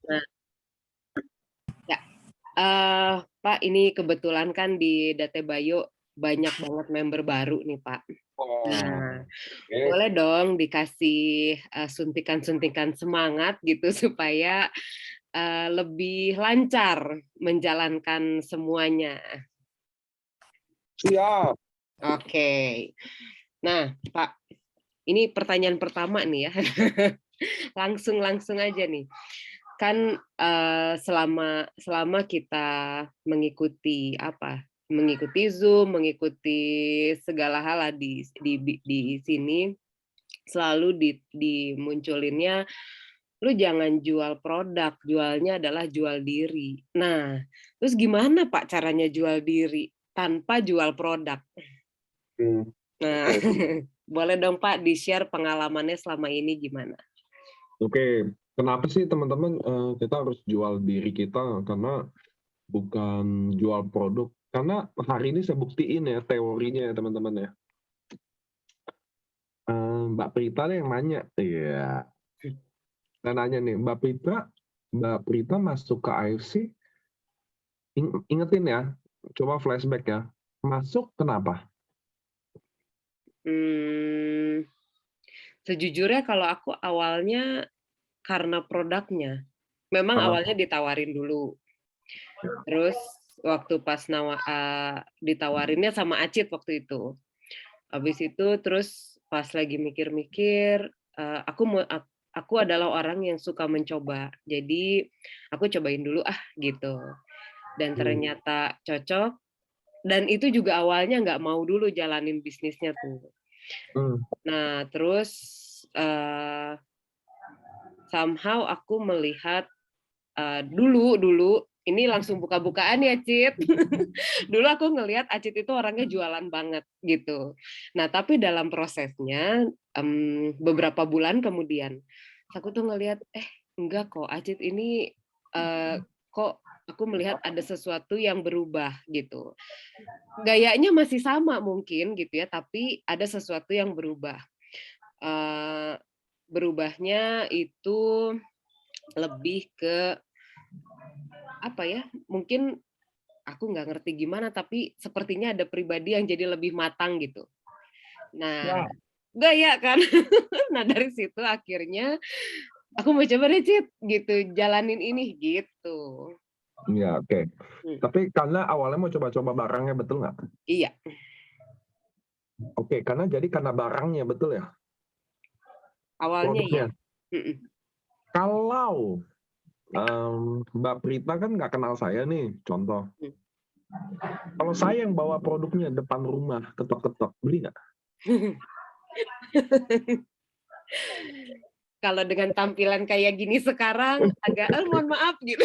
Nah, ya, Pak, ini kebetulan kan di Datebayo banyak banget member baru nih, Pak. Oh, Nah, oke. boleh dong dikasih suntikan-suntikan semangat gitu supaya lebih lancar menjalankan semuanya. Siap. Oke. Nah, Pak, ini pertanyaan pertama nih ya. Langsung aja nih. Kan selama selama kita mengikuti apa, mengikuti Zoom, mengikuti segala hal lah di sini, selalu dimunculinnya, "Lu jangan jual produk, jualnya adalah jual diri." Nah, terus gimana Pak caranya jual diri tanpa jual produk? Hmm, Nah, oke. boleh dong Pak di-share pengalamannya selama ini gimana? Oke. Kenapa sih teman-teman kita harus jual diri kita? Karena bukan jual produk. Karena hari ini saya buktiin ya teorinya ya teman-teman ya. Mbak Prita nih yang nanya. Iya. Saya nanya nih, Mbak Prita masuk ke AFC, ingetin ya, coba flashback ya. Masuk kenapa? Mmm, Sejujurnya kalau aku awalnya karena produknya. Memang Karena awalnya ditawarin dulu, terus waktu pas ditawarinnya sama Acit waktu itu. Habis itu terus pas lagi mikir-mikir, aku adalah orang yang suka mencoba. Jadi aku cobain dulu ah, gitu. Dan hmm, ternyata cocok, dan itu juga awalnya nggak mau dulu jalanin bisnisnya tuh. hmm, Nah terus, eee, somehow aku melihat, dulu dulu ini langsung buka-bukaan ya, Cit. Dulu aku ngelihat Acit itu orangnya jualan banget, gitu. Nah, tapi dalam prosesnya, beberapa bulan kemudian, aku tuh ngelihat, enggak kok, Acit ini, kok aku melihat ada sesuatu yang berubah, gitu. Gayanya masih sama mungkin gitu ya, tapi ada sesuatu yang berubah. Eee, Berubahnya itu lebih ke apa ya, mungkin aku nggak ngerti gimana, tapi sepertinya ada pribadi yang jadi lebih matang gitu. Nah, ya, gaya kan. Nah, dari situ akhirnya aku mau coba deh, Cit, gitu, jalanin ini, gitu. iya, oke. Mmm, Tapi karena awalnya mau coba-coba barangnya, betul nggak? iya, Oke, karena barangnya, betul ya? awalnya iya. Produknya. Mhm, Kalau Mbak Prita kan nggak kenal saya nih, contoh. mmm. Kalau saya yang bawa produknya depan rumah, ketok-ketok, beli nggak? Kalau dengan tampilan kayak gini sekarang agak, mohon maaf gitu.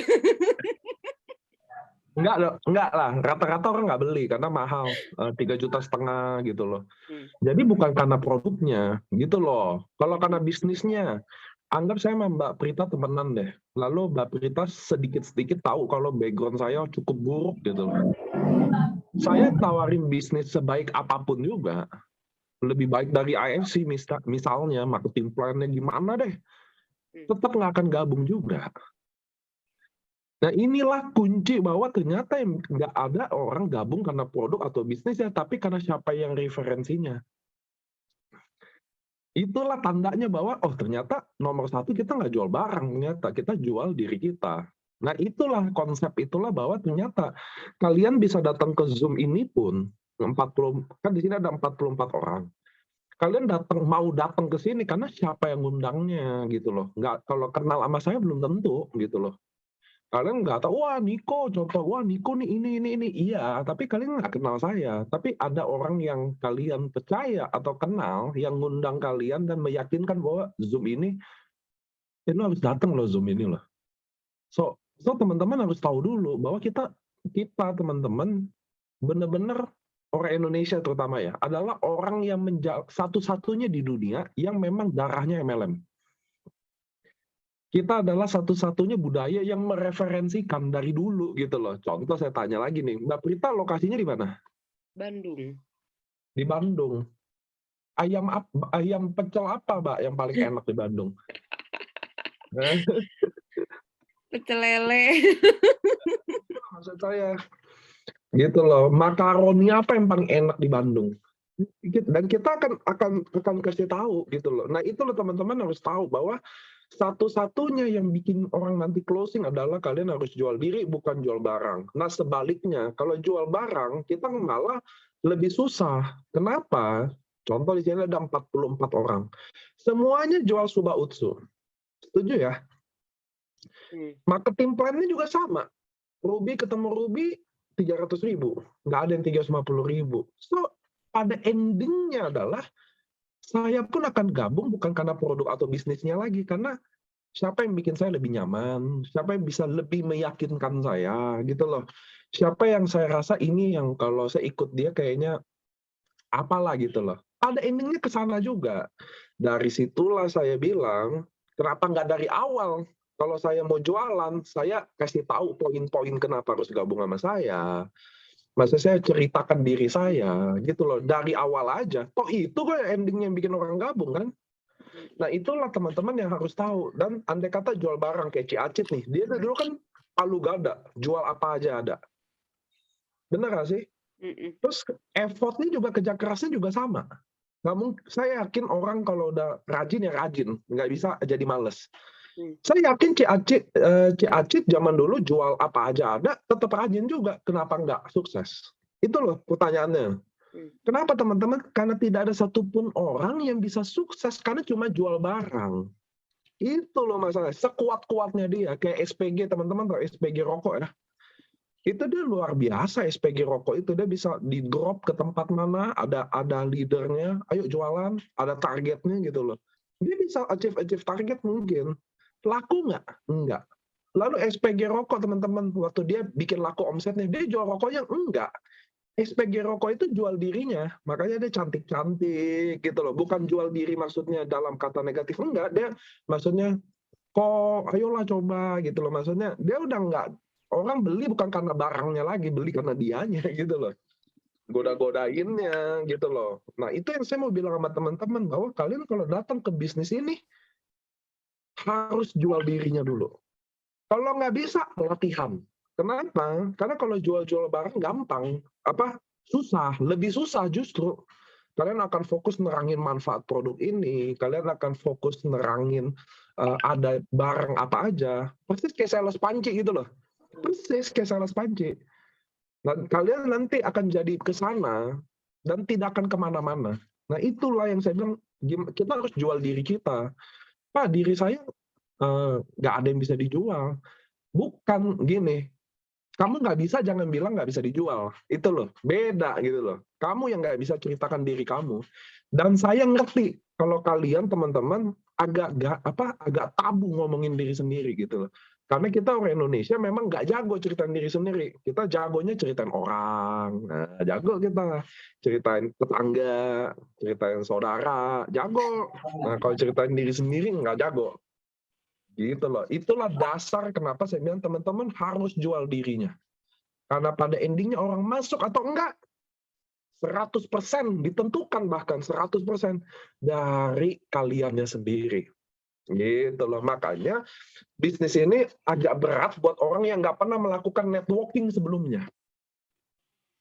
Enggak lah, rata-rata orang nggak beli karena mahal, 3,5 juta gitu loh. Mmm, Jadi bukan karena produknya, gitu loh. Kalau karena bisnisnya, anggap saya sama Mbak Prita temenan deh, lalu Mbak Prita sedikit-sedikit tahu kalau background saya cukup buruk gitu loh. Saya tawarin bisnis sebaik apapun juga, lebih baik dari IFC misalnya, marketing plan-nya gimana deh, mmm. tetap nggak akan gabung juga. Nah inilah kunci bahwa ternyata yang nggak ada orang gabung karena produk atau bisnisnya, tapi karena siapa yang referensinya. Itulah tandanya bahwa, oh ternyata nomor satu kita nggak jual barang, ternyata kita jual diri kita. Nah itulah konsep itulah bahwa ternyata kalian bisa datang ke Zoom ini pun 40, kan di sini ada 44 orang. Kalian mau datang ke sini karena siapa yang ngundangnya gitu loh. Nggak, kalau kenal sama saya belum tentu gitu loh. Kalian nggak tahu, wah Niko, contoh, wah Niko nih ini. Iya, tapi kalian nggak kenal saya. Tapi ada orang yang kalian percaya atau kenal, yang ngundang kalian dan meyakinkan bahwa Zoom ini, lo harus datang loh Zoom ini loh. So teman-teman harus tahu dulu bahwa kita teman-teman benar-benar orang Indonesia terutama ya, adalah orang yang satu-satunya di dunia yang memang darahnya MLM. Kita adalah satu-satunya budaya yang mereferensikan dari dulu gitu loh. Contoh saya tanya lagi nih, Mbak Prita lokasinya di mana? Bandung. Di Bandung. Ayam pecel apa, Mbak, yang paling enak di Bandung? pecel lele. Maksud saya gitu loh, makaroni apa yang paling enak di Bandung? Dan kita akan kasih tahu gitu loh. Nah itu loh teman-teman harus tahu bahwa satu-satunya yang bikin orang nanti closing adalah kalian harus jual diri, bukan jual barang. Nah sebaliknya, kalau jual barang kita malah lebih susah. Kenapa? Contoh di sini ada 44 orang. Semuanya jual Suba Utsu. Setuju ya? Marketing plan-nya juga sama. Ruby ketemu Ruby 300.000. Nggak ada yang 350.000. So, pada endingnya adalah saya pun akan gabung bukan karena produk atau bisnisnya lagi, karena siapa yang bikin saya lebih nyaman, siapa yang bisa lebih meyakinkan saya, gitu loh. Siapa yang saya rasa ini yang kalau saya ikut dia kayaknya apalah gitu loh. Pada endingnya ke sana juga. Dari situlah saya bilang, kenapa nggak dari awal? Kalau saya mau jualan, saya kasih tahu poin-poin kenapa harus gabung sama saya. Masa saya ceritakan diri saya, gitu loh, dari awal aja. Toh itu kan ending yang bikin orang gabung kan. Nah itulah teman-teman yang harus tahu. Dan andai kata jual barang kayak Acit nih, dia dulu kan palu gada, jual apa aja ada. Bener gak sih? Terus effortnya juga, kerja kerasnya juga sama. Nggak mungkin, saya yakin orang kalau udah rajin ya rajin, nggak bisa jadi males. Saya yakin Acit zaman dulu jual apa aja ada, tetap rajin juga. Kenapa nggak sukses? Itu loh pertanyaannya. Kenapa teman-teman? Karena tidak ada satupun orang yang bisa sukses karena cuma jual barang. Itu loh masalah. Sekuat-kuatnya dia. Kayak SPG, teman-teman tahu SPG rokok ya? Itu dia luar biasa SPG rokok itu. Dia bisa di drop ke tempat mana, ada leadernya, ayo jualan, ada targetnya gitu loh. Dia bisa achieve target mungkin. Laku nggak? Enggak. Lalu SPG rokok teman-teman, waktu dia bikin laku omsetnya, dia jual rokoknya? Enggak. SPG rokok itu jual dirinya, makanya dia cantik-cantik gitu loh. Bukan jual diri maksudnya dalam kata negatif, enggak. Dia maksudnya, kok ayolah coba gitu loh. Maksudnya dia udah enggak, orang beli bukan karena barangnya lagi, beli karena dianya gitu loh. Goda-godainnya gitu loh. Nah itu yang saya mau bilang sama teman-teman, bahwa kalian kalau datang ke bisnis ini, harus jual dirinya dulu. Kalau nggak bisa, latihan. Kenapa? Karena kalau jual-jual barang gampang, susah, lebih susah justru. Kalian akan fokus nerangin manfaat produk ini, kalian akan fokus nerangin ada barang apa aja. Persis kayak sales panci gitu loh. Persis kayak sales panci. Dan kalian nanti akan jadi ke sana dan tidak akan kemana-mana. Nah itulah yang saya bilang, kita harus jual diri kita. Pak, diri saya nggak ada yang bisa dijual. Bukan gini, kamu nggak bisa, jangan bilang nggak bisa dijual. Itu loh, beda gitu loh. Kamu yang nggak bisa ceritakan diri kamu. Dan saya ngerti kalau kalian teman-teman agak tabu ngomongin diri sendiri gitu loh. Karena kita orang Indonesia memang nggak jago ceritain diri sendiri. Kita jagonya ceritain orang. Nah, jago kita. Ceritain tetangga, ceritain saudara, jago. Nah, kalau ceritain diri sendiri nggak jago. Gitu loh. Itulah dasar kenapa saya bilang teman-teman harus jual dirinya. Karena pada endingnya orang masuk atau enggak, 100% ditentukan, bahkan 100% dari kaliannya sendiri. Gitu loh. Makanya bisnis ini agak berat buat orang yang nggak pernah melakukan networking sebelumnya.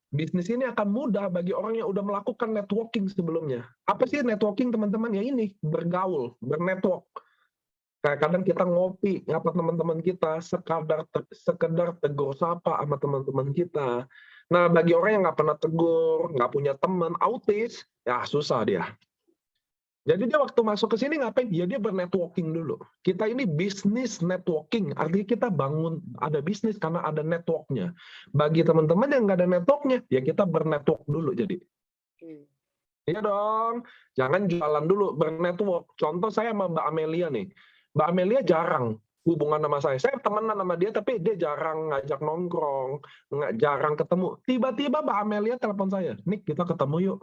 Bisnis ini akan mudah bagi orang yang udah melakukan networking sebelumnya. Apa sih networking teman-teman? Ya ini, bergaul, bernetwork. Kayak kadang kita ngopi, ngapa teman-teman kita, sekedar tegur sapa sama teman-teman kita. Nah, bagi orang yang nggak pernah tegur, nggak punya teman, autis, ya susah dia. Jadi dia waktu masuk ke sini ngapain? Ya dia bernetworking dulu. Kita ini bisnis networking, artinya kita bangun ada bisnis karena ada networknya. Bagi teman-teman yang nggak ada networknya, ya kita bernetwork dulu jadi. Iya dong, jangan jualan dulu, bernetwork. Contoh saya sama Mbak Amelia nih. Mbak Amelia jarang hubungan sama saya. Saya temenan sama dia, tapi dia jarang ngajak nongkrong, jarang ketemu. Tiba-tiba Mbak Amelia telepon saya, Nick kita ketemu yuk.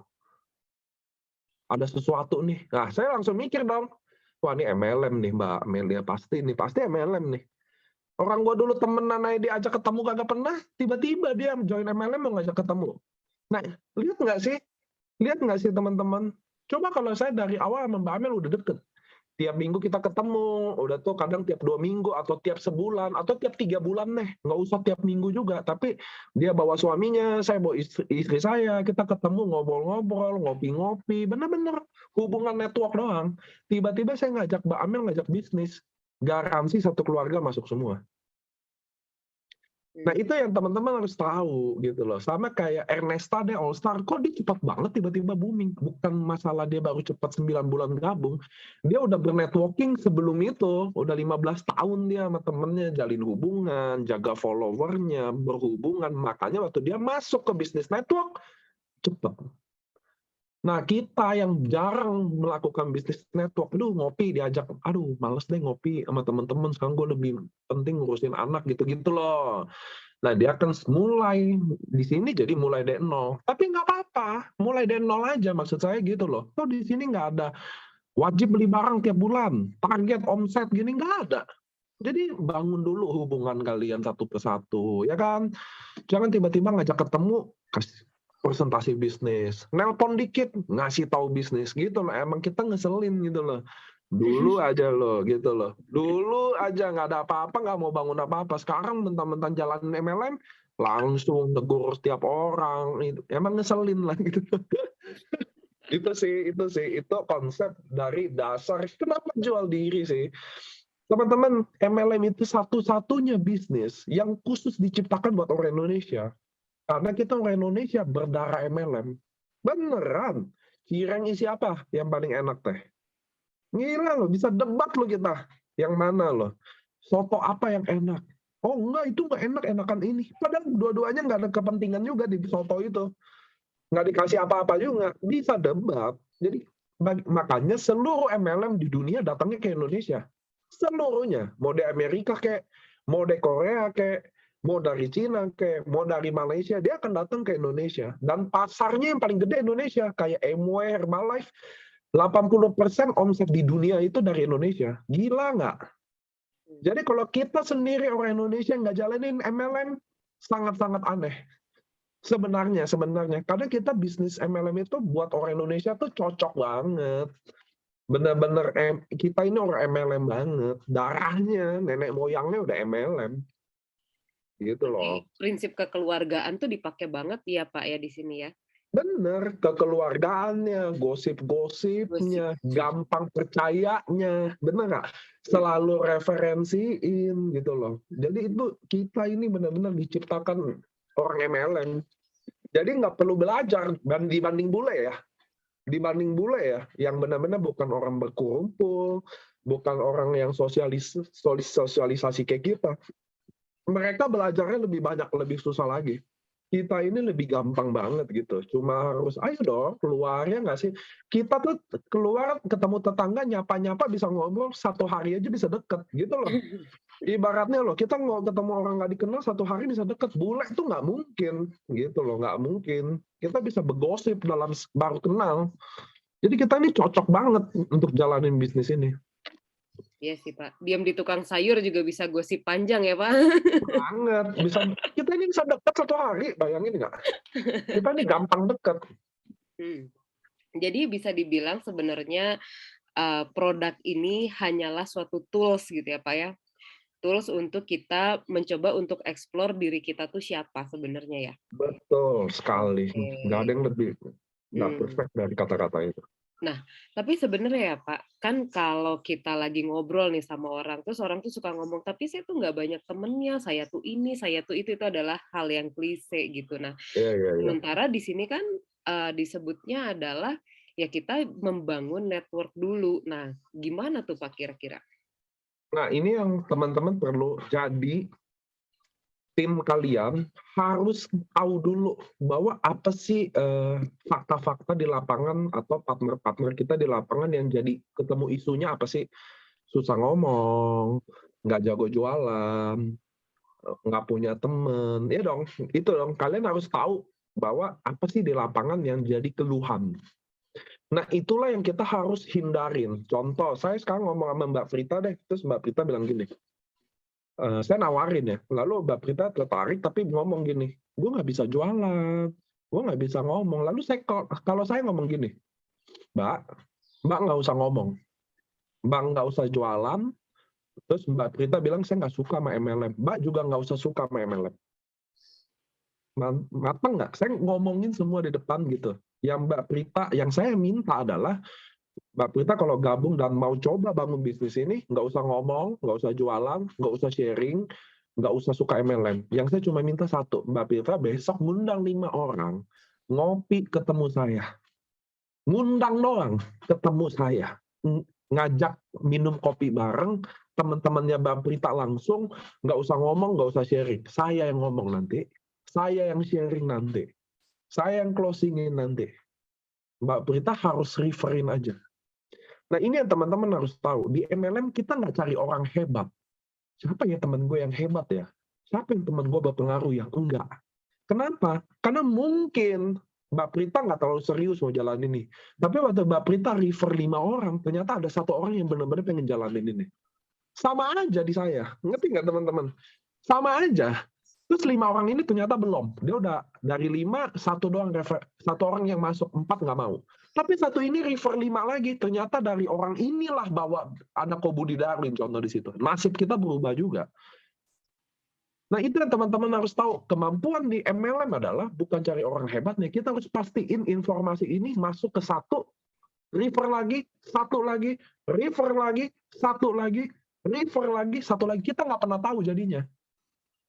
Ada sesuatu nih. Nah, saya langsung mikir dong, wah ini MLM nih Mbak Amelia, pasti MLM nih. Orang gua dulu temenan aja diajak ketemu kagak pernah, tiba-tiba dia join MLM mau ngajak ketemu. Nah, lihat nggak sih teman-teman? Coba kalau saya dari awal sama Mbak Amel udah deket. Tiap minggu kita ketemu, udah tuh kadang tiap 2 minggu atau tiap sebulan atau tiap 3 bulan deh, nggak usah tiap minggu juga. Tapi dia bawa suaminya, saya bawa istri saya, kita ketemu ngobrol-ngobrol, ngopi-ngopi, bener-bener hubungan network doang. Tiba-tiba saya ngajak Mbak Amel ngajak bisnis, garansi satu keluarga masuk semua. Nah itu yang teman-teman harus tahu gitu loh. Sama kayak Ernesta deh All Star, kok dia cepat banget tiba-tiba booming. Bukan masalah dia baru cepat 9 bulan gabung. Dia udah bernetworking sebelum itu. Udah 15 tahun dia sama temennya jalin hubungan, jaga followernya, berhubungan. Makanya waktu dia masuk ke bisnis network, cepat. Nah, kita yang jarang melakukan bisnis network, ngopi diajak, aduh males deh ngopi sama teman-teman, sekarang gue lebih penting ngurusin anak gitu-gitu loh. Nah, dia akan mulai di sini jadi mulai dari nol. Tapi nggak apa-apa, mulai dari nol aja maksud saya gitu loh. Toh di sini nggak ada wajib beli barang tiap bulan, target omset gini nggak ada. Jadi bangun dulu hubungan kalian satu persatu, ya kan? Jangan tiba-tiba ngajak ketemu, kasih presentasi bisnis. Nelpon dikit, ngasih tahu bisnis gitu loh. Emang kita ngeselin gitu loh. Dulu aja loh gitu loh. Dulu aja nggak ada apa-apa, nggak mau bangun apa-apa. Sekarang mentang-mentang jalan MLM, langsung tegur setiap orang. Emang ngeselin lah gitu. Itu sih, itu konsep dari dasar. Kenapa jual diri sih? Teman-teman, MLM itu satu-satunya bisnis yang khusus diciptakan buat orang Indonesia. Karena kita orang Indonesia berdarah MLM. Beneran. Cireng isi apa yang paling enak teh? Gila loh, bisa debat loh kita. Yang mana loh? Soto apa yang enak? Oh enggak, itu enggak enak, enakan ini. Padahal dua-duanya nggak ada kepentingan juga di soto itu. Nggak dikasih apa-apa juga. Bisa debat. Jadi makanya seluruh MLM di dunia datangnya ke Indonesia. Seluruhnya. Mau di Amerika kayak, mau di Korea kayak, mau dari Cina kayak, mau dari Malaysia, dia akan datang ke Indonesia. Dan pasarnya yang paling gede Indonesia. Kayak Amway, Herbalife, 80% omset di dunia itu dari Indonesia. Gila nggak? Jadi kalau kita sendiri orang Indonesia nggak jalanin MLM, sangat-sangat aneh. Sebenarnya. Karena kita bisnis MLM itu buat orang Indonesia tuh cocok banget. Bener-bener kita ini orang MLM banget. Darahnya, nenek moyangnya udah MLM. Gitu loh. Berarti prinsip kekeluargaan tuh dipakai banget ya Pak ya di sini ya. Bener, kekeluargaannya, gosip-gosipnya, gampang percayanya, bener nggak? Selalu referensiin gitu loh. Jadi itu kita ini benar-benar diciptakan orang MLM. Jadi nggak perlu belajar dibanding bule ya. Dibanding bule ya, yang benar-benar bukan orang berkumpul, bukan orang yang sosialisasi kayak kita. Mereka belajarnya lebih banyak, lebih susah lagi. Kita ini lebih gampang banget gitu. Cuma harus, ayo dong, keluar ya nggak sih? Kita tuh keluar, ketemu tetangga, nyapa-nyapa, bisa ngobrol, 1 hari aja bisa deket, gitu loh. Ibaratnya loh, kita ketemu orang nggak dikenal, 1 hari bisa deket. Bule itu nggak mungkin, gitu loh, nggak mungkin. Kita bisa bergosip dalam baru kenal. Jadi kita ini cocok banget untuk jalanin bisnis ini. Iya sih Pak. Diam di tukang sayur juga bisa gosip panjang ya Pak. Banget. Kita ini bisa deket 1 hari, bayangin nggak? Kita ini gampang deket. Jadi bisa dibilang sebenarnya produk ini hanyalah suatu tools gitu ya Pak ya. Tools untuk kita mencoba untuk explore diri kita tuh siapa sebenarnya ya. Betul sekali. Nggak ada yang lebih nggak perfect dari kata-kata itu. Nah, tapi sebenarnya ya Pak, kan kalau kita lagi ngobrol nih sama orang, terus orang tuh suka ngomong, tapi saya tuh nggak banyak temennya, saya tuh ini, saya tuh itu adalah hal yang klise gitu. Nah, sementara di sini kan disebutnya adalah ya kita membangun network dulu. Nah, gimana tuh Pak kira-kira? Nah, ini yang teman-teman perlu jadi tim kalian harus tahu dulu bahwa apa sih fakta-fakta di lapangan atau partner-partner kita di lapangan yang jadi ketemu isunya apa sih? Susah ngomong, nggak jago jualan, nggak punya temen. Ya dong, itu dong. Kalian harus tahu bahwa apa sih di lapangan yang jadi keluhan. Nah, itulah yang kita harus hindarin. Contoh, saya sekarang ngomong sama Mbak Prita deh, terus Mbak Prita bilang gini, saya nawarin ya, lalu Mbak Prita tertarik tapi ngomong gini, gue nggak bisa jualan, gue nggak bisa ngomong. Lalu kalau saya ngomong gini, Mbak nggak usah ngomong, Mbak nggak usah jualan, terus Mbak Prita bilang, saya nggak suka sama MLM. Mbak juga nggak usah suka sama MLM. Matang nggak? Saya ngomongin semua di depan gitu. Yang Mbak Prita, yang saya minta adalah, Mbak Prita kalau gabung dan mau coba bangun bisnis ini, nggak usah ngomong, nggak usah jualan, nggak usah sharing, nggak usah suka MLM. Yang saya cuma minta satu, Mbak Prita besok ngundang 5 orang, ngopi ketemu saya. Ngundang doang, ketemu saya. Ngajak minum kopi bareng, teman-temannya Mbak Prita langsung, nggak usah ngomong, nggak usah sharing. Saya yang ngomong nanti, saya yang sharing nanti, saya yang closingin nanti. Mbak Prita harus referin aja. Nah ini yang teman-teman harus tahu, di MLM kita nggak cari orang hebat. Siapa ya teman gue yang hebat ya? Siapa yang teman gue berpengaruh yang enggak? Kenapa? Karena mungkin Mbak Prita nggak terlalu serius mau jalan ini. Tapi waktu Mbak Prita refer 5 orang, ternyata ada 1 orang yang benar-benar pengen jalanin ini. Sama aja di saya. Ngerti nggak teman-teman? Sama aja. Terus 5 orang ini ternyata belum. Dia udah dari 5, 1 doang refer, 1 orang yang masuk, 4 nggak mau. Tapi 1 ini refer 5 lagi. Ternyata dari orang inilah bawa anak Ko Budi Darwin contoh di situ. Nasib kita berubah juga. Nah itu yang teman-teman harus tahu, kemampuan di MLM adalah bukan cari orang hebatnya, kita harus pastiin informasi ini masuk ke 1, refer lagi, 1 lagi, refer lagi, 1 lagi, refer lagi, 1 lagi, kita nggak pernah tahu jadinya.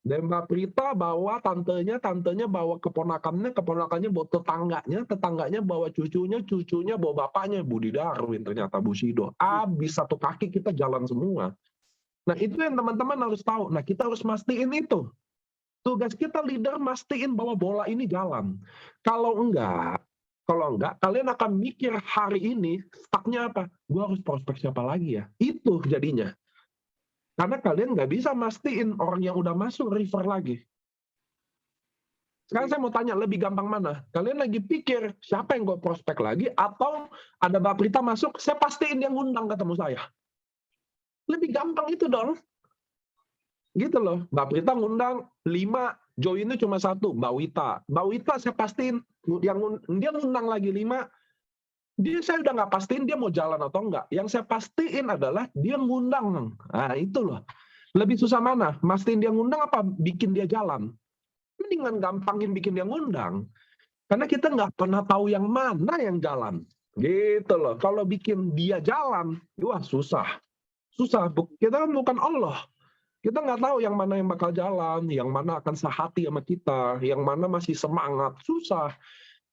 Dan Mbak Prita bawa tantenya, tantenya bawa keponakannya, keponakannya bawa tetangganya, tetangganya bawa cucunya, cucunya bawa bapaknya, Budi Darwin ternyata Bushido. Habis 1 kaki kita jalan semua. Nah itu yang teman-teman harus tahu. Nah kita harus mastiin itu. Tugas kita leader mastiin bahwa bola ini jalan. Kalau enggak, kalian akan mikir hari ini stucknya apa? Gue harus prospek siapa lagi ya? Itu jadinya. Karena kalian nggak bisa mastiin orang yang udah masuk refer lagi. Sekarang saya mau tanya, lebih gampang mana? Kalian lagi pikir siapa yang gue prospek lagi, atau ada Mbak Prita masuk, saya pastiin dia ngundang ketemu saya. Lebih gampang itu dong. Gitu loh, Mbak Prita ngundang 5, joinnya cuma 1, Mbak Wita. Mbak Wita saya pastiin, dia ngundang lagi 5, saya udah nggak pastiin dia mau jalan atau enggak. Yang saya pastiin adalah dia ngundang. Nah itu loh. Lebih susah mana? Mastiin dia ngundang apa bikin dia jalan? Mendingan gampangin bikin dia ngundang. Karena kita nggak pernah tahu yang mana yang jalan. Gitu loh. Kalau bikin dia jalan, wah susah. Susah. Kita kan bukan Allah. Kita nggak tahu yang mana yang bakal jalan, yang mana akan sehati sama kita, yang mana masih semangat. Susah.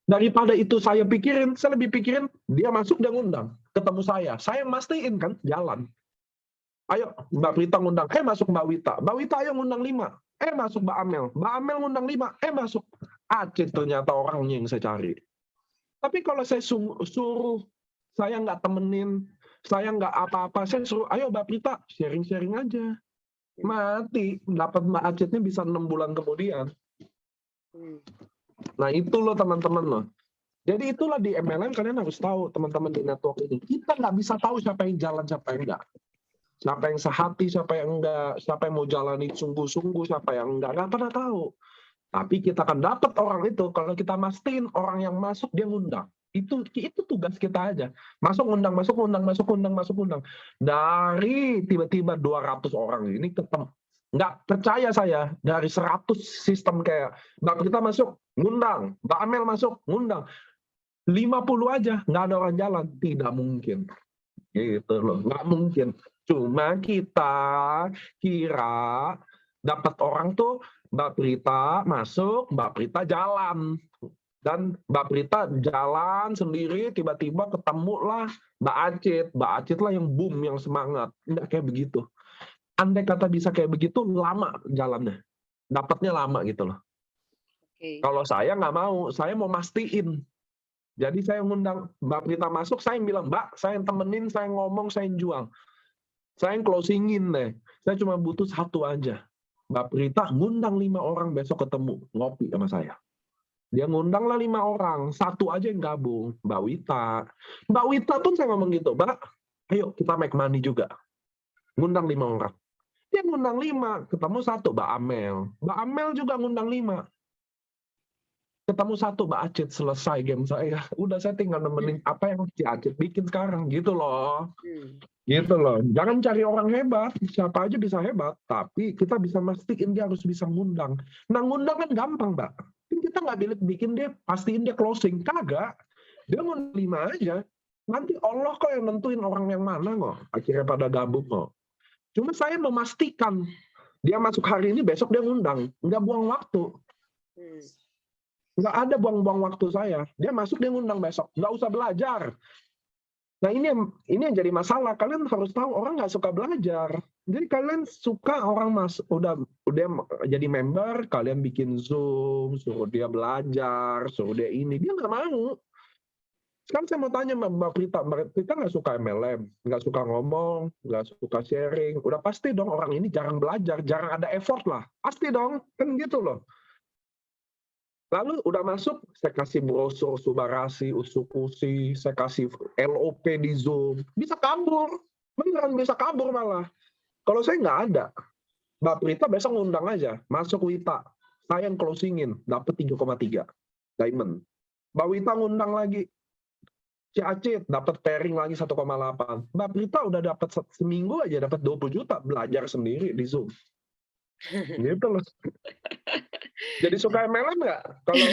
Daripada itu saya pikirin, saya lebih pikirin dia masuk, dia ngundang. Ketemu saya mastiin kan jalan. Ayo Mbak Prita ngundang, masuk Mbak Wita. Mbak Wita ayo ngundang 5, masuk Mbak Amel. Mbak Amel ngundang 5, masuk. Acit ternyata orangnya yang saya cari. Tapi kalau saya suruh, saya nggak temenin, saya nggak apa-apa, saya suruh, ayo Mbak Prita, sharing-sharing aja. Mati, dapat Mbak Acitnya bisa 6 bulan kemudian. Nah itu loh teman-teman loh. Jadi itulah di MLM kalian harus tahu teman-teman di network ini. Kita nggak bisa tahu siapa yang jalan, siapa yang enggak. Siapa yang sehati, siapa yang enggak. Siapa yang mau jalani sungguh-sungguh, siapa yang enggak. Nggak pernah tahu. Tapi kita akan dapat orang itu kalau kita mastiin orang yang masuk dia ngundang. Itu tugas kita aja. Masuk undang, masuk undang, masuk undang, masuk undang. Dari tiba-tiba 200 orang ini ketemu. Nggak percaya saya, dari 100 sistem kayak Mbak Prita masuk, ngundang. Mbak Amel masuk, ngundang. 50 aja, nggak ada orang jalan. Tidak mungkin. Gitu loh, nggak mungkin. Cuma kita kira dapat orang tuh, Mbak Prita masuk, Mbak Prita jalan. Dan Mbak Prita jalan sendiri, tiba-tiba ketemulah Mbak Acit. Mbak Acit lah yang boom, yang semangat. Nggak kayak begitu. Andai kata bisa kayak begitu, lama jalannya. Dapatnya lama gitu loh. Kalau saya nggak mau, saya mau mastiin. Jadi saya ngundang Mbak Prita masuk, saya yang bilang, Mbak, saya yang temenin, saya yang ngomong, saya yang jual. Saya yang closingin deh. Saya cuma butuh 1 aja. Mbak Prita ngundang 5 orang besok ketemu, ngopi sama saya. Dia ngundang lah 5 orang, 1 aja yang gabung, Mbak Wita. Mbak Wita pun saya ngomong gitu, Mbak, ayo kita make money juga. Ngundang 5 orang. Dia ngundang 5, ketemu 1, Mbak Amel. Mbak Amel juga ngundang 5. ketemu satu Mbak Acit, selesai game saya. Udah saya tinggal nemenin apa yang si Acit bikin sekarang, gitu loh. Gitu loh. Jangan cari orang hebat, siapa aja bisa hebat, tapi kita bisa mastiin dia harus bisa ngundang. Nah, ngundang kan gampang, Mbak. Kan kita nggak bikin dia, pastiin dia closing. Kagak. Dia ngundang 5 aja. Nanti Allah kok yang nentuin orang yang mana kok. Akhirnya pada gabung kok. Cuma saya memastikan dia masuk hari ini, besok dia ngundang. Nggak buang waktu. Nggak ada buang-buang waktu saya. Dia masuk, dia ngundang besok. Nggak usah belajar. Nah, ini yang jadi masalah. Kalian harus tahu orang nggak suka belajar. Jadi kalian suka orang udah jadi member, kalian bikin Zoom, suruh dia belajar, suruh dia ini. Dia nggak mau. Sekarang saya mau tanya Mbak Prita nggak suka MLM, nggak suka ngomong, nggak suka sharing. Udah pasti dong orang ini jarang belajar, jarang ada effort lah. Pasti dong, kan gitu loh. Lalu udah masuk, saya kasih brosur, subarasi, usukusi, saya kasih LOP di Zoom. Bisa kabur. Beneran bisa kabur malah. Kalau saya nggak ada. Mbak Prita besok ngundang aja. Masuk Wita. Saya yang closingin. Dapat 3,3. Diamond. Mbak Wita ngundang lagi. Si Acit dapat pairing lagi 1,8. Mbak Prita udah dapat seminggu aja dapat 20 juta belajar sendiri di Zoom. Gitu loh. Jadi suka MLM nggak? Kalau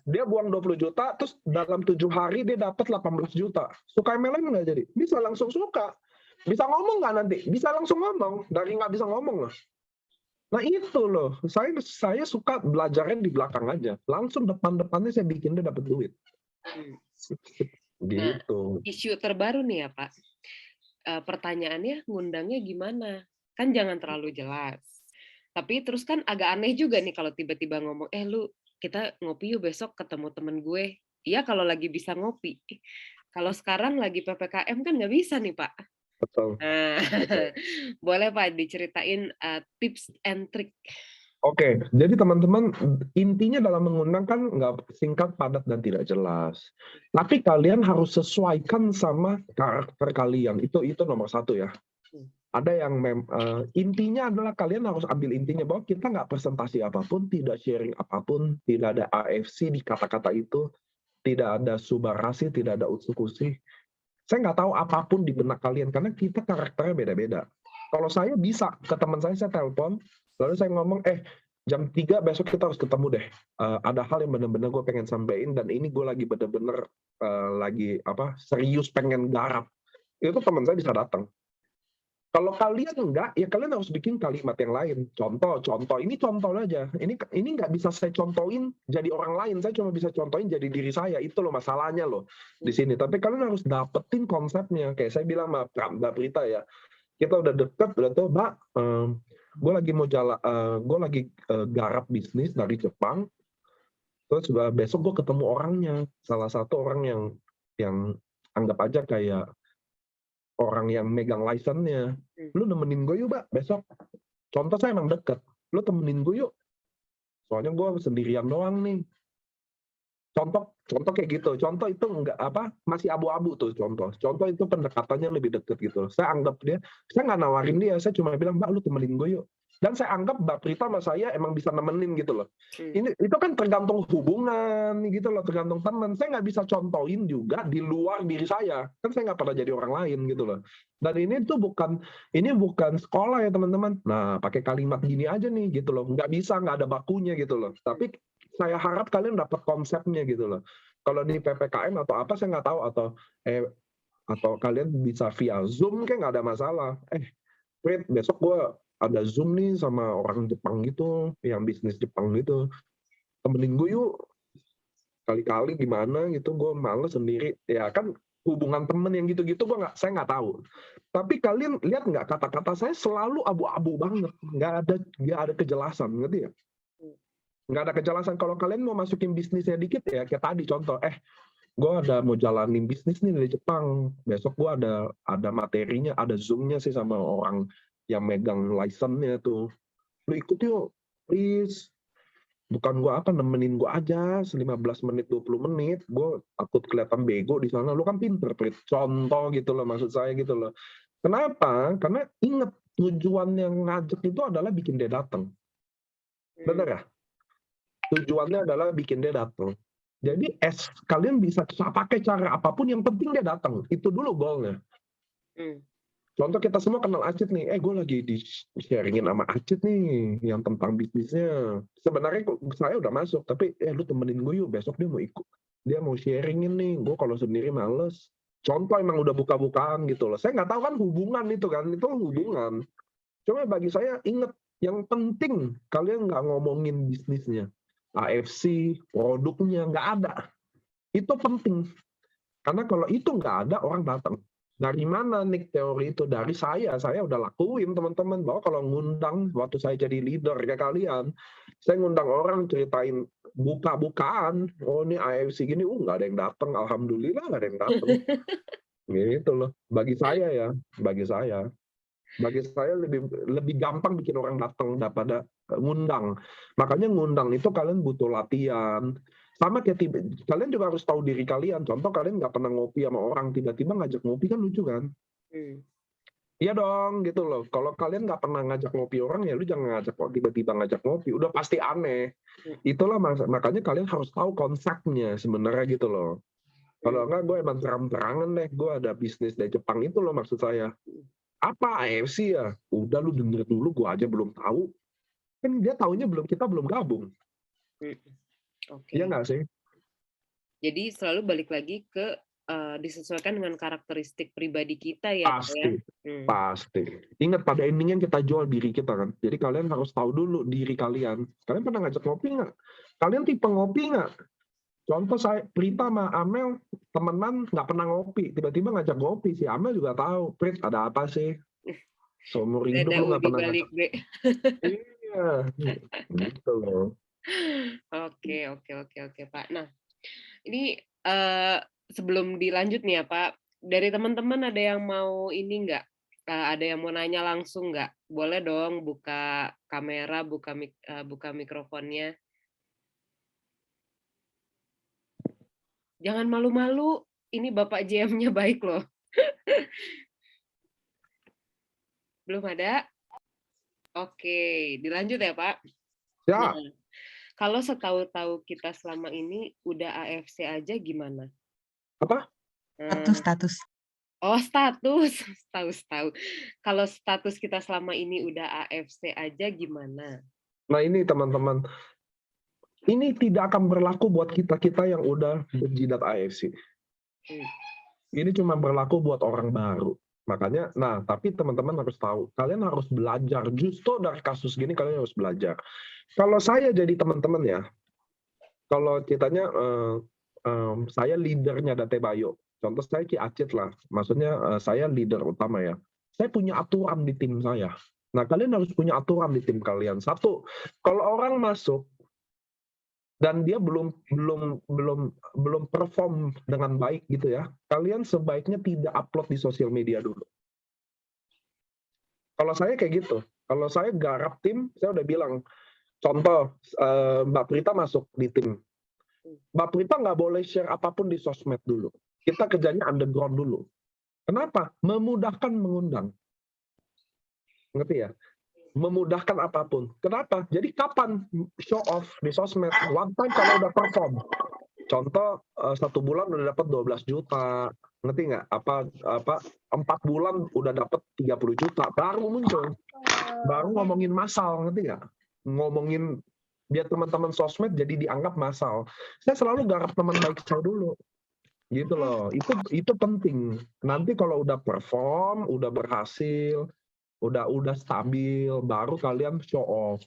dia buang 20 juta, terus dalam 7 hari dia dapat 18 juta. Suka MLM nggak jadi? Bisa langsung suka. Bisa ngomong nggak nanti? Bisa langsung ngomong. Dari nggak bisa ngomong loh. Nah itu loh, saya suka belajarnya di belakang aja. Langsung depan-depannya saya bikin dia dapat duit. Gitu. Nah, isu terbaru nih ya Pak. Pertanyaannya ngundangnya gimana? Kan jangan terlalu jelas. Tapi terus kan agak aneh juga nih kalau tiba-tiba ngomong, lu kita ngopi yuk besok ketemu temen gue. Iya kalau lagi bisa ngopi. Kalau sekarang lagi PPKM kan nggak bisa nih Pak. Betul. Nah, boleh Pak diceritain tips and trick. Oke, jadi teman-teman intinya dalam mengundang kan nggak singkat, padat, dan tidak jelas. Tapi kalian harus sesuaikan sama karakter kalian. Itu nomor 1 ya. Ada yang intinya adalah kalian harus ambil intinya bahwa kita nggak presentasi apapun, tidak sharing apapun, tidak ada AFC di kata-kata itu, tidak ada subarasi, tidak ada usukusi. Saya nggak tahu apapun di benak kalian karena kita karakternya beda-beda. Kalau saya bisa ke teman saya telepon, lalu saya ngomong, jam 3 besok kita harus ketemu deh. Ada hal yang benar-benar gue pengen sampaikan dan ini gue lagi benar-benar serius pengen garap. Itu teman saya bisa datang. Kalau kalian enggak, ya kalian harus bikin kalimat yang lain. Contoh, ini contoh aja. Ini nggak bisa saya contohin jadi orang lain. Saya cuma bisa contohin jadi diri saya. Itu loh masalahnya loh di sini. Tapi kalian harus dapetin konsepnya. Kayak saya bilang sama Mbak Prita ya, kita udah deket, udah tahu, Mbak, gue lagi mau garap bisnis dari Jepang. Terus besok gue ketemu orangnya. Salah satu orang yang anggap aja kayak orang yang megang license-nya. Lu nemenin gue yuk, Mbak, besok. Contoh saya emang deket. Lu temenin gue yuk. Soalnya gue sendirian doang nih. Contoh kayak gitu. Contoh itu masih abu-abu tuh contoh. Contoh itu pendekatannya lebih deket gitu. Saya anggap saya nggak nawarin dia, saya cuma bilang, Mbak, lu temenin gue yuk. Dan saya anggap Mbak Prita sama saya emang bisa nemenin gitu loh. Itu kan tergantung hubungan gitu loh, tergantung teman. Saya nggak bisa contohin juga di luar diri saya. Kan saya nggak pernah jadi orang lain gitu loh. Dan ini bukan sekolah ya teman-teman. Nah, pakai kalimat gini aja nih gitu loh. Nggak bisa, nggak ada bakunya gitu loh. Tapi saya harap kalian dapat konsepnya gitu loh. Kalau di PPKM atau apa saya nggak tahu, atau kalian bisa via Zoom kayak nggak ada masalah. Prit, besok gue ada Zoom nih sama orang Jepang gitu, yang bisnis Jepang gitu. Temenin gue yuk. Kali-kali gimana gitu, gue males sendiri. Ya kan hubungan temen yang gitu-gitu saya nggak tahu. Tapi kalian lihat nggak kata-kata saya selalu abu-abu banget. Nggak ada kejelasan, ngerti ya? Nggak ada kejelasan. Kalau kalian mau masukin bisnisnya dikit ya kayak tadi contoh, gue mau jalanin bisnis nih dari Jepang, besok gue ada materinya, ada Zoom-nya sih sama orang yang megang license-nya tuh, lu ikut yuk please. Bukan gue nemenin gue aja 15 menit 20 menit, gue takut kelihatan bego di sana. Lu kan pinter, contoh gitu loh maksud saya gitu loh. Kenapa? Karena inget tujuan yang ngajak itu adalah bikin dia datang. Bener ya? Tujuannya adalah bikin dia datang. Jadi kalian bisa pakai cara apapun, yang penting dia datang. Itu dulu goalnya. Contoh kita semua kenal Acit nih, gue lagi di-sharingin sama Acit nih, yang tentang bisnisnya. Sebenarnya saya udah masuk, tapi lu temenin gue yuk, besok dia mau ikut. Dia mau sharingin nih, gue kalau sendiri males. Contoh emang udah buka-bukaan gitu loh. Saya nggak tahu kan hubungan itu hubungan. Cuma bagi saya inget, yang penting kalian nggak ngomongin bisnisnya. AFC, produknya, nggak ada. Itu penting. Karena kalau itu nggak ada, orang datang. Dari mana nih teori itu? Dari saya udah lakuin teman-teman, bahwa kalau ngundang, waktu saya jadi leader kayak kalian, saya ngundang orang ceritain buka-bukaan, oh ini AFC gini, nggak ada yang datang, alhamdulillah nggak ada yang datang. Gitu loh, bagi saya lebih gampang bikin orang datang daripada ngundang. Makanya ngundang itu kalian butuh latihan. Sama kayak kalian juga harus tahu diri kalian. Contoh kalian nggak pernah ngopi sama orang, tiba-tiba ngajak ngopi kan lucu kan? Iya dong, gitu loh. Kalau kalian nggak pernah ngajak ngopi orang, ya lu jangan tiba-tiba ngajak ngopi. Udah pasti aneh. Itulah makanya kalian harus tahu konsepnya sebenarnya gitu loh. Kalau enggak, gue emang terang-terangan deh, gue ada bisnis dari Jepang itu loh maksud saya. Apa AFC ya? Udah lu denger dulu, gue aja belum tahu. Kan dia taunya kita belum gabung. Iya nggak sih? Jadi selalu balik lagi ke disesuaikan dengan karakteristik pribadi kita ya. Pasti. Ingat pada endingnya kita jual diri kita kan. Jadi kalian harus tahu dulu diri kalian. Kalian pernah ngajak ngopi nggak? Kalian tipe ngopi nggak? Contoh saya, Prita sama Amel temenan nggak pernah ngopi. Tiba-tiba ngajak ngopi. Si Amel juga tahu. Prit, ada apa sih? Seumur hidup lu nggak pernah ngajak. Iya. Gitu loh. Oke, Pak. Nah, ini sebelum dilanjut nih ya Pak, dari teman-teman ada yang mau ini nggak? Ada yang mau nanya langsung nggak? Boleh dong buka kamera, buka mikrofonnya. Jangan malu-malu, ini Bapak JM-nya baik loh. Belum ada? Oke, dilanjut ya Pak. Ya. Nah, kalau setahu-tahu kita selama ini udah AFC aja gimana? Apa? Status. Oh, status. Tahu. Kalau status kita selama ini udah AFC aja gimana? Nah ini teman-teman, ini tidak akan berlaku buat kita yang udah berjidat AFC. Ini cuma berlaku buat orang baru. Makanya, tapi teman-teman harus tahu, kalian harus belajar. Justru dari kasus gini kalian harus belajar. Kalau saya jadi teman-teman ya, kalau ceritanya saya leadernya Date Bayo, contoh saya Ki Acit lah, maksudnya saya leader utama ya. Saya punya aturan di tim saya. Nah, kalian harus punya aturan di tim kalian. Satu, kalau orang masuk dan dia belum perform dengan baik gitu ya, kalian sebaiknya tidak upload di sosial media dulu. Kalau saya kayak gitu, kalau saya garap tim, saya udah bilang, contoh Mbak Prita masuk di tim, Mbak Prita nggak boleh share apapun di sosmed dulu. Kita kerjanya underground dulu. Kenapa? Memudahkan mengundang. Ngerti ya? Memudahkan apapun. Kenapa? Jadi kapan show off di sosmed? One time kalau udah perform. Contoh 1 bulan udah dapat 12 juta. Ngerti nggak? Apa 4 bulan udah dapat 30 juta. Baru muncul. Baru ngomongin massal, ngerti nggak? Ngomongin biar teman-teman sosmed jadi dianggap massal. Saya selalu garap teman baik saya dulu. Gitu loh. Itu penting. Nanti kalau udah perform, udah berhasil, udah stabil, baru kalian show off.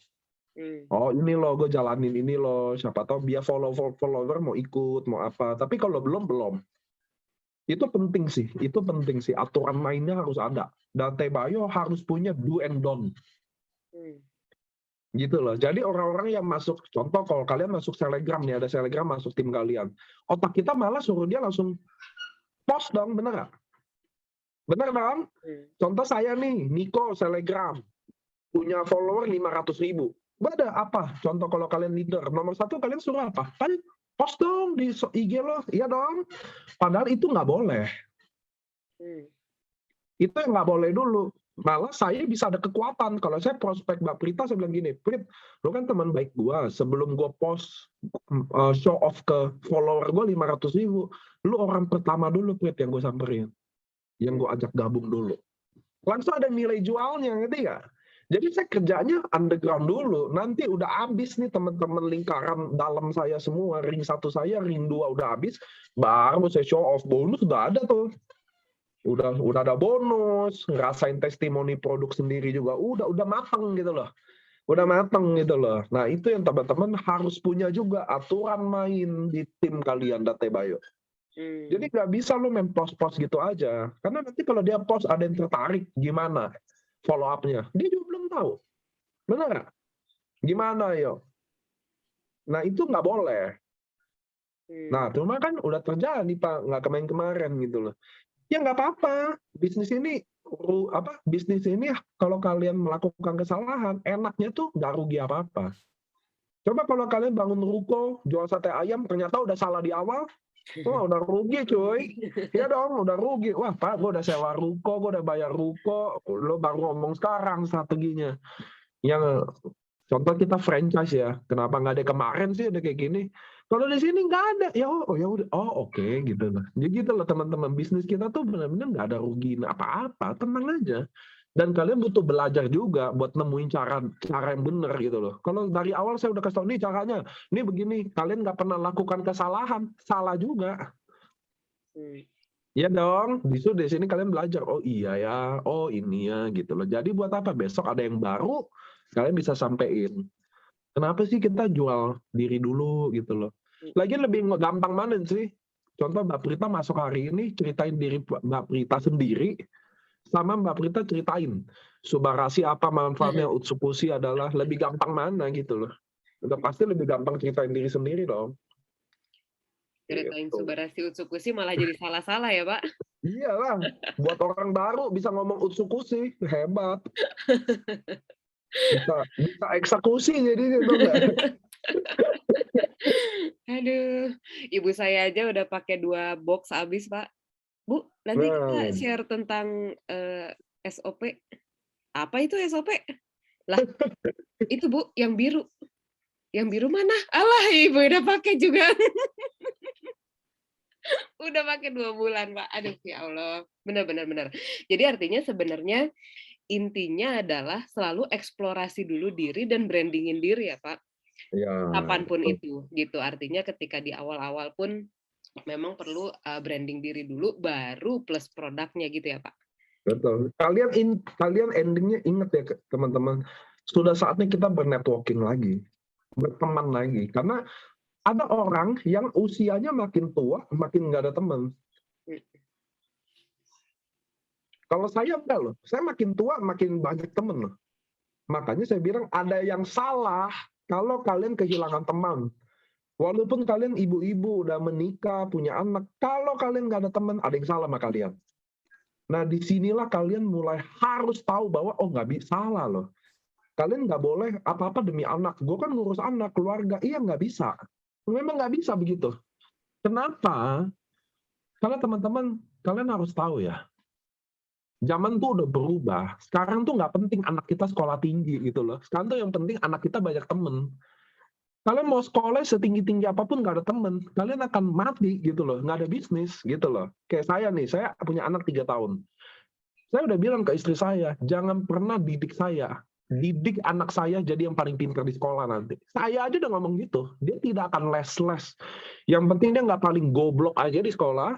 Oh ini loh, gue jalanin ini loh, siapa tahu biar follower mau ikut, mau apa. Tapi kalau belum. Itu penting sih, aturan mainnya harus ada. Date Bayo harus punya do and don't. Gitu loh. Jadi orang-orang yang masuk, contoh kalau kalian masuk Telegram nih, ada Telegram masuk tim kalian. Otak kita malah suruh dia langsung post dong, bener nggak? Bener dong? Contoh saya nih, Niko Telegram, punya follower 500.000. Ada apa? Contoh kalau kalian leader, nomor 1 kalian suruh apa? Kalian post dong di IG lo, iya dong. Padahal itu nggak boleh. Itu yang nggak boleh dulu. Malah saya bisa ada kekuatan. Kalau saya prospek Mbak Prita, saya bilang gini, Prit, lu kan teman baik gua. Sebelum gua post show off ke follower gua 500.000, lu orang pertama dulu, Prit, yang gue samperin, yang gue ajak gabung dulu. Langsung ada nilai jualnya, ngerti nggak? Jadi saya kerjanya underground dulu. Nanti udah habis nih teman-teman lingkaran dalam saya semua, ring 1 saya, ring 2 udah habis, baru saya show off. Bonus udah ada tuh. Udah ada bonus, ngerasain testimoni produk sendiri juga, udah mateng gitu loh. Udah mateng gitu loh. Nah, itu yang teman-teman harus punya juga aturan main di tim kalian, Date Bayo. Jadi nggak bisa lu main post-post gitu aja. Karena nanti kalau dia post ada yang tertarik, gimana follow up-nya? Dia juga belum tahu. Benar nggak? Gimana, yo? Nah, itu nggak boleh. Nah, cuma kan udah terjadi, Pak. Nggak kemarin-kemarin gitu loh. Ya nggak apa-apa. Bisnis ini kalau kalian melakukan kesalahan, enaknya tuh nggak rugi apa-apa. Coba kalau kalian bangun ruko, jual sate ayam, ternyata udah salah di awal, wah udah rugi cuy. Ya dong, udah rugi. Wah Pak, gue udah sewa ruko, gue udah bayar ruko, lo baru ngomong sekarang strateginya. Yang contoh kita franchise ya, kenapa nggak ada kemarin sih udah kayak gini? Kalau di sini nggak ada, ya udah, oke gitu loh. Jadi gitu loh teman-teman, bisnis kita tuh benar-benar nggak ada rugi apa-apa, tenang aja. Dan kalian butuh belajar juga buat nemuin cara yang benar gitu loh. Kalau dari awal saya udah kasih tau nih caranya, ini begini, kalian nggak pernah lakukan kesalahan, salah juga. Iya dong, justru di sini kalian belajar, oh iya ya, oh ini ya gitu loh. Jadi buat apa besok ada yang baru, kalian bisa sampein. Kenapa sih kita jual diri dulu gitu loh. Lagian lebih gampang mana sih? Contoh Mbak Prita masuk hari ini ceritain diri Mbak Prita sendiri, sama Mbak Prita ceritain Subarasi apa manfaatnya, Utsupushi adalah, lebih gampang mana gitu loh. Udah pasti lebih gampang ceritain diri sendiri dong. Ceritain Subarasi Utsukushi malah jadi salah-salah ya, Pak? Iyalah, buat orang baru bisa ngomong Utsukushi, hebat. Bisa eksekusi jadinya tuh enggak? Aduh, ibu saya aja udah pakai 2 box habis, Pak. Bu, nanti kita share tentang SOP. Apa itu SOP? Lah, itu Bu, yang biru. Yang biru mana? Alah, ibu udah pakai juga. Udah pakai 2 bulan, Pak. Aduh, ya Allah. Benar. Jadi artinya sebenarnya intinya adalah selalu eksplorasi dulu diri dan brandingin diri ya, Pak. Ya, Kapanpun itu, gitu. Artinya ketika di awal-awal pun memang perlu branding diri dulu, baru plus produknya gitu ya, Pak? Betul. Kalian endingnya ingat ya teman-teman, sudah saatnya kita bernetworking lagi, berteman lagi. Karena ada orang yang usianya makin tua, makin nggak ada teman. Kalau saya enggak loh, saya makin tua makin banyak teman loh. Makanya saya bilang ada yang salah kalau kalian kehilangan teman. Walaupun kalian ibu-ibu udah menikah, punya anak, kalau kalian nggak ada teman, ada yang salah sama kalian. Nah, disinilah kalian mulai harus tahu bahwa, oh nggak bisa, salah loh. Kalian nggak boleh apa-apa demi anak. Gue kan ngurus anak, keluarga. Iya nggak bisa. Memang nggak bisa begitu. Kenapa? Karena teman-teman, kalian harus tahu ya, zaman tuh udah berubah. Sekarang tuh nggak penting anak kita sekolah tinggi gitu loh. Sekarang tuh yang penting anak kita banyak temen. Kalian mau sekolah setinggi-tinggi apapun nggak ada temen, kalian akan mati gitu loh, nggak ada bisnis gitu loh. Kayak saya nih, saya punya anak 3 tahun. Saya udah bilang ke istri saya, jangan pernah didik saya. Didik anak saya jadi yang paling pintar di sekolah nanti. Saya aja udah ngomong gitu, dia tidak akan les-les. Yang penting dia nggak paling goblok aja di sekolah,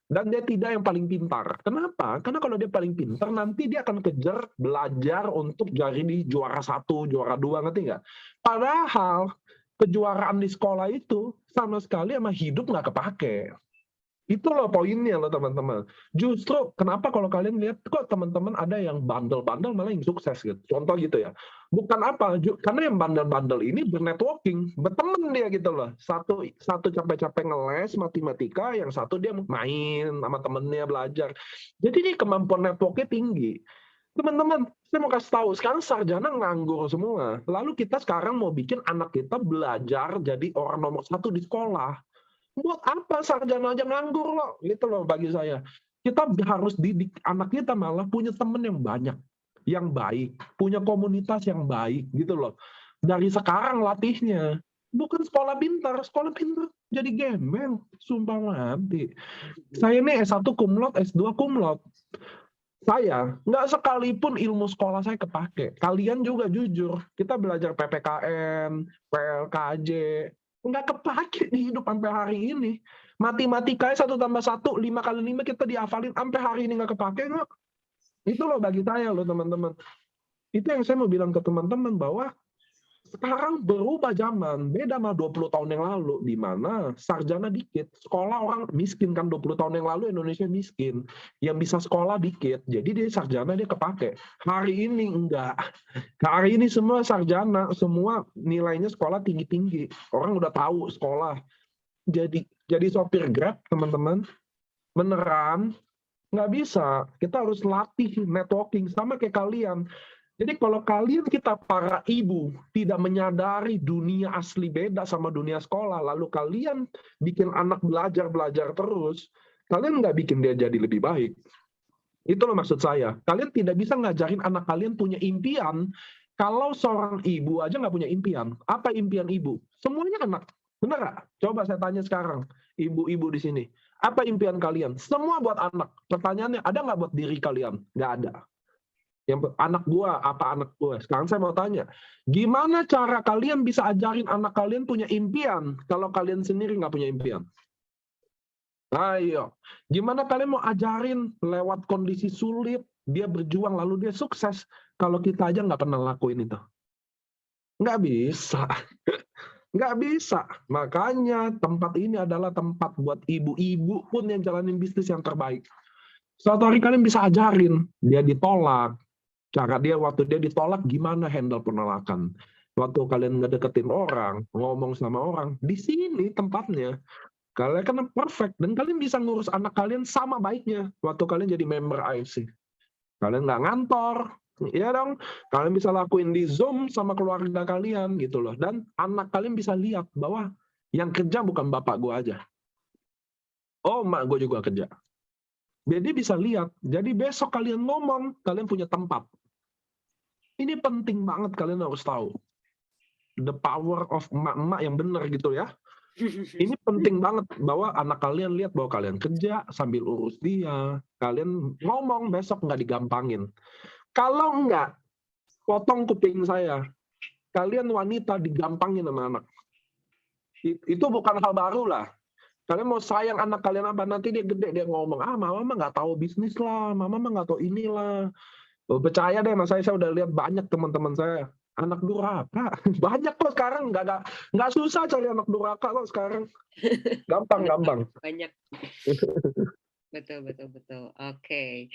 dan dia tidak yang paling pintar. Kenapa? Karena kalau dia paling pintar, nanti dia akan kejar belajar untuk jadi di juara 1, juara 2, ngerti nggak? Padahal kejuaraan di sekolah itu sama sekali sama hidup nggak kepake. Itu loh poinnya loh teman-teman. Justru kenapa kalau kalian lihat kok teman-teman ada yang bandel-bandel malah yang sukses gitu. Contoh gitu ya. Bukan apa, karena yang bandel-bandel ini bernetworking, berteman dia gitu loh. Satu capek-capek ngeles matematika, yang satu dia main sama temennya belajar. Jadi ini kemampuan networknya tinggi. Teman-teman, saya mau kasih tahu, sekarang sarjana nganggur semua. Lalu kita sekarang mau bikin anak kita belajar jadi orang nomor 1 di sekolah. Buat apa sarjana aja nganggur loh, gitu loh bagi saya. Kita harus didik anak kita malah punya teman yang banyak. yang baik, punya komunitas yang baik gitu loh. Dari sekarang latihnya. Bukan sekolah pintar jadi gembel, sumpah mati. Saya ini S1 cum laude, S2 cum laude. Saya, nggak sekalipun ilmu sekolah saya kepake. Kalian juga jujur, kita belajar PPKN, PLKJ, nggak kepake di hidup sampai hari ini. Matematika 1+1, 5x5 kita dihafalin, sampai hari ini nggak kepake nggak? Itu loh bagi saya loh teman-teman. Itu yang saya mau bilang ke teman-teman bahwa sekarang berubah zaman, beda sama 20 tahun yang lalu, di mana sarjana dikit, sekolah orang miskin kan 20 tahun yang lalu Indonesia miskin, yang bisa sekolah dikit, jadi dia sarjana dia kepake. Hari ini enggak, hari ini semua sarjana, semua nilainya sekolah tinggi-tinggi, orang udah tahu sekolah, jadi sopir Grab teman-teman, beneran nggak bisa, kita harus latih networking sama kayak kalian. Jadi kalau kalian kita para ibu tidak menyadari dunia asli beda sama dunia sekolah, lalu kalian bikin anak belajar terus, kalian nggak bikin dia jadi lebih baik. Itu loh maksud saya. Kalian tidak bisa ngajarin anak kalian punya impian, kalau seorang ibu aja nggak punya impian. Apa impian ibu? Semuanya anak. Bener nggak? Coba saya tanya sekarang, ibu-ibu di sini. Apa impian kalian? Semua buat anak. Pertanyaannya, ada nggak buat diri kalian? Nggak ada. Yang anak gua, apa anak gua? Sekarang saya mau tanya, gimana cara kalian bisa ajarin anak kalian punya impian kalau kalian sendiri nggak punya impian? Ayo, gimana kalian mau ajarin lewat kondisi sulit, dia berjuang lalu dia sukses, kalau kita aja nggak pernah lakuin itu? Nggak bisa. Nggak bisa. Makanya tempat ini adalah tempat buat ibu-ibu pun yang jalanin bisnis yang terbaik. Suatu hari kalian bisa ajarin, dia ditolak, cara dia waktu dia ditolak gimana handle penolakan. Waktu kalian ngedeketin orang, ngomong sama orang, di sini tempatnya. Kalian kan perfect dan kalian bisa ngurus anak kalian sama baiknya waktu kalian jadi member IC. Kalian nggak ngantor, ya dong. Kalian bisa lakuin di Zoom sama keluarga kalian gitu loh. Dan anak kalian bisa lihat bahwa yang kerja bukan bapak gue aja. Oh, mak gue juga kerja. Jadi bisa lihat. Jadi besok kalian ngomong, kalian punya tempat. Ini penting banget kalian harus tahu. The power of emak-emak yang benar gitu ya. Ini penting banget bahwa anak kalian lihat bahwa kalian kerja sambil urus dia. Kalian ngomong besok nggak digampangin. Kalau enggak, potong kuping saya. Kalian wanita digampangin sama anak. Itu bukan hal baru lah. Kalian mau sayang anak kalian apa, nanti dia gede, dia ngomong, mama mah nggak tahu bisnis lah, mama mah nggak tahu inilah. Percaya deh, mas saya udah lihat banyak teman-teman saya. Anak durhaka. Banyak kok sekarang, nggak susah cari anak durhaka kok sekarang. Gampang. Banyak. Betul. Oke.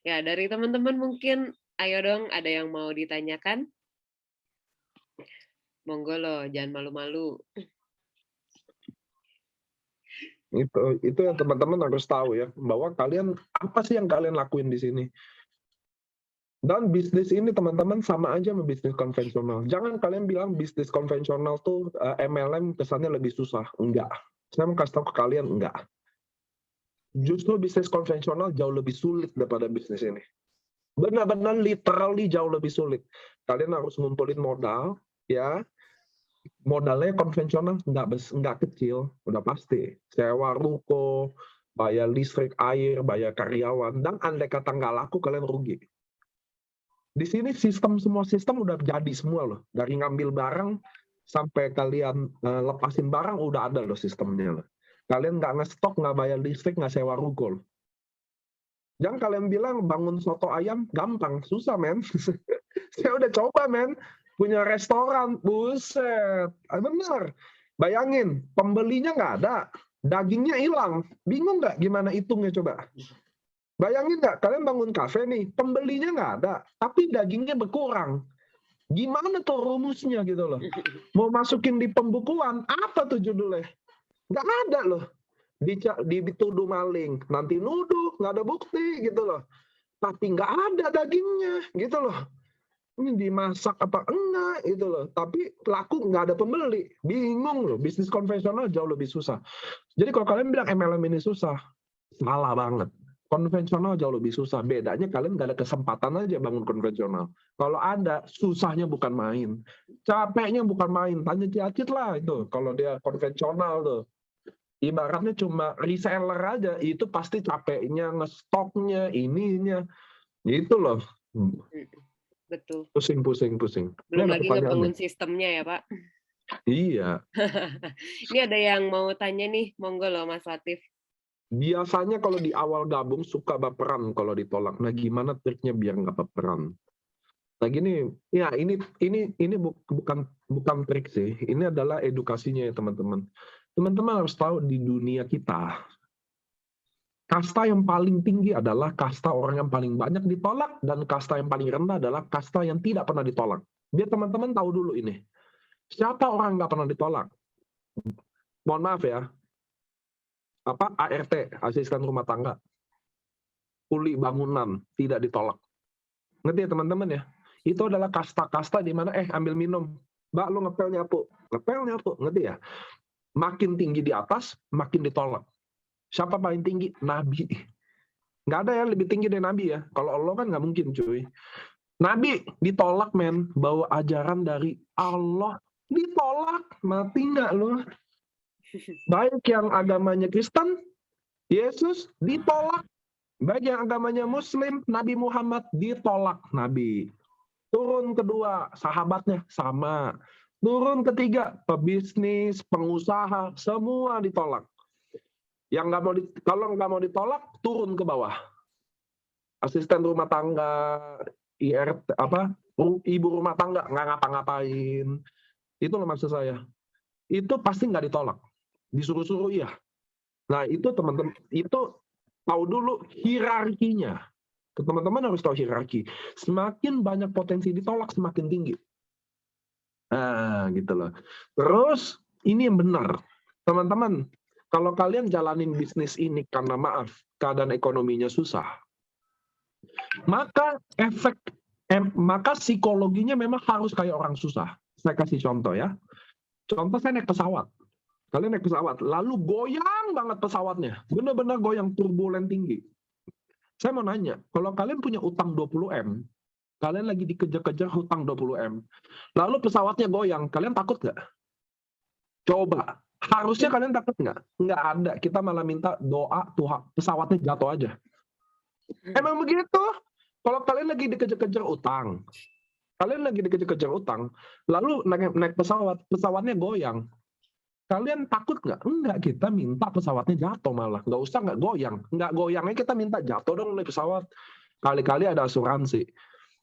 Ya, dari teman-teman mungkin, ayo dong, ada yang mau ditanyakan? Monggo loh, jangan malu-malu. Itu yang teman-teman harus tahu ya, bahwa kalian apa sih yang kalian lakuin di sini. Dan bisnis ini teman-teman sama aja sama bisnis konvensional. Jangan kalian bilang bisnis konvensional tuh MLM kesannya lebih susah. Enggak. Saya mau kasih tahu ke kalian, enggak. Justru bisnis konvensional jauh lebih sulit daripada bisnis ini. Benar-benar literally jauh lebih sulit. Kalian harus ngumpulin modal, ya. Modalnya konvensional nggak kecil, udah pasti. Sewa ruko, bayar listrik, air, bayar karyawan, dan andai kata nggak laku kalian rugi. Di sini semua sistem udah jadi semua loh. Dari ngambil barang sampai kalian lepasin barang udah ada loh sistemnya loh. Kalian nggak ngestok, nggak bayar listrik, nggak sewa ruko loh. Jangan kalian bilang bangun soto ayam gampang, susah men. Saya udah coba men, punya restoran, buset, bener. Bayangin, pembelinya nggak ada, dagingnya hilang, bingung nggak gimana hitungnya coba? Bayangin nggak, kalian bangun kafe nih, pembelinya nggak ada, tapi dagingnya berkurang. Gimana tuh rumusnya gitu loh? Mau masukin di pembukuan, apa tuh judulnya? Nggak ada loh. Dituduh maling, nanti nuduh, nggak ada bukti gitu loh. Tapi nggak ada dagingnya gitu loh. Ini dimasak apa enggak gitu loh. Tapi laku nggak ada pembeli. Bingung loh. Bisnis konvensional jauh lebih susah. Jadi kalau kalian bilang MLM ini susah, salah banget. Konvensional jauh lebih susah. Bedanya kalian nggak ada kesempatan aja bangun konvensional. Kalau ada, susahnya bukan main. Capeknya bukan main. Tanya Ciacit lah itu. Kalau dia konvensional tuh. Ibaratnya cuma reseller aja. Itu pasti capeknya, ngestoknya, ininya. Gitu loh. Betul. Pusing. Ini Belum ada lagi pertanyaan ngebangun nih. sistemnya ya, Pak. Iya. Ini ada yang mau tanya nih, monggo loh Mas Latif. Biasanya kalau di awal gabung suka baperan kalau ditolak. Nah, gimana triknya biar nggak baperan? Nah, gini, ya ini bukan trik sih. Ini adalah edukasinya ya teman-teman. Teman-teman harus tahu di dunia kita, kasta yang paling tinggi adalah kasta orang yang paling banyak ditolak, dan kasta yang paling rendah adalah kasta yang tidak pernah ditolak. Biar teman-teman tahu dulu ini. Siapa orang yang nggak pernah ditolak? Mohon maaf ya, ART, asisten rumah tangga, kuli bangunan, tidak ditolak. Ngerti ya teman-teman ya? Itu adalah kasta-kasta di mana, ambil minum. Mbak, lu ngepel nyapu. Ngerti ya? Makin tinggi di atas, makin ditolak. Siapa paling tinggi? Nabi. Nggak ada yang lebih tinggi dari Nabi ya. Kalau Allah kan nggak mungkin cuy. Nabi ditolak men, bawa ajaran dari Allah. Ditolak, mati nggak lo? Baik yang agamanya Kristen, Yesus ditolak. Baik yang agamanya Muslim, Nabi Muhammad ditolak. Nabi. Turun kedua, sahabatnya sama. Turun ketiga, pebisnis, pengusaha, semua ditolak. Yang kalau nggak mau ditolak, turun ke bawah. Asisten rumah tangga, ibu rumah tangga nggak ngapa-ngapain. Itu loh maksud saya. Itu pasti nggak ditolak. Disuruh-suruh iya. Nah itu teman-teman, itu tahu dulu hierarkinya. Teman-teman harus tahu hierarki. Semakin banyak potensi ditolak, semakin tinggi. Nah, gitu loh. Terus, ini yang benar. Teman-teman, kalau kalian jalanin bisnis ini karena maaf, keadaan ekonominya susah, maka maka psikologinya memang harus kayak orang susah. Saya kasih contoh ya. Contoh saya naik pesawat. Kalian naik pesawat, lalu goyang banget pesawatnya. Benar-benar goyang, turbulen tinggi. Saya mau nanya, kalau kalian punya utang 20M, kalian lagi dikejar-kejar hutang 20M, lalu pesawatnya goyang, kalian takut nggak? Coba, harusnya kalian takut nggak? Nggak ada, kita malah minta doa Tuhan, pesawatnya jatuh aja. Emang begitu? Kalau kalian lagi dikejar-kejar utang, lalu naik pesawat, pesawatnya goyang, kalian takut nggak? Enggak, kita minta pesawatnya jatuh malah. Nggak usah nggak goyang. Nggak goyangnya kita minta jatuh dong naik pesawat. Kali-kali ada asuransi.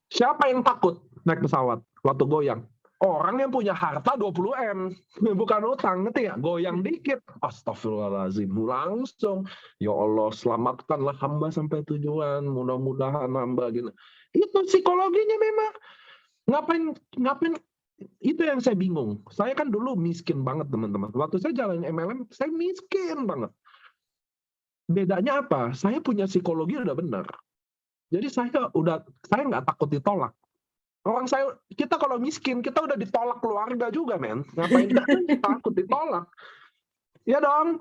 Siapa yang takut naik pesawat waktu goyang? Orang yang punya harta 20M. Bukan utang, ngerti ya? Goyang dikit. Astagfirullahaladzim. Langsung. Ya Allah, selamatkanlah hamba sampai tujuan. Mudah-mudahan hamba gini. Itu psikologinya memang. Ngapain itu yang saya bingung. Saya kan dulu miskin banget teman-teman. Waktu saya jalanin MLM, saya miskin banget. Bedanya apa? Saya punya psikologi udah benar. Jadi saya nggak takut ditolak. Kita kalau miskin, kita udah ditolak keluarga juga, men. Ngapain kita takut ditolak? Ya dong.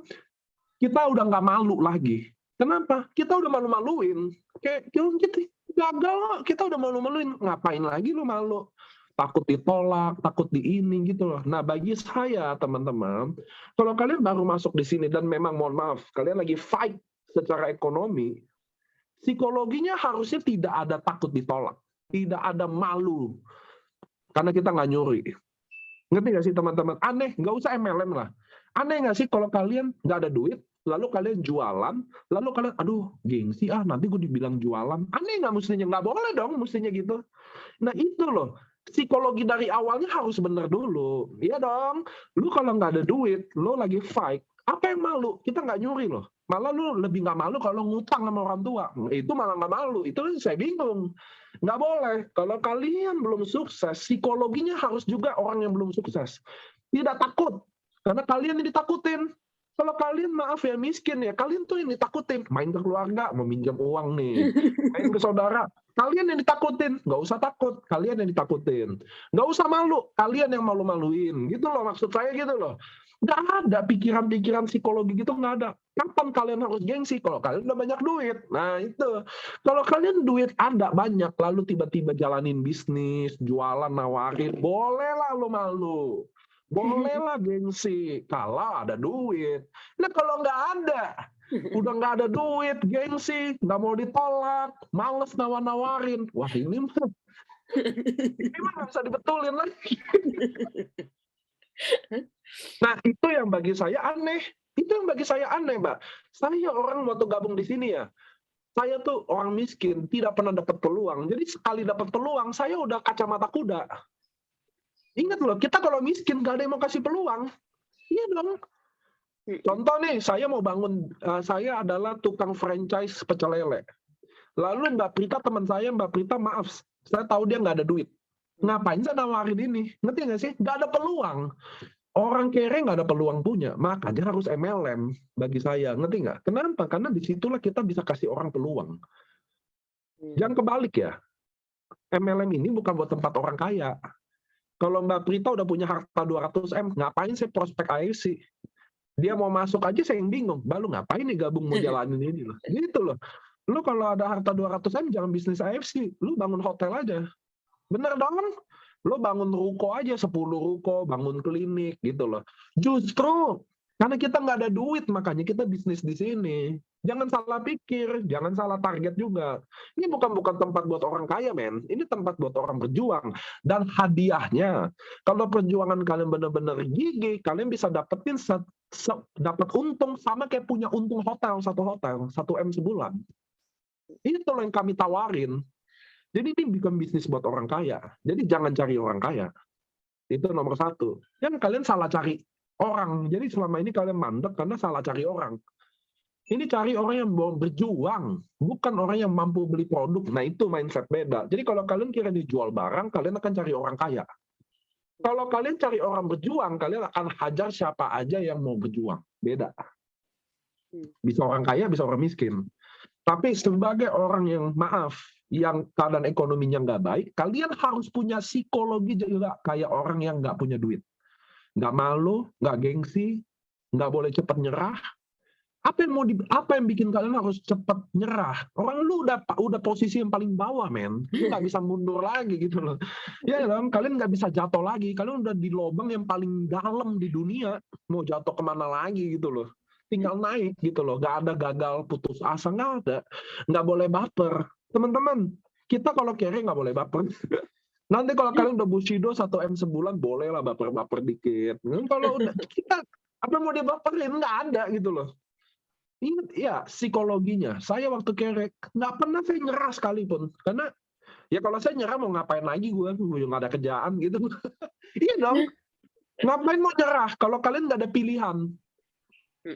Kita udah nggak malu lagi. Kenapa? Kita udah malu-maluin. Kayak kita gagal, kita udah malu-maluin. Ngapain lagi lu malu? Takut ditolak, takut di ini gitu loh. Nah, bagi saya teman-teman, kalau kalian baru masuk di sini dan memang mohon maaf, kalian lagi fight secara ekonomi, psikologinya harusnya tidak ada takut ditolak, tidak ada malu, karena kita nggak nyuri. Ngerti nggak sih teman-teman? Aneh, nggak usah MLM lah. Aneh nggak sih kalau kalian nggak ada duit, lalu kalian jualan, lalu kalian, aduh gengsi nanti gue dibilang jualan. Aneh nggak mestinya? Nggak boleh dong mestinya gitu. Nah itu loh. Psikologi dari awalnya harus benar dulu. Iya dong. Lu kalau nggak ada duit, lu lagi fight, apa yang malu? Kita nggak nyuri loh. Malah lu lebih nggak malu kalau ngutang sama orang tua. Itu malah nggak malu. Itu saya bingung. Nggak boleh. Kalau kalian belum sukses, psikologinya harus juga orang yang belum sukses. Tidak takut. Karena kalian yang ditakutin. Kalau kalian maaf ya miskin ya, kalian tuh yang ditakutin. Main ke keluarga, meminjam uang nih. Main ke saudara, kalian yang ditakutin. Nggak usah takut, kalian yang ditakutin. Nggak usah malu, kalian yang malu-maluin. Gitu loh maksud saya gitu loh. Nggak ada pikiran-pikiran psikologi gitu, nggak ada. Kapan kalian harus gengsi? Kalau kalian udah banyak duit. Nah itu. Kalau kalian duit ada banyak, lalu tiba-tiba jalanin bisnis, jualan, nawarin, bolehlah lo malu. Bolehlah gengsi, kalau ada duit. Nah kalau nggak ada, udah nggak ada duit, gengsi, nggak mau ditolak, males nawar-nawarin. Wah ini mah nggak bisa dibetulin lagi. Nah, itu yang bagi saya aneh. Itu yang bagi saya aneh, Mbak. Saya orang waktu gabung di sini ya, saya tuh orang miskin, tidak pernah dapat peluang. Jadi sekali dapat peluang, saya udah kacamata kuda. Ingat loh, kita kalau miskin gak ada yang mau kasih peluang. Iya dong. Contoh nih, saya mau bangun, saya adalah tukang franchise pecel lele. Lalu Mbak Prita, teman saya, Mbak Prita, maaf, saya tahu dia nggak ada duit. Ngapain saya nawarin ini? Ngerti nggak sih? Nggak ada peluang. Orang kere nggak ada peluang punya, makanya harus MLM bagi saya, ngerti nggak? Kenapa? Karena disitulah kita bisa kasih orang peluang. Jangan kebalik ya, MLM ini bukan buat tempat orang kaya. Kalau Mbak Prita udah punya harta 200M, ngapain saya prospek AFC? Dia mau masuk aja saya yang bingung, baru ngapain nih gabung mau jalanin ini loh. Gitu loh. Lu kalau ada harta 200M jangan bisnis AFC, lu bangun hotel aja. Bener dong? Lo bangun ruko aja 10 ruko, bangun klinik gitu loh. Justru karena kita nggak ada duit makanya kita bisnis di sini. Jangan salah pikir, jangan salah target juga. Ini bukan tempat buat orang kaya, men. Ini tempat buat orang berjuang. Dan hadiahnya, kalau perjuangan kalian benar-benar gigih, kalian bisa dapetin dapat untung sama kayak punya untung hotel, 1M sebulan. Itu loh yang kami tawarin. Jadi ini bukan bisnis buat orang kaya. Jadi jangan cari orang kaya. Itu nomor satu. Yang kalian salah cari orang. Jadi selama ini kalian mandek karena salah cari orang. Ini cari orang yang mau berjuang. Bukan orang yang mampu beli produk. Nah itu mindset beda. Jadi kalau kalian kira dijual barang, kalian akan cari orang kaya. Kalau kalian cari orang berjuang, kalian akan hajar siapa aja yang mau berjuang. Beda. Bisa orang kaya, bisa orang miskin. Tapi sebagai orang yang maaf, yang keadaan ekonominya nggak baik, kalian harus punya psikologi juga kayak orang yang nggak punya duit. Nggak malu, nggak gengsi, nggak boleh cepat nyerah. Apa yang bikin kalian harus cepat nyerah? Orang lu udah posisi yang paling bawah, men. Lu nggak bisa mundur lagi gitu loh. Ya kan? Kalian nggak bisa jatuh lagi. Kalian udah di lubang yang paling dalam di dunia. Mau jatuh kemana lagi gitu loh. Tinggal naik gitu loh. Nggak ada gagal, putus asa, nggak ada. Nggak boleh baper. Teman-teman, kita kalau kere nggak boleh baper. Nanti kalau kalian udah Bushido 1M sebulan, bolehlah baper-baper dikit. Kalau udah kita apa mau dibaperin, nggak ada gitu loh. Ingat ya psikologinya. Saya waktu kere nggak pernah saya nyerah sekalipun. Karena ya kalau saya nyerah mau ngapain lagi gue nggak ada kerjaan gitu. Iya dong. Ngapain mau nyerah kalau kalian nggak ada pilihan?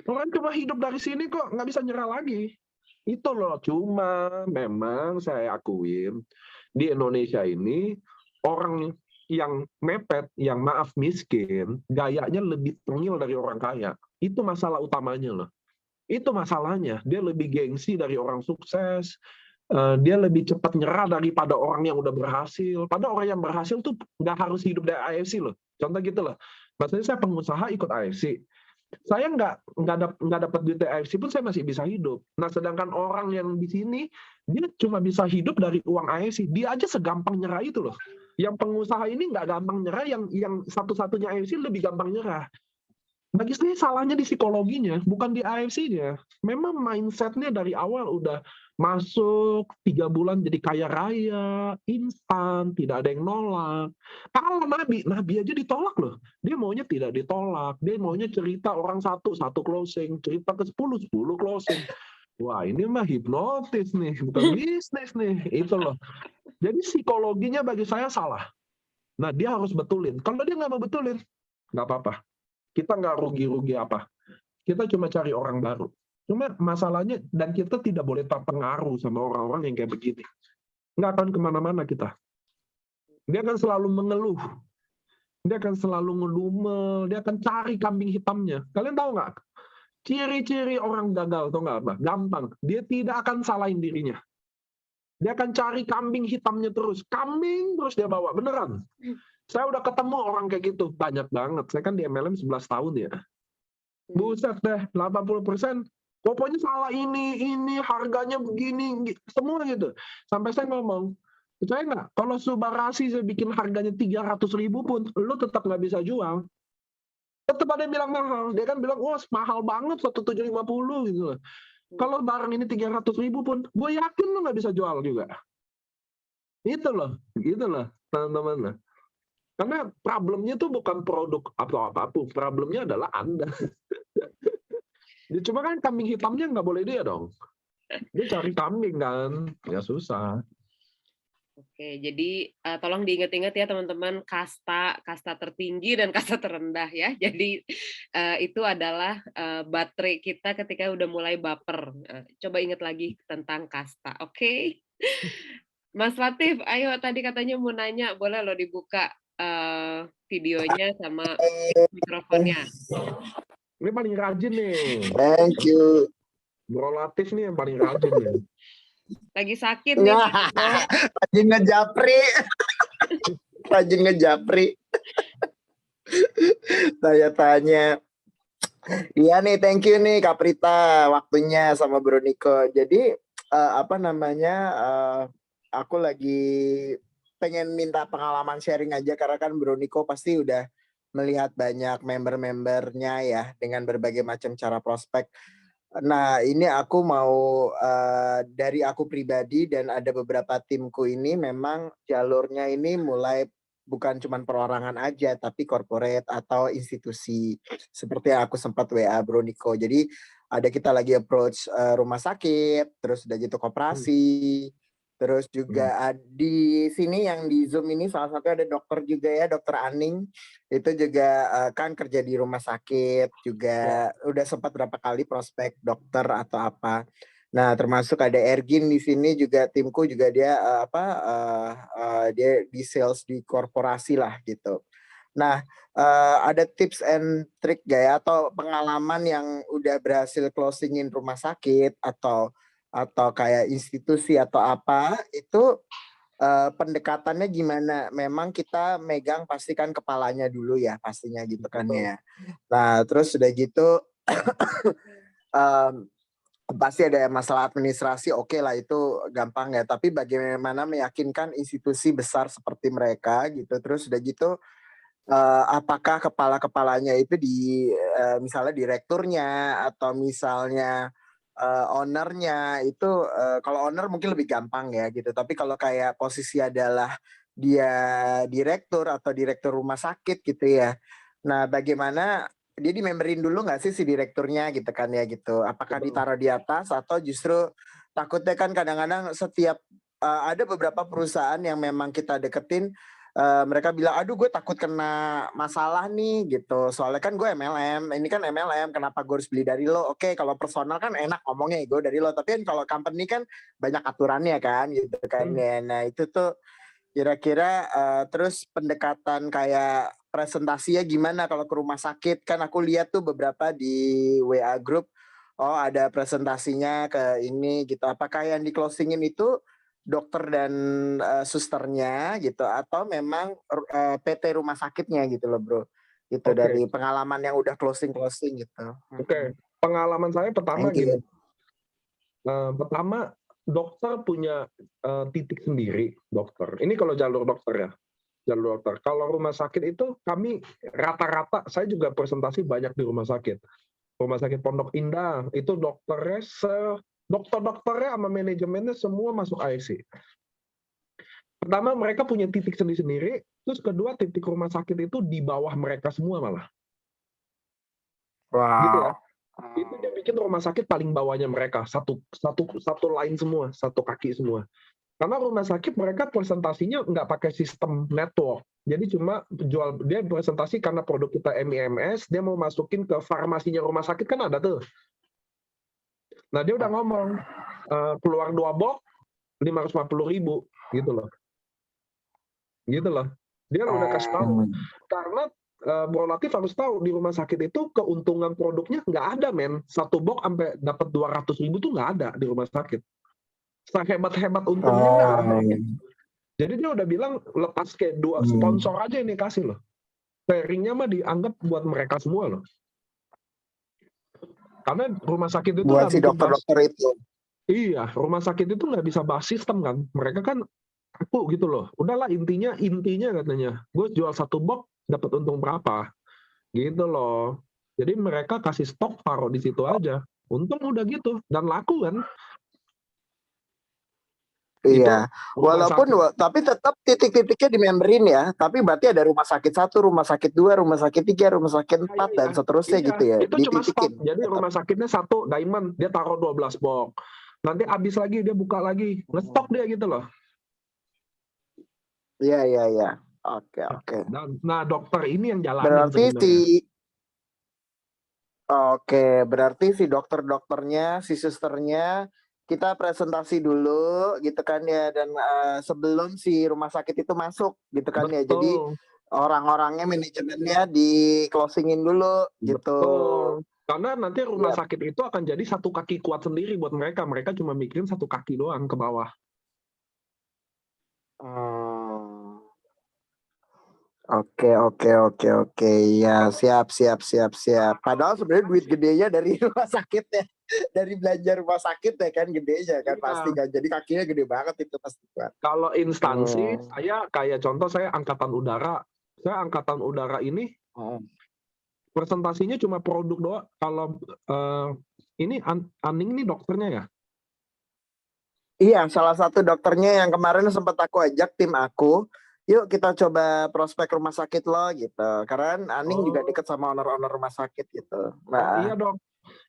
Orang cuma hidup dari sini kok nggak bisa nyerah lagi. Itu loh. Cuma memang saya akuin di Indonesia ini orang yang mepet, yang maaf miskin, gayanya lebih tengil dari orang kaya. Itu masalah utamanya loh. Itu masalahnya. Dia lebih gengsi dari orang sukses. Dia lebih cepat nyerah daripada orang yang udah berhasil. Padahal orang yang berhasil tuh nggak harus hidup dari AFC loh. Contoh gitu loh. Maksudnya saya pengusaha ikut AFC. Saya nggak dapat duit dari AFC pun saya masih bisa hidup. Nah sedangkan orang yang di sini dia cuma bisa hidup dari uang AFC. Dia aja segampang nyerah itu loh. Yang pengusaha ini nggak gampang nyerah. Yang satu-satunya AFC lebih gampang nyerah. Bagi saya salahnya di psikologinya, bukan di AFC-nya. Memang mindset-nya dari awal udah masuk 3 bulan jadi kaya raya, instan, tidak ada yang nolak. Kalau Nabi aja ditolak loh. Dia maunya tidak ditolak. Dia maunya cerita orang satu closing, cerita ke 10 closing. Wah ini mah hipnotis nih, bukan bisnis nih. Itu loh. Jadi psikologinya bagi saya salah. Nah dia harus betulin. Kalau dia nggak mau betulin, nggak apa-apa. Kita nggak rugi-rugi apa. Kita cuma cari orang baru. Cuma masalahnya, dan kita tidak boleh terpengaruh sama orang-orang yang kayak begini. Nggak akan kemana-mana kita. Dia akan selalu mengeluh. Dia akan selalu ngedumel. Dia akan cari kambing hitamnya. Kalian tahu nggak? Ciri-ciri orang gagal, tahu nggak apa? Gampang. Dia tidak akan salahin dirinya. Dia akan cari kambing hitamnya terus. Kambing terus dia bawa. Beneran. Saya udah ketemu orang kayak gitu, banyak banget. Saya kan di MLM 11 tahun ya. Buset deh, 80%, pokoknya salah ini, harganya begini, semua gitu. Sampai saya ngomong, percaya nggak, kalau Subarasi saya bikin harganya 300.000 pun, lu tetap nggak bisa jual. Tetap ada yang bilang mahal. Dia kan bilang, wah mahal banget, 1.750 gitu loh. Kalau barang ini 300.000 pun, gue yakin lu nggak bisa jual juga. Itu loh, gitu loh, teman-teman. Karena problemnya tuh bukan produk atau apapun, problemnya adalah Anda. Ya, cuma kan kambing hitamnya nggak boleh dia dong. Dia cari kambing kan, ya susah. Oke, jadi tolong diingat-ingat ya teman-teman, kasta tertinggi dan kasta terendah ya. Jadi itu adalah baterai kita ketika udah mulai baper. Coba ingat lagi tentang kasta, oke? Mas Latif, ayo tadi katanya mau nanya, boleh lo dibuka videonya sama mikrofonnya. Ini paling rajin nih. Thank you. Bro Latif nih yang paling rajin nih. Lagi sakit nih, Bro. Rajin ngejapri. Rajin ngejapri. Tanya-tanya. Iya nih, thank you nih Kak Prita waktunya sama Bro Niko. Jadi aku lagi pengen minta pengalaman sharing aja karena kan Bro Niko pasti udah melihat banyak member-membernya ya dengan berbagai macam cara prospek. Nah, ini aku mau dari aku pribadi dan ada beberapa timku ini memang jalurnya ini mulai bukan cuma perorangan aja, tapi corporate atau institusi. Seperti yang aku sempat WA Bro Niko. Jadi ada kita lagi approach rumah sakit, terus udah gitu koperasi, terus juga di sini yang di Zoom ini salah satu ada dokter juga ya, Dokter Aning. Itu juga kan kerja di rumah sakit juga udah sempat berapa kali prospek dokter atau apa. Nah, termasuk ada Ergin di sini juga timku juga dia dia di sales di korporasi lah gitu. Nah, ada tips and trick gak ya atau pengalaman yang udah berhasil closingin rumah sakit atau kayak institusi atau apa itu pendekatannya gimana? Memang kita megang pastikan kepalanya dulu ya pastinya gitu kan ya. Nah terus udah gitu pasti ada masalah administrasi, oke lah itu gampang ya. Tapi bagaimana meyakinkan institusi besar seperti mereka gitu. Terus udah gitu apakah kepala-kepalanya itu misalnya direkturnya atau misalnya ownernya itu kalau owner mungkin lebih gampang ya gitu. Tapi kalau kayak posisi adalah dia direktur atau direktur rumah sakit gitu ya. Nah, bagaimana dia di-memberin dulu nggak sih si direkturnya gitu kan ya gitu. Apakah ditaruh di atas atau justru takutnya kan kadang-kadang setiap ada beberapa perusahaan yang memang kita deketin mereka bilang, aduh gue takut kena masalah nih gitu. Soalnya kan gue MLM, ini kan MLM, kenapa gue harus beli dari lo? Oke, kalau personal kan enak ngomongnya gue dari lo. Tapi kan kalau company kan banyak aturannya kan gitu kan. Ya, nah itu tuh kira-kira terus pendekatan kayak presentasinya gimana kalau ke rumah sakit? Kan aku lihat tuh beberapa di WA group, oh ada presentasinya ke ini gitu. Apakah yang di closingin itu dokter dan susternya gitu atau memang PT rumah sakitnya gitu loh bro gitu dari pengalaman yang udah closing gitu. Oke. Pengalaman saya pertama gini, pertama dokter punya titik sendiri dokter. Ini kalau jalur dokter ya, jalur dokter. Kalau rumah sakit itu kami rata-rata saya juga presentasi banyak di rumah sakit. Rumah sakit Pondok Indah itu dokter-dokternya sama manajemennya semua masuk IC. Pertama mereka punya titik sendiri-sendiri, terus kedua titik rumah sakit itu di bawah mereka semua malah. Wow. Gitu ya. Itu dia bikin rumah sakit paling bawahnya mereka, satu line semua, satu kaki semua. Karena rumah sakit mereka presentasinya nggak pakai sistem network. Jadi cuma jual, dia presentasi karena produk kita MIMS, dia mau masukin ke farmasinya rumah sakit kan ada tuh. Nah dia udah ngomong, keluar 2 box 550.000 gitu loh. Gitu loh. Dia udah kasih tahu. Karena Bro Latif harus tahu di rumah sakit itu keuntungan produknya nggak ada men. 1 box sampai dapat 200.000 tuh nggak ada di rumah sakit. Sehebat-hebat untungnya nggak ada. Jadi dia udah bilang lepas kayak 2 sponsor aja ini kasih loh. Sharingnya mah dianggap buat mereka semua loh. Karena rumah sakit itu Buat nggak si mungkin bahas. dokter-dokter itu. Iya, rumah sakit itu nggak bisa bahas sistem kan. Mereka kan aku gitu loh. Udahlah intinya katanya. Gue jual 1 box dapat untung berapa. Gitu loh. Jadi mereka kasih stok taruh di situ aja. Untung udah gitu dan laku kan. Iya, Itu rumah walaupun sakit. tapi tetap titik-titiknya di memberin ya. Tapi berarti ada rumah sakit 1, rumah sakit 2, rumah sakit 3, rumah sakit 4 dan seterusnya Iya, gitu ya. itu cuma stok. Dititikin. Jadi Tetap. rumah sakitnya 1 diamond, dia taruh 12 box. Nanti habis lagi dia buka lagi, ngestok dia gitu loh. Iya, iya, iya. Oke. Nah, dokter ini yang jalanin Berarti sebenarnya. berarti si dokter-dokternya, si susternya kita presentasi dulu gitu kan ya, dan sebelum si rumah sakit itu masuk gitu kan ya. Jadi Betul, orang-orangnya, manajemennya di closingin dulu gitu. betul. Karena nanti rumah Iya. sakit itu akan jadi 1 kaki kuat sendiri buat mereka. Mereka cuma mikirin 1 kaki doang ke bawah. Hmm. Oke. Ya, siap. Padahal sebenarnya duit gedenya dari rumah sakit ya. Dari belanja rumah sakit ya kan, gedenya kan pasti Iya. kan. Jadi kakinya gede banget itu pasti kan. Kalau instansi, Hmm. saya kayak contoh saya Angkatan Udara. Saya Angkatan Udara ini presentasinya cuma produk doang. Kalau ini Aning ini dokternya ya? Iya, salah satu dokternya yang kemarin sempat aku ajak tim aku. Yuk kita coba prospek rumah sakit lo gitu. Karena Aning juga deket sama owner-owner rumah sakit gitu. Iya dok.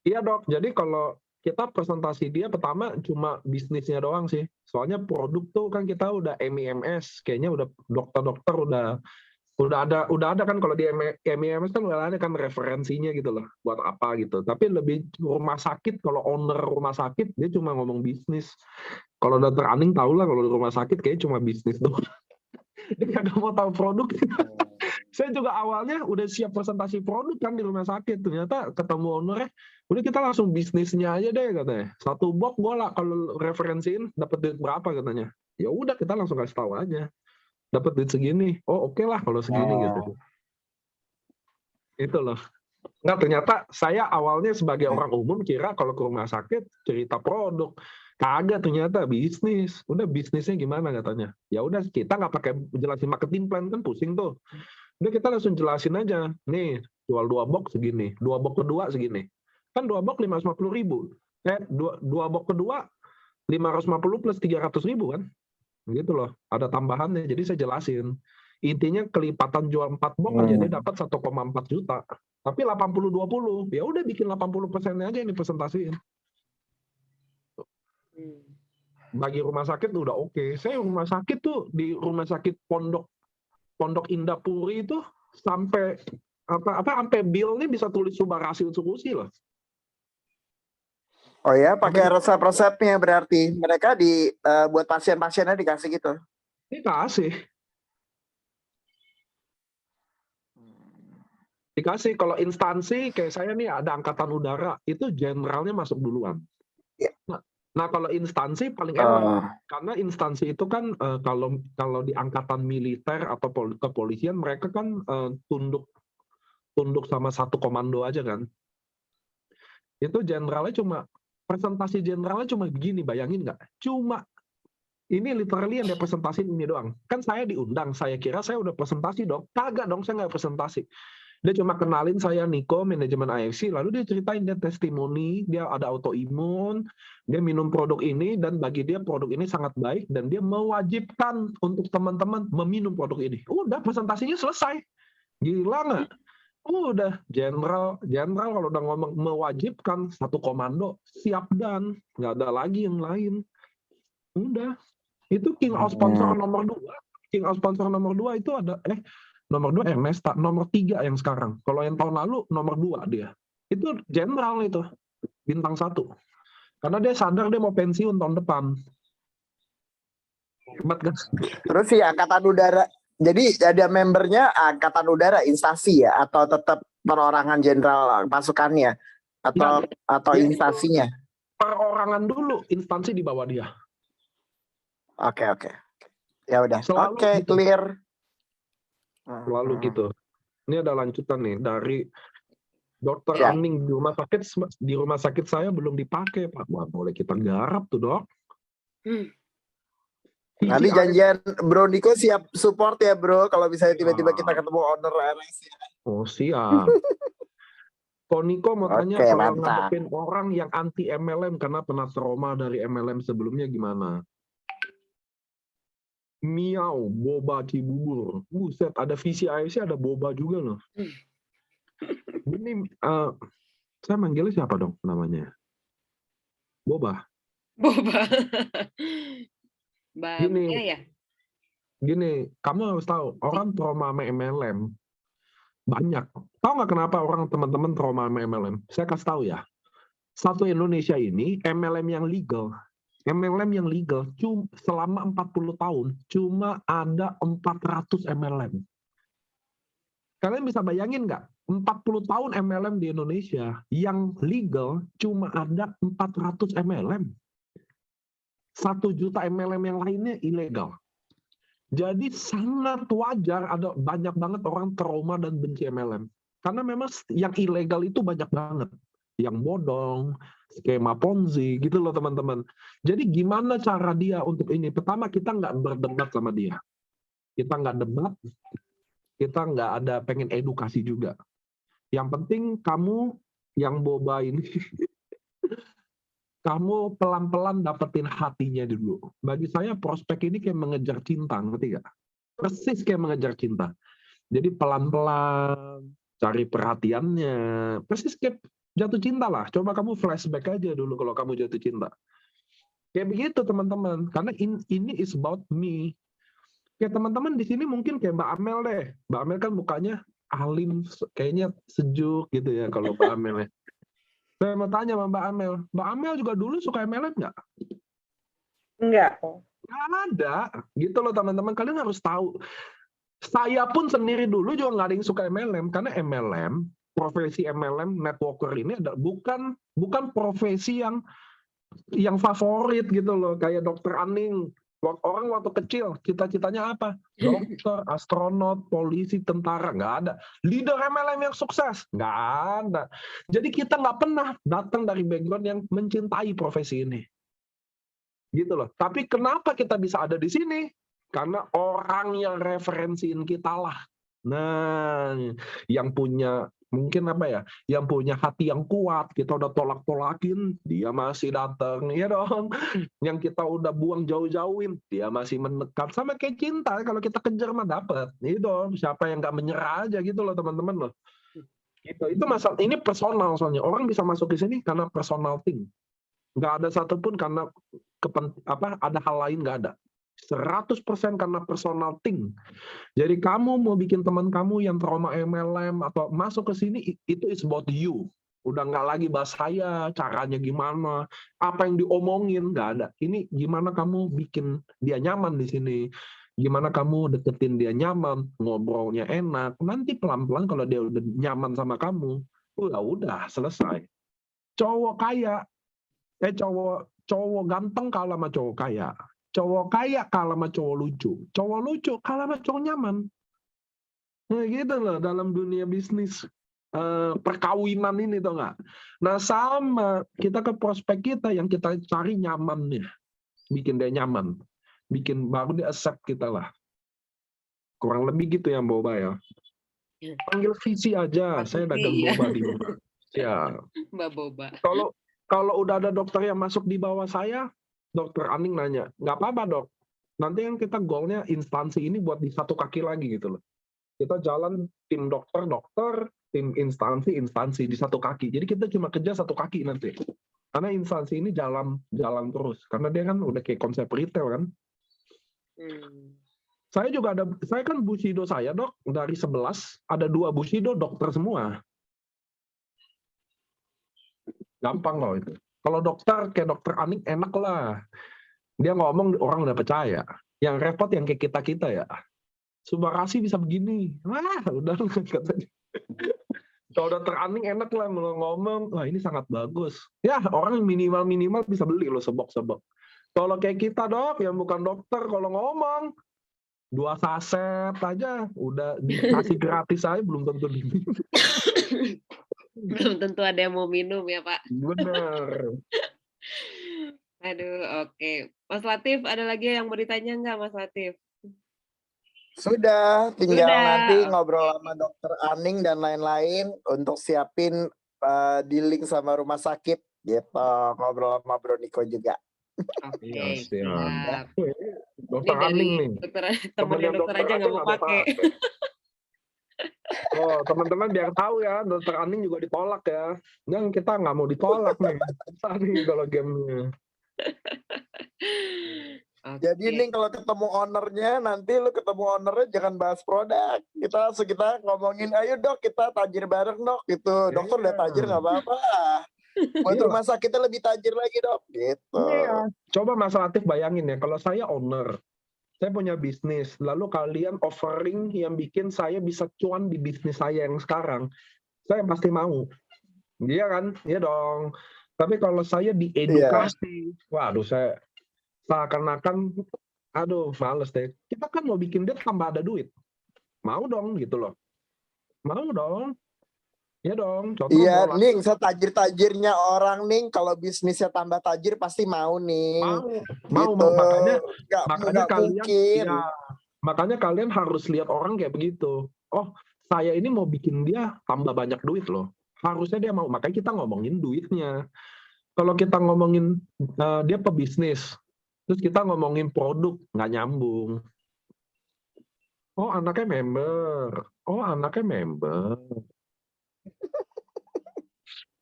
Iya dok. Jadi kalau kita presentasi dia pertama cuma bisnisnya doang sih. Soalnya produk tuh kan kita udah MEMS, kayaknya udah dokter-dokter udah ada kan. Kalau di MEMS kan udah ada kan referensinya gitu loh buat apa gitu. Tapi lebih rumah sakit, kalau owner rumah sakit dia cuma ngomong bisnis. Kalau dokter Aning tahu lah kalau di rumah sakit kayaknya cuma bisnis doang. Dia kagak mau tahu produk. Saya juga awalnya udah siap presentasi produk kan di rumah sakit. Ternyata ketemu ownernya, udah kita langsung bisnisnya aja deh katanya. 1 box gue lah kalau referensiin dapat duit berapa katanya. Ya udah kita langsung kasih tahu aja. Dapat duit segini. Oh oke lah kalau segini gitu. Itu loh. Nggak, ternyata saya awalnya sebagai orang umum kira kalau ke rumah sakit cerita produk. Kagak, ternyata bisnis. Udah bisnisnya gimana katanya. Ya udah kita nggak pakai jelasin marketing plan kan pusing tuh. Udah kita langsung jelasin aja. Nih jual 2 box segini. 2 box kedua segini. Kan 2 box 550.000. 2 box kedua 550 plus 300.000 kan. Gitu loh. Ada tambahannya. Jadi saya jelasin. Intinya kelipatan jual 4 box aja dia dapat 1,4 juta. Tapi 80-20. Ya udah bikin 80%-nya aja ini presentasiin. Bagi rumah sakit udah oke. Saya rumah sakit tuh di rumah sakit Pondok Indah Puri itu sampai sampai bill-nya bisa tulis Subarasil Sukusi loh. Oh ya, pakai resep-resepnya berarti. Mereka buat pasien-pasiennya dikasih gitu. Dikasih. Kalau instansi kayak saya nih ada Angkatan Udara, itu generalnya masuk duluan. Ya. Nah kalau instansi paling enak, karena instansi itu kan kalau di angkatan militer atau kepolisian mereka kan tunduk sama 1 komando aja kan. Itu generalnya presentasi generalnya cuma begini, bayangin nggak? Cuma ini literally yang dia presentasi ini doang. Kan saya diundang, saya kira saya udah presentasi dong. Kagak dong, saya nggak presentasi. Dia cuma kenalin saya Niko, manajemen AFC, lalu dia ceritain dia testimoni, dia ada autoimun, dia minum produk ini, dan bagi dia produk ini sangat baik, dan dia mewajibkan untuk teman-teman meminum produk ini. Udah, presentasinya selesai. Gila nggak? Udah, general kalau udah ngomong mewajibkan 1 komando, siap dan nggak ada lagi yang lain. Udah, itu king of sponsor nomor 2. King of sponsor nomor 2 itu ada nomor 2 Ernesta, nomor 3 yang sekarang. Kalau yang tahun lalu nomor 2 dia. Itu general itu. Bintang 1. Karena dia sadar dia mau pensiun tahun depan. Hebat kan? Terus si Angkatan Udara, jadi ada membernya Angkatan Udara instansi ya, atau tetap perorangan jenderal pasukannya, atau instansinya? Perorangan dulu, instansi di bawah dia. Oke. Ya udah. Selalu Oke, gitu. clear. Selalu gitu. Ini ada lanjutan nih dari Dokter Ya. Aning di rumah sakit saya belum dipakai, Pak. Wah, boleh kita garap tuh, Dok. Nanti VCI. janjian Bro Niko siap support ya Bro kalau misalnya tiba-tiba kita Siap. ketemu owner RS ya. Oh, siap. Koniko mau tanya Oke, kalau mantap. ngadepin orang yang anti MLM karena pernah trauma dari MLM sebelumnya gimana? Miau, boba Cibubur. Buset, ada VCI ada boba juga loh. Ini saya manggilnya siapa dong namanya? Boba. Boba. Mbak Gini, Mia ya? Gini, kamu harus tahu, orang trauma sama MLM banyak. Tahu nggak kenapa orang teman-teman trauma sama MLM? Saya kasih tahu ya. Satu Indonesia ini MLM yang legal selama 40 tahun cuma ada 400 MLM. Kalian bisa bayangin nggak? 40 tahun MLM di Indonesia yang legal cuma ada 400 MLM. 1 juta MLM yang lainnya ilegal. Jadi sangat wajar ada banyak banget orang trauma dan benci MLM. Karena memang yang ilegal itu banyak banget. Yang bodong, skema Ponzi, gitu loh teman-teman. Jadi gimana cara dia untuk ini? Pertama, kita nggak berdebat sama dia. Kita nggak debat, kita nggak ada pengen edukasi juga. Yang penting kamu yang boba ini, kamu pelan-pelan dapetin hatinya dulu. Bagi saya prospek ini kayak mengejar cinta, ngerti nggak? Persis kayak mengejar cinta. Jadi pelan-pelan cari perhatiannya. Persis kayak jatuh cinta lah. Coba kamu flashback aja dulu kalau kamu jatuh cinta. Kayak begitu teman-teman. Karena ini is about me. Kayak teman-teman di sini mungkin kayak Mbak Amel deh. Mbak Amel kan mukanya alim, kayaknya sejuk gitu ya kalau Mbak Amel ya. Saya mau tanya sama Mbak Amel. Mbak Amel juga dulu suka MLM nggak? Enggak. Nggak ada. Gitu loh teman-teman. Kalian harus tahu. Saya pun sendiri dulu juga nggak ada yang suka MLM. Karena MLM, profesi MLM, networker ini bukan profesi yang favorit gitu loh. Kayak Dokter Aning. Orang waktu kecil, cita-citanya apa? Dokter, astronot, polisi, tentara. Nggak ada. Leader MLM yang sukses? Nggak ada. Jadi kita nggak pernah datang dari background yang mencintai profesi ini. Gitu loh. Tapi kenapa kita bisa ada di sini? Karena orang yang referensiin kita lah. Nah, yang punya mungkin apa ya? Yang punya hati yang kuat, kita udah tolak-tolakin, dia masih datang, ya dong. Yang kita udah buang jauh-jauhin, dia masih mendekat. Sama kayak cinta, kalau kita kejar mah dapet. Itu dong, siapa yang nggak menyerah aja gitu loh teman-teman loh. Itu masalah, ini personal soalnya. Orang bisa masuk ke sini karena personal thing. Nggak ada satupun karena ada hal lain, nggak ada. 100% karena personal thing. Jadi kamu mau bikin teman kamu yang trauma MLM atau masuk ke sini, itu is about you. Udah nggak lagi bahas saya, caranya gimana, apa yang diomongin, nggak ada. Ini gimana kamu bikin dia nyaman di sini. Gimana kamu deketin dia nyaman, ngobrolnya enak. Nanti pelan-pelan kalau dia udah nyaman sama kamu, udah selesai. Cowok kaya, cowok ganteng kalah sama cowok kaya. Cowok kaya kalah sama cowok lucu. Cowok lucu kalah sama cowok nyaman. Nah gitu loh dalam dunia bisnis perkawinan ini tau nggak? Nah sama kita ke prospek kita yang kita cari nyaman nih. Bikin dia nyaman. Baru dia accept kita lah. Kurang lebih gitu ya Mbak Boba ya. Panggil visi aja. Saya dagang boba di rumah. Ya. Mbak Boba. Kalau udah ada dokter yang masuk di bawah saya, Dokter Aning nanya, nggak apa-apa dok, nanti yang kita goalnya instansi ini buat di satu kaki lagi gitu loh. Kita jalan tim dokter, tim instansi di satu kaki. Jadi kita cuma kerja satu kaki nanti. Karena instansi ini jalan terus. Karena dia kan udah kayak konsep retail kan. Saya kan Bushido saya dok, dari 11, ada 2 Bushido dokter semua. Gampang loh itu. Kalau dokter, kayak Dokter Aning enak lah. Dia ngomong, orang udah percaya. Yang repot yang kayak kita-kita ya. Subarasi bisa begini. Wah, udah katanya. Kalau Dokter Aning enak lah ngomong, wah ini sangat bagus. Ya, orang minimal bisa beli loh sebok-sebok. Kalau kayak kita dok, yang bukan dokter, kalau ngomong, 2 saset aja udah dikasih gratis aja belum tentu diminum. Belum tentu ada yang mau minum ya, Pak. Bener. Aduh, oke. Mas Latif, ada lagi yang mau ditanya nggak, Mas Latif? Sudah, tinggal nanti Sudah. ngobrol sama dokter Aning dan lain-lain untuk siapin dealing sama rumah sakit gitu. Ngobrol sama Bro Niko juga. Iya, Oke, siap. siap. Ini Ini dokter dari Aning nih. dokter temennya Temennya dokter dokter aja aja nggak mau nggak mau pakai. pakai. Oh, teman-teman biar tahu ya, dokter Aning juga ditolak ya. Yang kita nggak mau ditolak nih. Susah nih kalau gamenya. Jadi Oke. nih kalau ketemu ownernya, nanti lu ketemu ownernya jangan bahas produk. Kita ngomongin, ayo dok kita tajir bareng dok gitu. Dokter udah tajir nggak apa-apa. Buat Iya. rumah sakitnya lebih tajir lagi dok gitu. Iya. Coba Mas Latif bayangin ya, kalau saya owner, saya punya bisnis, lalu kalian offering yang bikin saya bisa cuan di bisnis saya yang sekarang, saya pasti mau. Iya kan? Iya dong. Tapi kalau saya Iya. diedukasi, waduh saya seakan-akan, aduh males deh. Kita kan mau bikin dia tambah ada duit. Mau dong gitu loh. Mau dong. Iya dong. Contoh Iya, Bro Ning, setajir-tajirnya orang Ning, kalau bisnisnya tambah tajir pasti mau Ning. mau Gitu. makanya Nggak kalian mungkin. ya makanya kalian harus lihat orang kayak begitu. Oh, saya ini mau bikin dia tambah banyak duit loh. Harusnya dia mau. Makanya kita ngomongin duitnya. Kalau kita ngomongin dia pebisnis, terus kita ngomongin produk, nggak nyambung. Oh, anaknya member. Oh, anaknya member.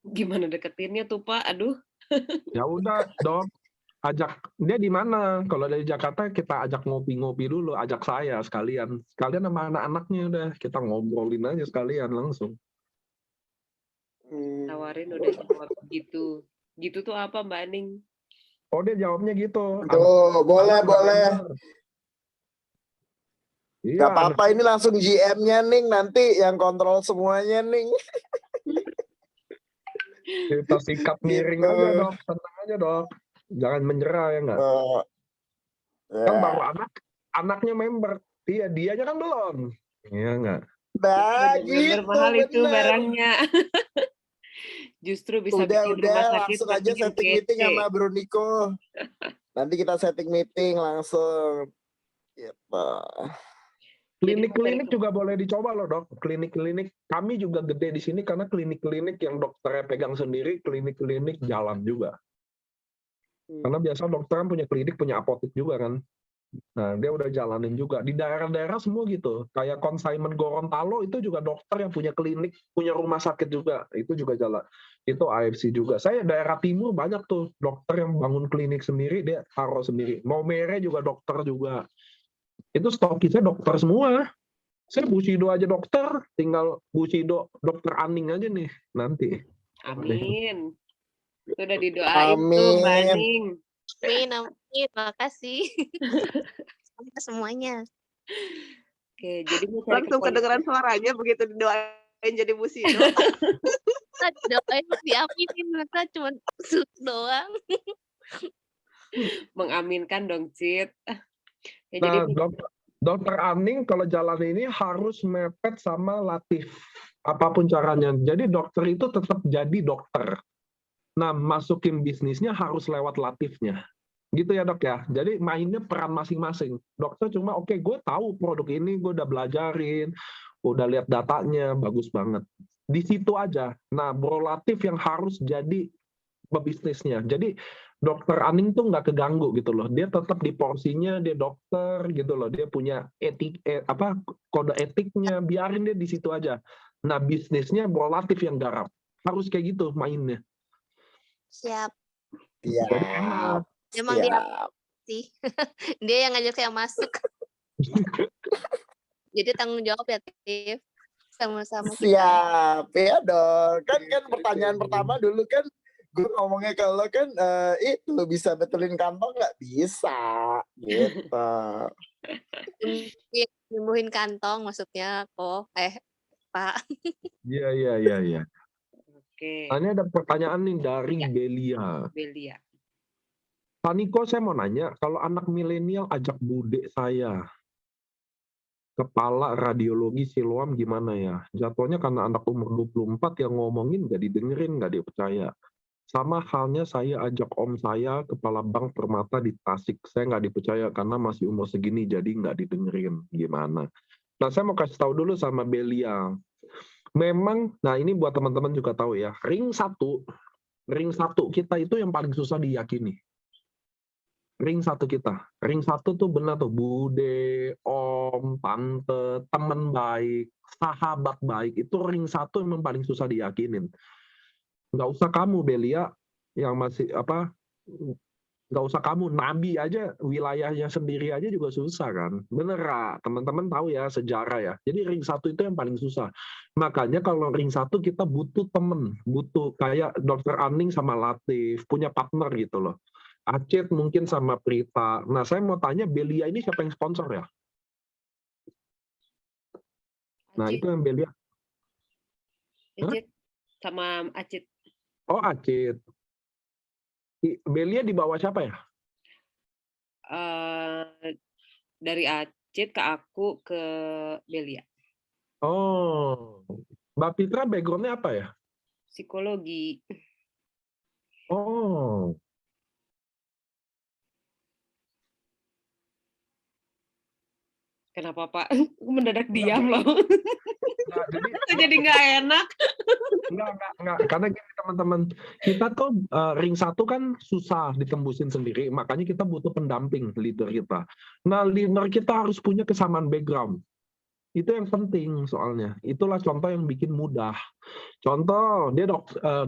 Gimana deketinnya tuh, Pak? Aduh. Ya udah, Dok. Ajak dia di mana? Kalau dari Jakarta kita ajak ngopi-ngopi dulu, ajak saya sekalian. Sekalian sama anak-anaknya udah kita ngobrolin aja sekalian langsung. Tawarin udah jawab gitu. Gitu tuh apa, Mbak Aning? Oh, dia jawabnya gitu. Tuh, boleh, Anak nggak boleh. member. Iya, Gak apa-apa, ini langsung GM-nya Ning, nanti yang kontrol semuanya Ning. kita sikat miring Gitu. aja dok, tenang aja dok. Jangan menyerah ya nggak? Oh, Kan baru ya. anaknya member. Iya, dianya kan belum. Iya nggak? Nah, Udah member gitu mahal itu bener. barangnya. Justru bisa bikin rumah Udah, sakit langsung aja makin setting meeting kece. sama Bro Niko. Nanti kita setting meeting langsung. Gitu. Klinik-klinik juga boleh dicoba loh dok. Klinik-klinik kami juga gede di sini karena klinik-klinik yang dokternya pegang sendiri, klinik-klinik jalan juga. Karena biasa dokter kan punya klinik, punya apotek juga kan. Nah, dia udah jalanin juga. Di daerah-daerah semua gitu. Kayak consignment Gorontalo itu juga dokter yang punya klinik, punya rumah sakit juga. Itu juga jalan. Itu AFC juga. Saya daerah timur banyak tuh dokter yang bangun klinik sendiri, dia taruh sendiri. Maumere juga dokter juga. Itu stokisnya dokter semua. Saya Busido aja dokter, tinggal Busido dokter Aning aja nih nanti. Amin. Itu udah didoain tuh Mbak Amin. Aning. Amin, amin. Makasih. Semoga semuanya. Oke, jadi mau cari Langsung kedengeran suaranya begitu didoain jadi Busido. Doain diaminin, masa cuma doang. mengaminkan dong, Cit. Ya, Nah, jadi dokter Aning kalau jalan ini harus mepet sama Latif. Apapun caranya. Jadi dokter itu tetap jadi dokter. Nah, masukin bisnisnya harus lewat Latifnya. Gitu ya dok ya. Jadi mainnya peran masing-masing. Dokter cuma oke, gue tahu produk ini, gue udah belajarin, udah lihat datanya, bagus banget. Di situ aja. Nah, Bro Latif yang harus jadi pebisnisnya. Jadi dokter Aning tuh nggak keganggu gitu loh. Dia tetap di porsinya, dia dokter gitu loh. Dia punya kode etiknya, biarin dia di situ aja. Nah, bisnisnya Bro Latif yang garap. Harus kayak gitu mainnya. Siap. Jadi enak. Emang dia Siap. sih. Dia yang ngajak saya masuk. Jadi tanggung jawab ya, Tif. Sama-sama kita. Siap. Ya dong. Kan pertanyaan pertama dulu kan gue ngomongnya kalau kan itu bisa betulin kantong nggak bisa gitu. Nyembuhin kantong maksudnya kok. Pak. Iya. oke. Nah, ini ada pertanyaan nih dari Ya. Belia. Belia. Pak Niko, saya mau nanya, kalau anak milenial ajak bude saya, kepala radiologi Siloam gimana ya? Jatuhnya karena anak umur 24 yang ngomongin nggak didengerin, nggak dipercaya. Sama halnya saya ajak om saya, kepala bank Permata di Tasik. Saya nggak dipercaya karena masih umur segini, jadi nggak didengerin. Gimana? Nah, saya mau kasih tahu dulu sama Belia. Memang, nah ini buat teman-teman juga tahu ya, ring satu kita itu yang paling susah diyakini. Ring satu kita. Ring satu tuh benar tuh, bude, om, tante, teman baik, sahabat baik. Itu ring satu memang paling susah diyakinin. Nggak usah kamu, Belia, yang masih apa, nggak usah kamu, nabi aja, wilayahnya sendiri aja juga susah kan. Bener Ra? Teman-teman tahu ya sejarah ya. Jadi ring satu itu yang paling susah. Makanya kalau ring satu kita butuh temen, butuh kayak Dokter Aning sama Latif, punya partner gitu loh. Acit mungkin sama Prita. Nah, saya mau tanya, Belia ini siapa yang sponsor ya? Nah, Acit, itu yang Belia. Hah? Acit sama Acit. Oh, Acit. Belia di bawah siapa ya? Dari Acit ke aku ke Belia. Oh, Mbak Pitra background-nya apa ya? Psikologi. Oh, Kenapa Pak? Aku mendadak enggak, diam loh. jadi Jadi nggak enak. enggak. Karena gini teman-teman, kita tuh ring satu kan susah ditembusin sendiri, makanya kita butuh pendamping leader kita. Nah, leader kita harus punya kesamaan background. Itu yang penting soalnya. Itulah contoh yang bikin mudah. Contoh, dia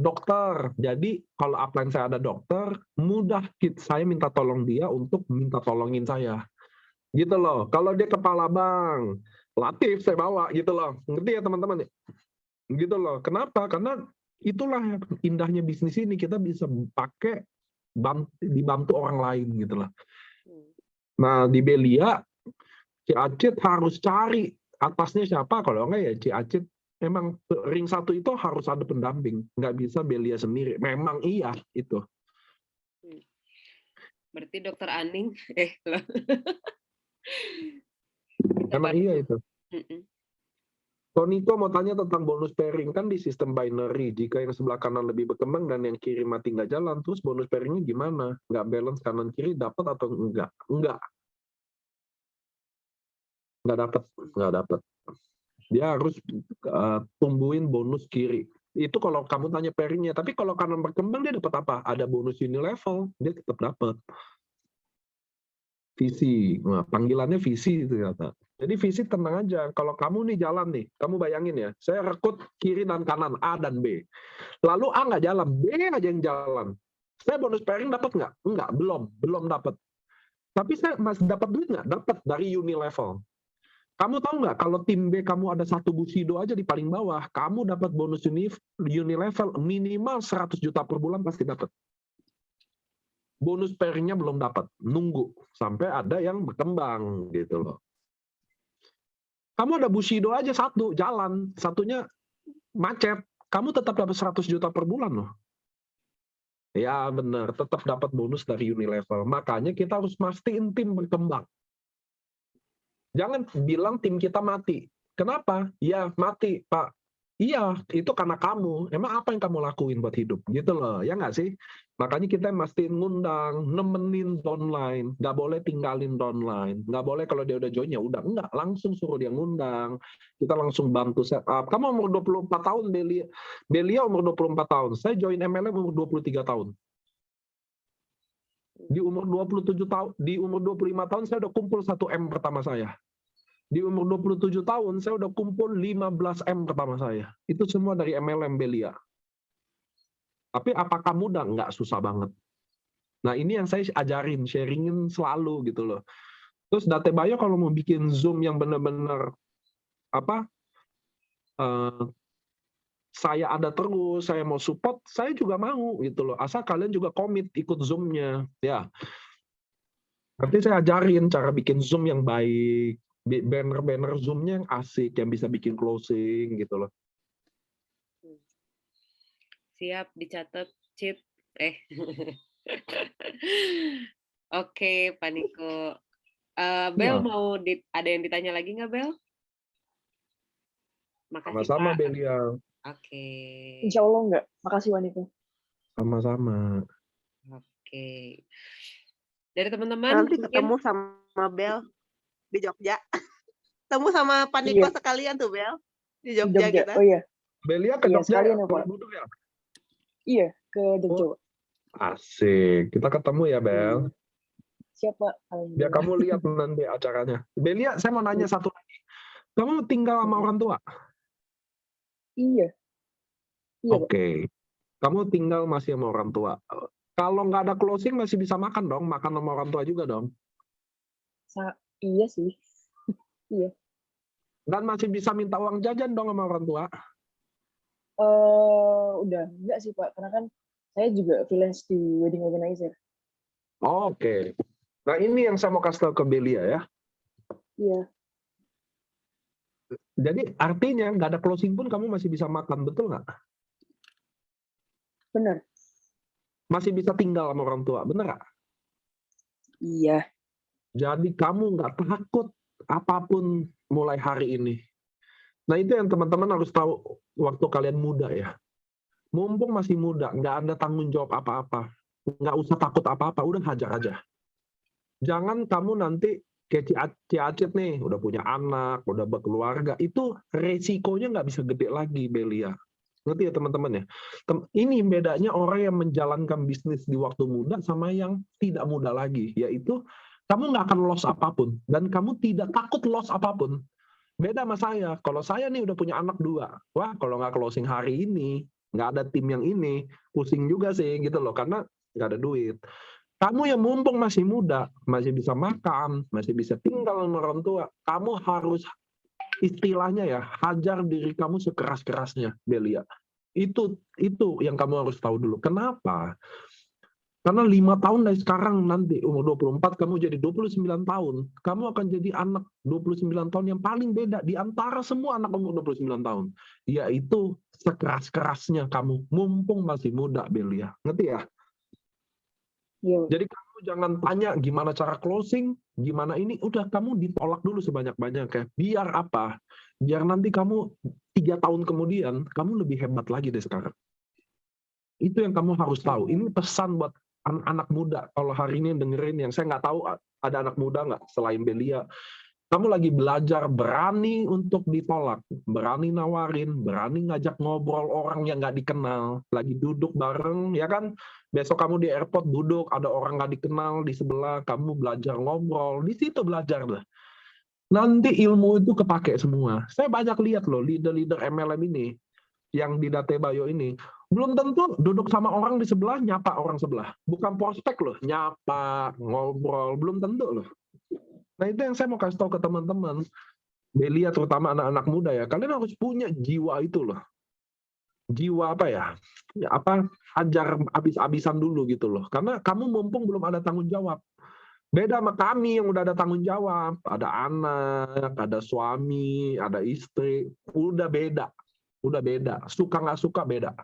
dokter. Jadi kalau upline saya ada dokter, mudah saya minta tolong dia untuk minta tolongin saya. Gitu loh. Kalau dia kepala bank, Latif saya bawa gitu loh. Ngerti ya teman-teman? Gitu loh. Kenapa? Karena itulah indahnya bisnis ini. Kita bisa pakai dibantu orang lain gitu loh. Nah, di Belia, Ci Acit harus cari atasnya siapa. Kalau enggak ya Ci Acit. Memang ring satu itu harus ada pendamping. Nggak bisa Belia sendiri. Memang iya itu. Berarti Dokter Aning. Loh. Memang iya itu. Mm-mm. Toniko mau tanya tentang bonus pairing, kan di sistem binary, jika yang sebelah kanan lebih berkembang dan yang kiri mati nggak jalan, terus bonus pairingnya gimana? Nggak balance kanan kiri dapat atau enggak? Nggak dapat. Dia harus tumbuhin bonus kiri. Itu kalau kamu tanya pairingnya, tapi kalau kanan berkembang dia dapat apa? Ada bonus unilevel, dia tetap dapat. Visi, nah, panggilannya visi itu ternyata. Jadi visi tenang aja, kalau kamu nih jalan nih, kamu bayangin ya, saya rekrut kiri dan kanan, A dan B. Lalu A nggak jalan, B aja yang jalan. Saya bonus pairing dapat nggak? Enggak, belum dapat. Tapi saya masih dapat duit nggak? Dapat dari Unilevel. Kamu tahu nggak, kalau tim B kamu ada satu Bushido aja di paling bawah, kamu dapat bonus Unilevel minimal 100 juta per bulan pasti dapat. Bonus pairingnya belum dapat, nunggu sampai ada yang berkembang gitu loh. Kamu ada Bushido aja satu jalan, satunya macet, kamu tetap dapat 100 juta per bulan loh. Ya benar, tetap dapat bonus dari Unilevel. Makanya kita harus mastiin tim berkembang. Jangan bilang tim kita mati. Kenapa? Ya mati, Pak. Iya, itu karena kamu. Emang apa yang kamu lakuin buat hidup? Gitu loh, ya nggak sih? Makanya kita mastiin ngundang, nemenin downline. Nggak boleh tinggalin downline. Nggak boleh kalau dia udah join, ya udah. Nggak, langsung suruh dia ngundang. Kita langsung bantu setup. Kamu umur 24 tahun, Belia umur 24 tahun. Saya join MLM umur 23 tahun. Di umur 27 tahun, di umur 25 tahun saya udah kumpul 1 M pertama saya. Di umur 27 tahun, saya udah kumpul 15 M pertama saya. Itu semua dari MLM Belia. Tapi apakah mudah? Nggak, susah banget. Nah, ini yang saya ajarin, sharingin selalu gitu loh. Terus Datebayo kalau mau bikin Zoom yang benar-benar saya ada terus, saya mau support, saya juga mau gitu loh. Asal kalian juga komit ikut Zoom-nya. Ya. Nanti saya ajarin cara bikin Zoom yang baik. Banner-banner Zoom-nya yang asik, yang bisa bikin closing gitu loh. Siap, dicatat, Cit. Oke, Pak Niko. Bel Iya. mau ada yang ditanya lagi nggak, Bel? Makasih, Sama-sama Pak. Belia, Oke. Insya Allah enggak. Makasih Wanita. sama-sama. Oke. Dari teman-teman Nanti mungkin ketemu sama Bel di Jogja. Ketemu sama Pak Niko Iya. sekalian tuh Bel di Di Jogja Jogja. kita. Oh iya. Belia ke Iya, Jogja sekalian ya, ya, Pak. Borobudur ya? Iya, ke Jogja. Oh. Asik, kita ketemu ya Bel. Siapa? Biar kamu lihat nanti acaranya. Belia, saya mau nanya satu lagi. Kamu tinggal sama orang tua? Iya. Iya, Pak. Oke. Kamu tinggal masih sama orang tua. Kalau nggak ada closing masih bisa makan dong, makan sama orang tua juga dong. Iya sih. Iya. Dan masih bisa minta uang jajan dong sama orang tua. Udah enggak sih Pak, karena kan saya juga freelance di wedding organizer. Oke. Nah ini yang saya mau kasih tahu ke Belia ya. Iya. Jadi artinya nggak ada closing pun kamu masih bisa makan, betul nggak? Benar. Masih bisa tinggal sama orang tua, bener nggak? Iya. Jadi kamu nggak takut apapun mulai hari ini. Nah itu yang teman-teman harus tahu waktu kalian muda ya. Mumpung masih muda, nggak ada tanggung jawab apa-apa. Nggak usah takut apa-apa, udah hajar aja. Jangan kamu nanti kayak Acit nih, udah punya anak, udah berkeluarga, itu resikonya nggak bisa gede lagi, Belia. Ngerti ya teman-teman ya? Ini bedanya orang yang menjalankan bisnis di waktu muda sama yang tidak muda lagi, yaitu kamu nggak akan loss apapun, dan kamu tidak takut loss apapun. Beda sama saya, kalau saya nih udah punya anak 2, wah kalau nggak closing hari ini, nggak ada tim yang ini, pusing juga sih gitu loh, karena nggak ada duit. Kamu yang mumpung masih muda, masih bisa makan, masih bisa tinggal sama orang tua, kamu harus istilahnya ya, hajar diri kamu sekeras-kerasnya, Belia. Itu yang kamu harus tahu dulu. Kenapa? Karena 5 tahun dari sekarang nanti, umur 24, kamu jadi 29 tahun. Kamu akan jadi anak 29 tahun yang paling beda di antara semua anak umur 29 tahun. Yaitu sekeras-kerasnya kamu, mumpung masih muda, Belia. Ngerti ya? Iya. Jadi kamu jangan tanya gimana cara closing, gimana ini, udah kamu ditolak dulu sebanyak-banyaknya. Biar apa? Biar nanti kamu 3 tahun kemudian, kamu lebih hebat lagi dari sekarang. Itu yang kamu harus tahu. Ini pesan buat anak muda. Kalau hari ini dengerin, yang saya nggak tahu ada anak muda nggak selain Belia. Kamu lagi belajar berani untuk ditolak, berani nawarin, berani ngajak ngobrol orang yang nggak dikenal, lagi duduk bareng, ya kan? Besok kamu di airport duduk, ada orang nggak dikenal di sebelah, kamu belajar ngobrol, di situ belajar lah. Nanti ilmu itu kepake semua. Saya banyak lihat loh, leader-leader MLM ini, yang di Datebayo ini, belum tentu duduk sama orang di sebelah, nyapa orang sebelah. Bukan prospek loh, nyapa, ngobrol, belum tentu loh. Nah itu yang saya mau kasih tahu ke teman-teman, Belia terutama anak-anak muda ya, kalian harus punya jiwa itu loh. Jiwa apa ya? Hajar habis-habisan dulu gitu loh. Karena kamu mumpung belum ada tanggung jawab. Beda sama kami yang udah ada tanggung jawab, ada anak, ada suami, ada istri, udah beda. Suka nggak suka beda.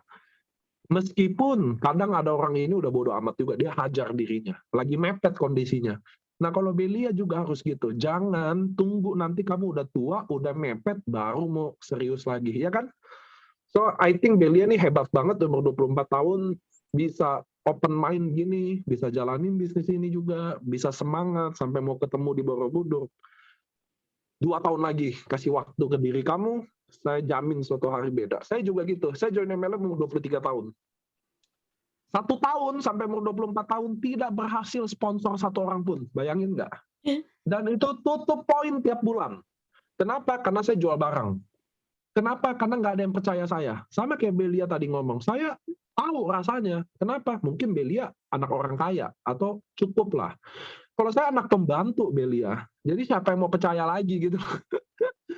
Meskipun kadang ada orang ini udah bodo amat juga, dia hajar dirinya, lagi mepet kondisinya. Nah kalau Belia juga harus gitu, jangan tunggu nanti kamu udah tua, udah mepet, baru mau serius lagi, ya kan? So I think Belia nih hebat banget, umur 24 tahun, bisa open mind gini, bisa jalanin bisnis ini juga, bisa semangat, sampai mau ketemu di Borobudur. 2 tahun lagi, kasih waktu ke diri kamu, saya jamin suatu hari beda. Saya juga gitu, saya join MLM umur 23 tahun. 1 tahun sampai umur 24 tahun tidak berhasil sponsor 1 orang pun. Bayangin nggak? Dan itu tutup poin tiap bulan. Kenapa? Karena saya jual barang. Kenapa? Karena nggak ada yang percaya saya. Sama kayak Belia tadi ngomong, saya tahu rasanya. Kenapa? Mungkin Belia anak orang kaya, atau cukup lah. Kalau saya anak pembantu Belia, jadi siapa yang mau percaya lagi gitu?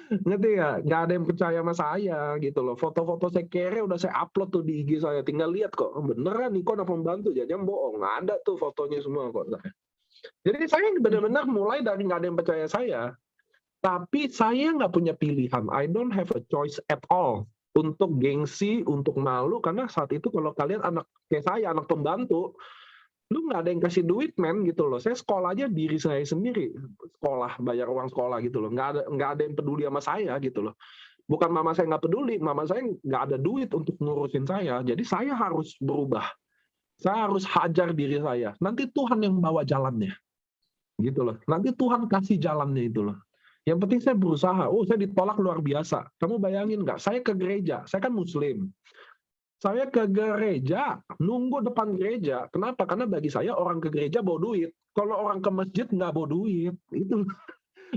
Ngerti ya? Nggak ada yang percaya sama saya gitu loh. Foto-foto saya kere udah saya upload tuh di IG saya. Tinggal lihat kok, beneran Niko anak pembantu, jangan bohong. Nggak ada tuh fotonya semua kok. Jadi saya benar-benar mulai dari nggak ada yang percaya saya. Tapi saya nggak punya pilihan. I don't have a choice at all. Untuk gengsi, untuk malu. Karena saat itu kalau kalian anak kayak saya, anak pembantu, Lu nggak ada yang kasih duit, men, gitu loh. Saya sekolah aja diri saya sendiri, sekolah, bayar uang sekolah gitu loh. Nggak ada yang peduli sama saya gitu loh. Bukan mama saya nggak peduli, mama saya nggak ada duit untuk ngurusin saya. Jadi saya harus berubah. Saya harus hajar diri saya. Nanti Tuhan yang bawa jalannya. Gitu loh. Nanti Tuhan kasih jalannya itu loh. Yang penting saya berusaha. Oh, saya ditolak luar biasa. Kamu bayangin nggak? Saya ke gereja. Saya kan Muslim. Saya ke gereja, nunggu depan gereja. Kenapa? Karena bagi saya orang ke gereja bawa duit. Kalau orang ke masjid nggak bawa duit. Itu.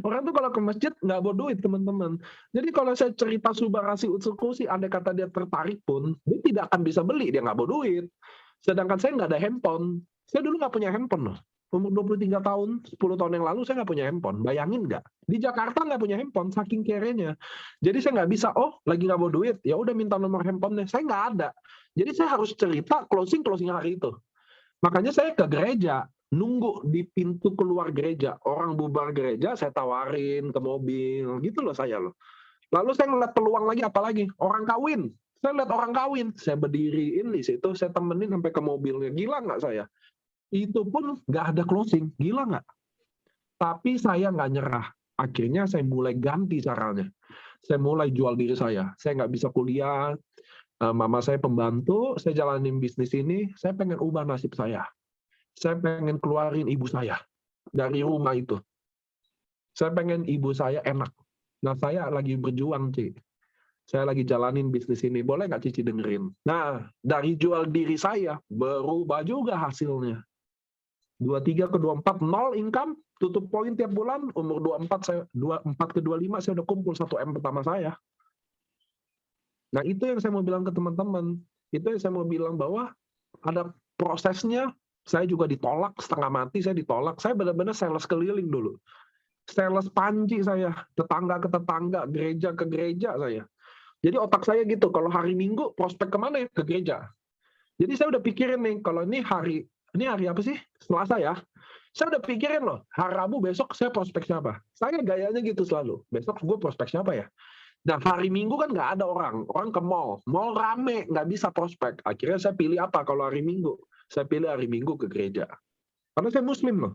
Orang tuh kalau ke masjid nggak bawa duit, teman-teman. Jadi kalau saya cerita subarasi utsekusi, andai kata dia tertarik pun, dia tidak akan bisa beli, dia nggak bawa duit. Sedangkan saya nggak ada handphone. Saya dulu nggak punya handphone loh. Umur 23 tahun, 10 tahun yang lalu saya nggak punya handphone. Bayangin nggak? Di Jakarta nggak punya handphone, saking kerenya. Jadi saya nggak bisa, oh lagi nggak bawa duit, ya udah minta nomor handphonenya. Saya nggak ada. Jadi saya harus cerita closing hari itu. Makanya saya ke gereja, nunggu di pintu keluar gereja. Orang bubar gereja, saya tawarin ke mobil. Gitu loh saya loh. Lalu saya ngeliat peluang lagi, apalagi? Orang kawin. Saya lihat orang kawin. Saya berdiriin di situ, saya temenin sampai ke mobilnya. Gila nggak saya? Itu pun nggak ada closing. Gila nggak? Tapi saya nggak nyerah. Akhirnya saya mulai ganti caranya. Saya mulai jual diri saya. Saya nggak bisa kuliah. Mama saya pembantu, saya jalanin bisnis ini. Saya pengen ubah nasib saya. Saya pengen keluarin ibu saya dari rumah itu. Saya pengen ibu saya enak. Nah, saya lagi berjuang, Ci. Saya lagi jalanin bisnis ini. Boleh nggak Cici dengerin? Nah, dari jual diri saya, berubah juga hasilnya. 23 ke 24, 0 income, tutup poin tiap bulan. Umur 24, saya 24 ke 25, saya udah kumpul 1 M pertama saya. Nah, itu yang saya mau bilang ke teman-teman. Itu yang saya mau bilang bahwa ada prosesnya. Saya juga ditolak, setengah mati saya ditolak. Saya benar-benar sales keliling dulu. Sales panci saya, tetangga ke tetangga, gereja ke gereja saya. Jadi otak saya gitu, kalau hari Minggu prospek kemana ya? Ke gereja. Jadi saya udah pikirin nih, kalau ini hari apa sih? Selasa ya. Saya udah pikirin loh, hari Rabu besok saya prospek siapa? Saya gayanya gitu selalu. Besok gue prospek siapa ya? Nah, hari Minggu kan nggak ada orang ke mall rame, nggak bisa prospek. Akhirnya saya pilih apa kalau hari Minggu? Saya pilih hari Minggu ke gereja. Karena saya Muslim loh.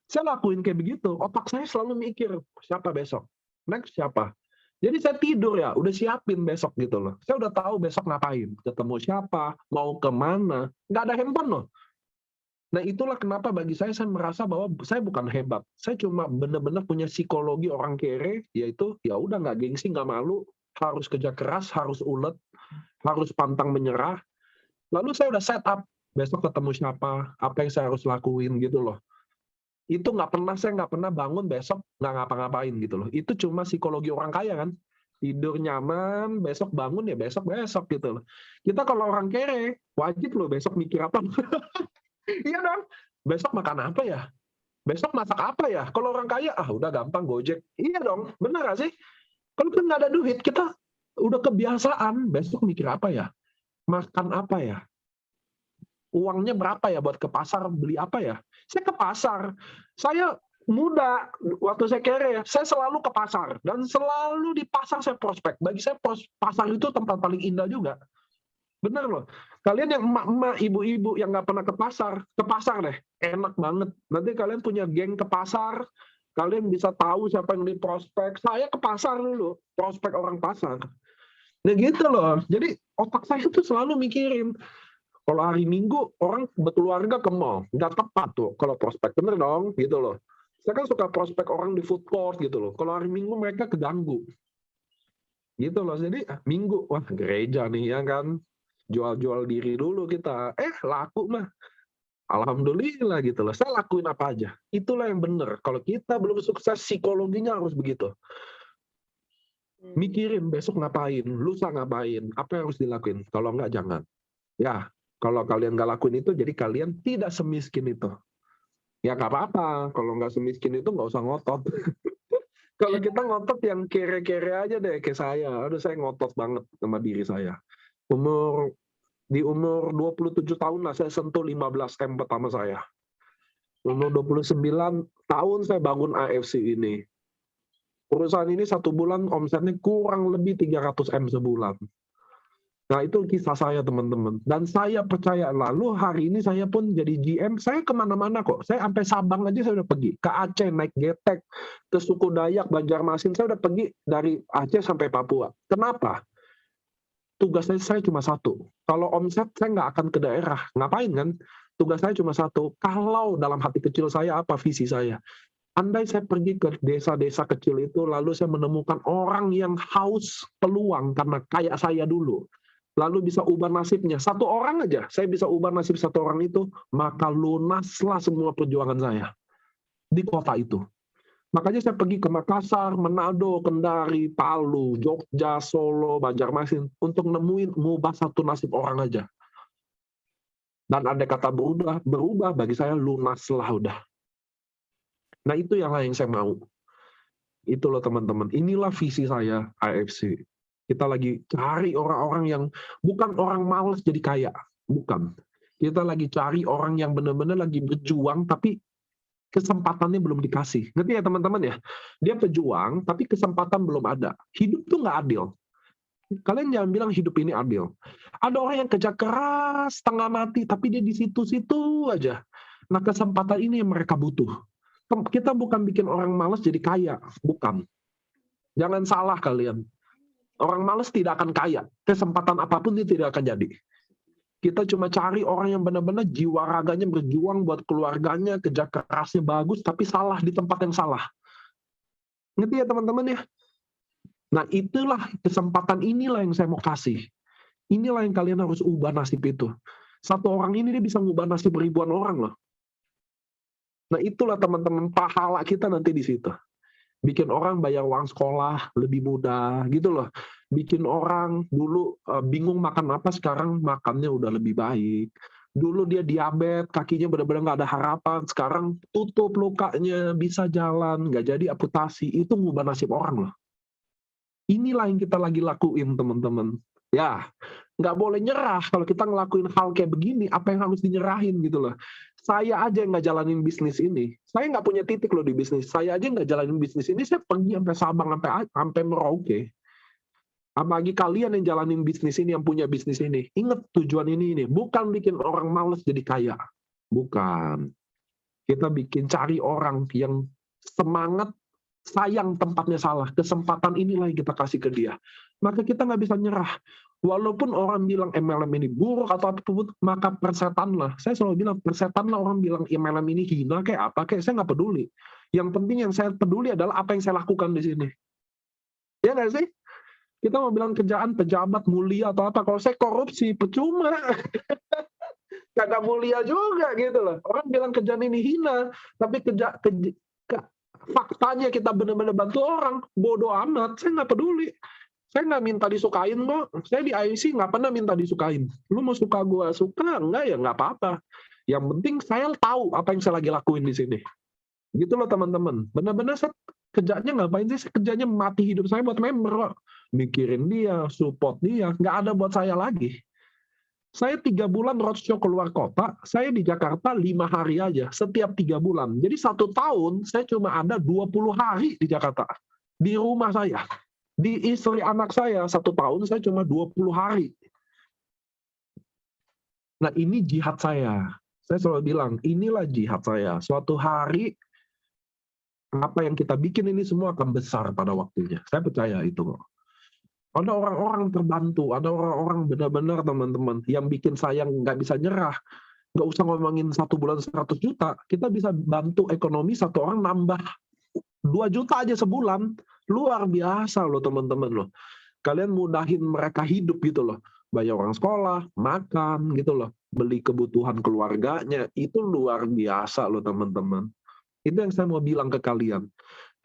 Saya lakuin kayak begitu. Otak saya selalu mikir, siapa besok? Next siapa? Jadi saya tidur ya, udah siapin besok gitu loh. Saya udah tahu besok ngapain, ketemu siapa, mau kemana. Nggak ada handphone loh. Nah itulah kenapa bagi saya merasa bahwa saya bukan hebat. Saya cuma benar-benar punya psikologi orang kere, yaitu ya udah nggak gengsi, nggak malu, harus kerja keras, harus ulet, harus pantang menyerah. Lalu saya udah set up, besok ketemu siapa, apa yang saya harus lakuin gitu loh. Itu saya nggak pernah bangun besok nggak ngapa-ngapain gitu loh. Itu cuma psikologi orang kaya kan. Tidur nyaman, besok bangun ya besok gitu loh. Kita kalau orang kere, wajib loh besok mikir apa. Iya dong. Besok makan apa ya? Besok masak apa ya? Kalau orang kaya, udah gampang Gojek. Iya dong, benar gak sih? Kalau kita nggak ada duit, kita udah kebiasaan. Besok mikir apa ya? Makan apa ya? Uangnya berapa ya buat ke pasar, beli apa ya? Saya ke pasar. Saya muda, waktu saya kere, saya selalu ke pasar. Dan selalu di pasar saya prospek. Bagi saya pasar itu tempat paling indah juga. Bener loh. Kalian yang emak-emak, ibu-ibu yang nggak pernah ke pasar deh. Enak banget. Nanti kalian punya geng ke pasar, kalian bisa tahu siapa yang di prospek. Saya ke pasar dulu, prospek orang pasar. Nah gitu loh. Jadi otak saya tuh selalu mikirin. Kalau hari Minggu orang berkeluarga ke mall, nggak tepat tuh kalau prospek. Bener dong, gitu loh. Saya kan suka prospek orang di food court gitu loh. Kalau hari Minggu mereka keganggu. Gitu loh. Jadi Minggu, wah gereja nih ya kan. Jual-jual diri dulu kita. Laku mah. Alhamdulillah gitu loh. Saya lakuin apa aja. Itulah yang benar. Kalau kita belum sukses, psikologinya harus begitu. Mikirin besok ngapain, lusa ngapain, apa yang harus dilakuin. Kalau enggak, jangan. Ya, kalau kalian nggak lakuin itu, jadi kalian tidak semiskin itu. Ya nggak apa-apa. Kalau nggak semiskin itu nggak usah ngotot. Kalau kita ngotot yang kere-kere aja deh kayak saya. Aduh, saya ngotot banget sama diri saya. Di umur 27 tahun lah saya sentuh 15 M pertama saya. Umur 29 tahun saya bangun AFC ini. Perusahaan ini 1 bulan omsetnya kurang lebih 300 M sebulan. Nah, itu kisah saya, teman-teman. Dan saya percaya, lalu hari ini saya pun jadi GM, saya kemana-mana kok. Saya sampai Sabang aja saya udah pergi. Ke Aceh, naik getek. Ke suku Dayak, Banjarmasin, saya udah pergi dari Aceh sampai Papua. Kenapa? Tugas saya cuma satu. Kalau omset, saya nggak akan ke daerah. Ngapain kan? Tugas saya cuma satu. Kalau dalam hati kecil saya, apa visi saya? Andai saya pergi ke desa-desa kecil itu, lalu saya menemukan orang yang haus peluang karena kayak saya dulu, lalu bisa ubah nasibnya. Satu orang aja, saya bisa ubah nasib satu orang itu, maka lunaslah semua perjuangan saya di kota itu. Makanya saya pergi ke Makassar, Manado, Kendari, Palu, Jogja, Solo, Banjarmasin, untuk nemuin ngubah satu nasib orang aja. Dan andai kata berubah bagi saya lunaslah udah. Nah, itu yang saya mau. Itu loh teman-teman. Inilah visi saya AFC. Kita lagi cari orang-orang yang bukan orang malas jadi kaya. Bukan. Kita lagi cari orang yang benar-benar lagi berjuang tapi kesempatannya belum dikasih. Ngerti ya teman-teman ya? Dia pejuang tapi kesempatan belum ada. Hidup tuh nggak adil. Kalian jangan bilang hidup ini adil. Ada orang yang kerja keras, setengah mati, tapi dia di situ-situ aja. Nah, kesempatan ini yang mereka butuh. Kita bukan bikin orang malas jadi kaya, bukan. Jangan salah kalian. Orang malas tidak akan kaya. Kesempatan apapun dia tidak akan jadi. Kita cuma cari orang yang benar-benar jiwa raganya berjuang buat keluarganya, kerja kerasnya bagus, tapi salah di tempat yang salah. Ngerti ya teman-teman ya? Nah, itulah kesempatan inilah yang saya mau kasih. Inilah yang kalian harus ubah nasib itu. Satu orang ini dia bisa ngubah nasib ribuan orang loh. Nah, itulah teman-teman pahala kita nanti di situ. Bikin orang bayar uang sekolah lebih mudah gitu loh. Bikin orang dulu bingung makan apa, sekarang makannya udah lebih baik. Dulu dia diabetes, kakinya benar-benar nggak ada harapan, sekarang tutup lukanya, bisa jalan, nggak jadi amputasi. Itu ngubah nasib orang loh. Inilah yang kita lagi lakuin teman-teman. Ya, nggak boleh nyerah kalau kita ngelakuin hal kayak begini. Apa yang harus dinyerahin gitu loh. Saya aja yang nggak jalanin bisnis ini. Saya nggak punya titik loh di bisnis. Saya aja nggak jalanin bisnis ini. Saya pergi sampai Sabang, sampai Merauke. Apalagi kalian yang jalanin bisnis ini, yang punya bisnis ini. Ingat tujuan ini. Bukan bikin orang males jadi kaya. Bukan. Kita bikin cari orang yang semangat, sayang tempatnya salah. Kesempatan inilah yang kita kasih ke dia. Maka kita nggak bisa nyerah. Walaupun orang bilang MLM ini buruk atau apapun, maka persetanlah. Saya selalu bilang, persetanlah. Orang bilang MLM ini hina kayak apa, kayak saya nggak peduli. Yang penting yang saya peduli adalah apa yang saya lakukan di sini. Ya nggak sih? Kita mau bilang kerjaan pejabat mulia atau apa, kalau saya korupsi, percuma. Kagak mulia juga gitu loh. Orang bilang kerjaan ini hina, tapi faktanya kita benar-benar bantu orang, bodoh amat, saya nggak peduli. Saya nggak minta disukain kok. Saya di IC nggak pernah minta disukain. Lu mau suka gue suka, enggak ya nggak apa-apa. Yang penting saya tahu apa yang saya lagi lakuin di sini. Gitu loh teman-teman. Benar-benar saya kerjanya ngapain sih? Saya kerjanya mati hidup saya buat member kok. Mikirin dia, support dia, nggak ada buat saya lagi. Saya 3 bulan roadshow keluar kota, saya di Jakarta 5 hari aja, setiap 3 bulan. Jadi 1 tahun saya cuma ada 20 hari di Jakarta. Di rumah saya. Di istri anak saya 1 tahun saya cuma 20 hari. Nah ini jihad saya. Saya selalu bilang, inilah jihad saya. Suatu hari, apa yang kita bikin ini semua akan besar pada waktunya. Saya percaya itu kok. Ada orang-orang terbantu, ada orang-orang benar-benar teman-teman yang bikin saya nggak bisa nyerah. Nggak usah ngomongin 1 bulan 100 juta, kita bisa bantu ekonomi 1 orang nambah 2 juta aja sebulan. Luar biasa loh teman-teman loh. Kalian mudahin mereka hidup gitu loh. Bayar orang sekolah, makan gitu loh. Beli kebutuhan keluarganya, itu luar biasa loh teman-teman. Itu yang saya mau bilang ke kalian.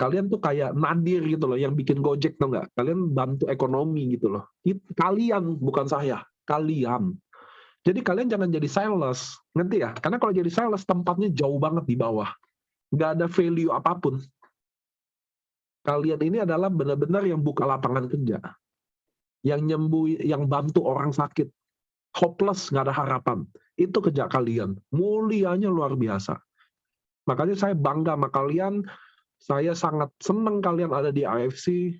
Kalian tuh kayak Nadir gitu loh, yang bikin Gojek tuh nggak? Kalian bantu ekonomi gitu loh. Kalian, bukan saya. Kalian. Jadi kalian jangan jadi sales. Ngerti ya? Karena kalau jadi sales, tempatnya jauh banget di bawah. Nggak ada value apapun. Kalian ini adalah benar-benar yang buka lapangan kerja. Yang nyembuh, yang bantu orang sakit. Hopeless, nggak ada harapan. Itu kerja kalian. Mulianya luar biasa. Makanya saya bangga sama kalian. Saya sangat senang kalian ada di AFC.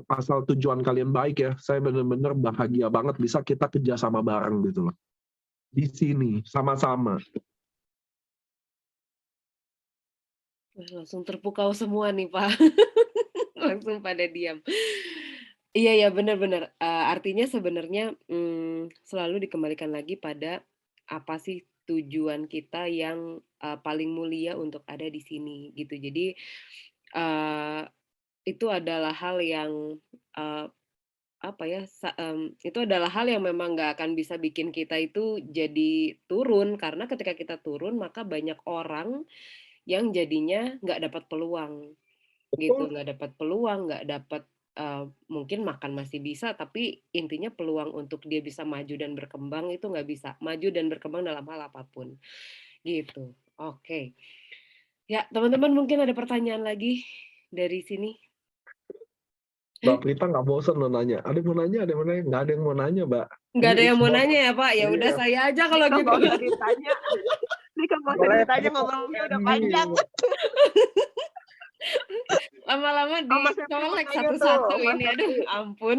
asal tujuan kalian baik ya, saya benar-benar bahagia banget bisa kita kerjasama bareng gitu loh. Di sini, sama-sama. Langsung terpukau semua nih, Pak. Langsung pada diam. Iya ya, benar-benar. Artinya sebenarnya selalu dikembalikan lagi pada apa sih tujuan kita yang paling mulia untuk ada di sini gitu. Jadi itu adalah hal yang apa ya? Itu adalah hal yang memang nggak akan bisa bikin kita itu jadi turun karena ketika kita turun maka banyak orang yang jadinya nggak dapat peluang gitu, Betul. nggak dapat peluang, nggak dapat mungkin makan masih bisa, tapi intinya peluang untuk dia bisa maju dan berkembang itu nggak bisa. Maju dan berkembang dalam hal apapun, gitu. Oke. Ya, teman-teman mungkin ada pertanyaan lagi dari sini? Mbak Prita nggak bosan lo nanya. Ada yang mau nanya, ada yang mau nanya. Nggak ada yang mau nanya, Mbak. Nggak ada Ini yang it's mau about- nanya ya, Pak? Ya udah Iya. saya aja kalau Nggak gitu. usah ditanya. Ini kan nggak usah Boleh, ditanya, boleh. ngomongnya udah Ini. panjang. Lama-lama Mas Septi mau dicolek nanya satu-satu tuh, Mas ini, aduh Septi. ampun.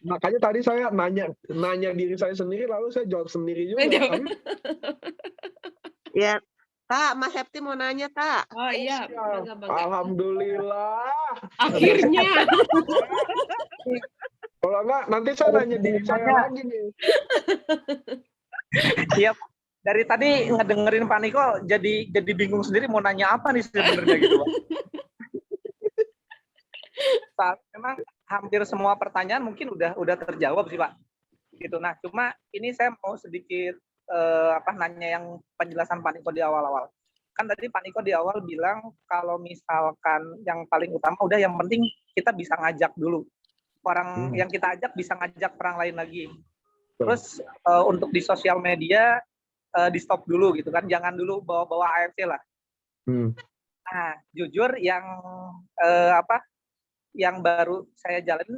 Makanya tadi saya nanya diri saya sendiri, lalu saya jawab sendiri juga. Jawab. Tapi Ya, Kak, Mas Septi mau nanya, Kak. Oh iya, ya, bangga. alhamdulillah. Akhirnya. Kalau enggak, nanti saya nanya diri saya lagi nih. Iya, dari tadi ngedengerin Pak Niko jadi bingung sendiri mau nanya apa nih sebenarnya gitu, Pak. Memang hampir semua pertanyaan mungkin udah terjawab sih, Pak. Gitu. Nah, cuma ini saya mau sedikit nanya yang penjelasan Pak Niko di awal-awal. Kan tadi Pak Niko di awal bilang kalau misalkan yang paling utama udah yang penting kita bisa ngajak dulu. Orang yang kita ajak bisa ngajak orang lain lagi. Terus untuk di sosial media di stop dulu gitu kan, jangan dulu bawa-bawa AFC lah. Nah, jujur yang yang baru saya jalanin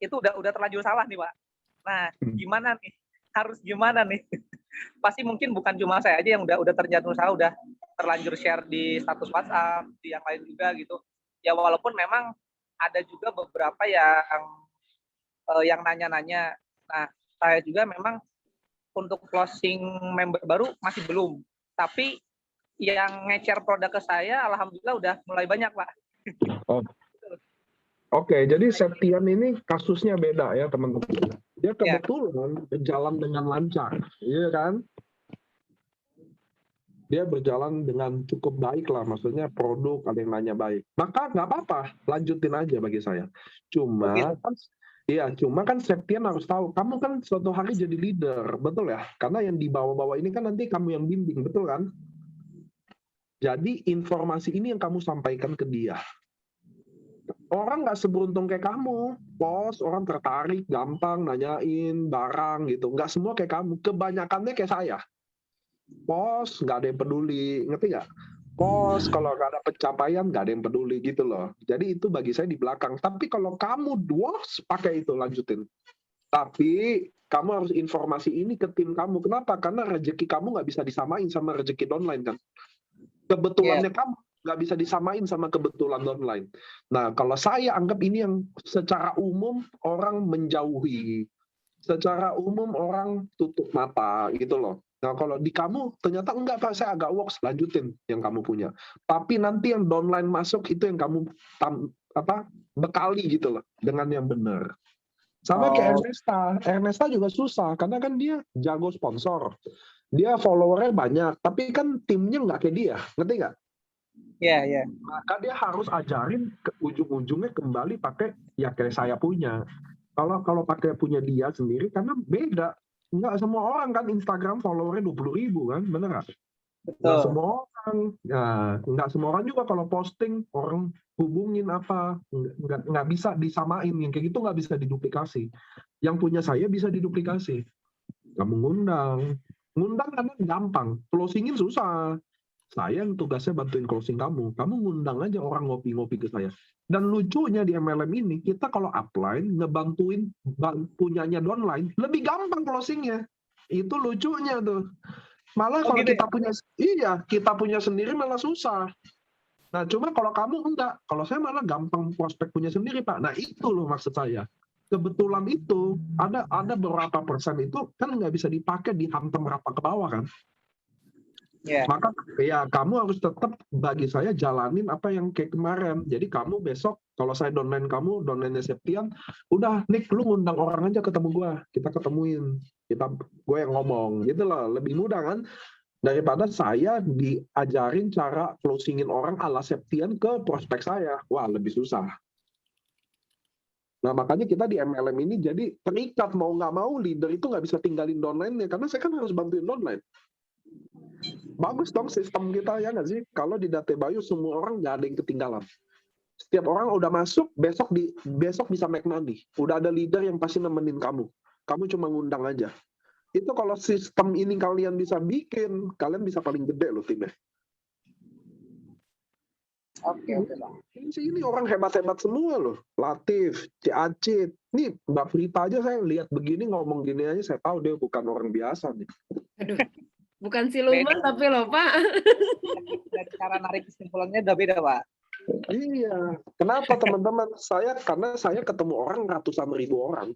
itu udah terlanjur salah nih, Pak. Nah, gimana nih? Harus gimana nih? Pasti mungkin bukan cuma saya aja yang udah terlanjur salah, udah terlanjur share di status WhatsApp, di yang lain juga gitu. Ya walaupun memang ada juga beberapa yang nanya-nanya. Nah, saya juga memang untuk closing member baru masih belum. Tapi yang nge-share produk ke saya, alhamdulillah udah mulai banyak, Pak. Oke, jadi Septian ini kasusnya beda ya, teman-teman. Dia kebetulan berjalan dengan lancar, iya kan? Dia berjalan dengan cukup baik lah, maksudnya produk ada yang nanya baik. Maka nggak apa-apa, lanjutin aja bagi saya. Cuma kan Septian harus tahu, kamu kan suatu hari jadi leader, betul ya? Karena yang di bawah-bawah ini kan nanti kamu yang bimbing, betul kan? Jadi informasi ini yang kamu sampaikan ke dia. Orang nggak seberuntung kayak kamu, post orang tertarik, gampang nanyain barang gitu. Nggak semua kayak kamu, kebanyakannya kayak saya. Post nggak ada yang peduli, ngerti nggak? Post kalau nggak ada pencapaian nggak ada yang peduli gitu loh. Jadi itu bagi saya di belakang. Tapi kalau kamu pakai itu lanjutin. Tapi kamu harus informasi ini ke tim kamu. Kenapa? Karena rezeki kamu nggak bisa disamain sama rezeki online kan. Kebetulannya kamu nggak bisa disamain sama kebetulan online. Nah, kalau saya anggap ini yang secara umum orang menjauhi, secara umum orang tutup mata gitu loh. Nah, kalau di kamu ternyata enggak Pak, saya agak works, lanjutin yang kamu punya. Tapi nanti yang downline masuk itu yang kamu bekali gitu loh dengan yang benar. Sama kayak Ernesta juga susah karena kan dia jago sponsor. Dia followernya banyak, tapi kan timnya nggak kayak dia, ngerti nggak? Iya. Maka dia harus ajarin ke ujung-ujungnya kembali pakai ya kayak saya punya. Kalau pakai punya dia sendiri karena beda. Nggak semua orang kan Instagram followernya 20.000 kan, bener nggak? Nggak semua orang. Nah, nggak semua orang juga kalau posting orang hubungin apa, nggak bisa disamain. Yang kayak gitu nggak bisa diduplikasi. Yang punya saya bisa diduplikasi. Kamu ngundang karena gampang, closingin susah. Saya yang tugasnya bantuin closing kamu. Kamu ngundang aja orang ngopi-ngopi ke saya. Dan lucunya di MLM ini, kita kalau upline, ngebantuin punyanya downline, lebih gampang closingnya. Itu lucunya tuh. Malah kalau kita punya sendiri malah susah. Nah, cuma kalau kamu enggak, kalau saya malah gampang prospek punya sendiri, Pak. Nah, itu loh maksud saya. Kebetulan itu ada beberapa persen itu kan nggak bisa dipakai dihantam rata ke bawah kan. Iya. Maka ya kamu harus tetap bagi saya jalanin apa yang kayak kemarin. Jadi kamu besok kalau saya downline kamu, downline Septian, udah Nick lu ngundang orang aja ketemu gua, kita ketemuin, gue yang ngomong, gitu loh, lebih mudah kan daripada saya diajarin cara closingin orang ala Septian ke prospek saya, wah lebih susah. Nah makanya kita di MLM ini jadi terikat mau nggak mau leader itu nggak bisa tinggalin downline-nya karena saya kan harus bantuin downline. Bagus dong sistem kita ya nggak sih? Kalau di Datebayu semua orang nggak ada yang ketinggalan. Setiap orang udah masuk, besok bisa make money. Udah ada leader yang pasti nemenin kamu. Kamu cuma ngundang aja. Itu kalau sistem ini kalian bisa bikin, kalian bisa paling gede loh timnya. Oke, Bang. Ini orang hebat-hebat semua loh. Latif, Acit. Nih Mbak Frita aja saya lihat begini ngomong gini aja saya tahu dia bukan orang biasa nih. Aduh, bukan siluman tapi loh Pak. Dari cara narik kesimpulannya udah beda, Pak. Iya. Kenapa teman-teman? Karena saya ketemu orang ratusan ribu orang.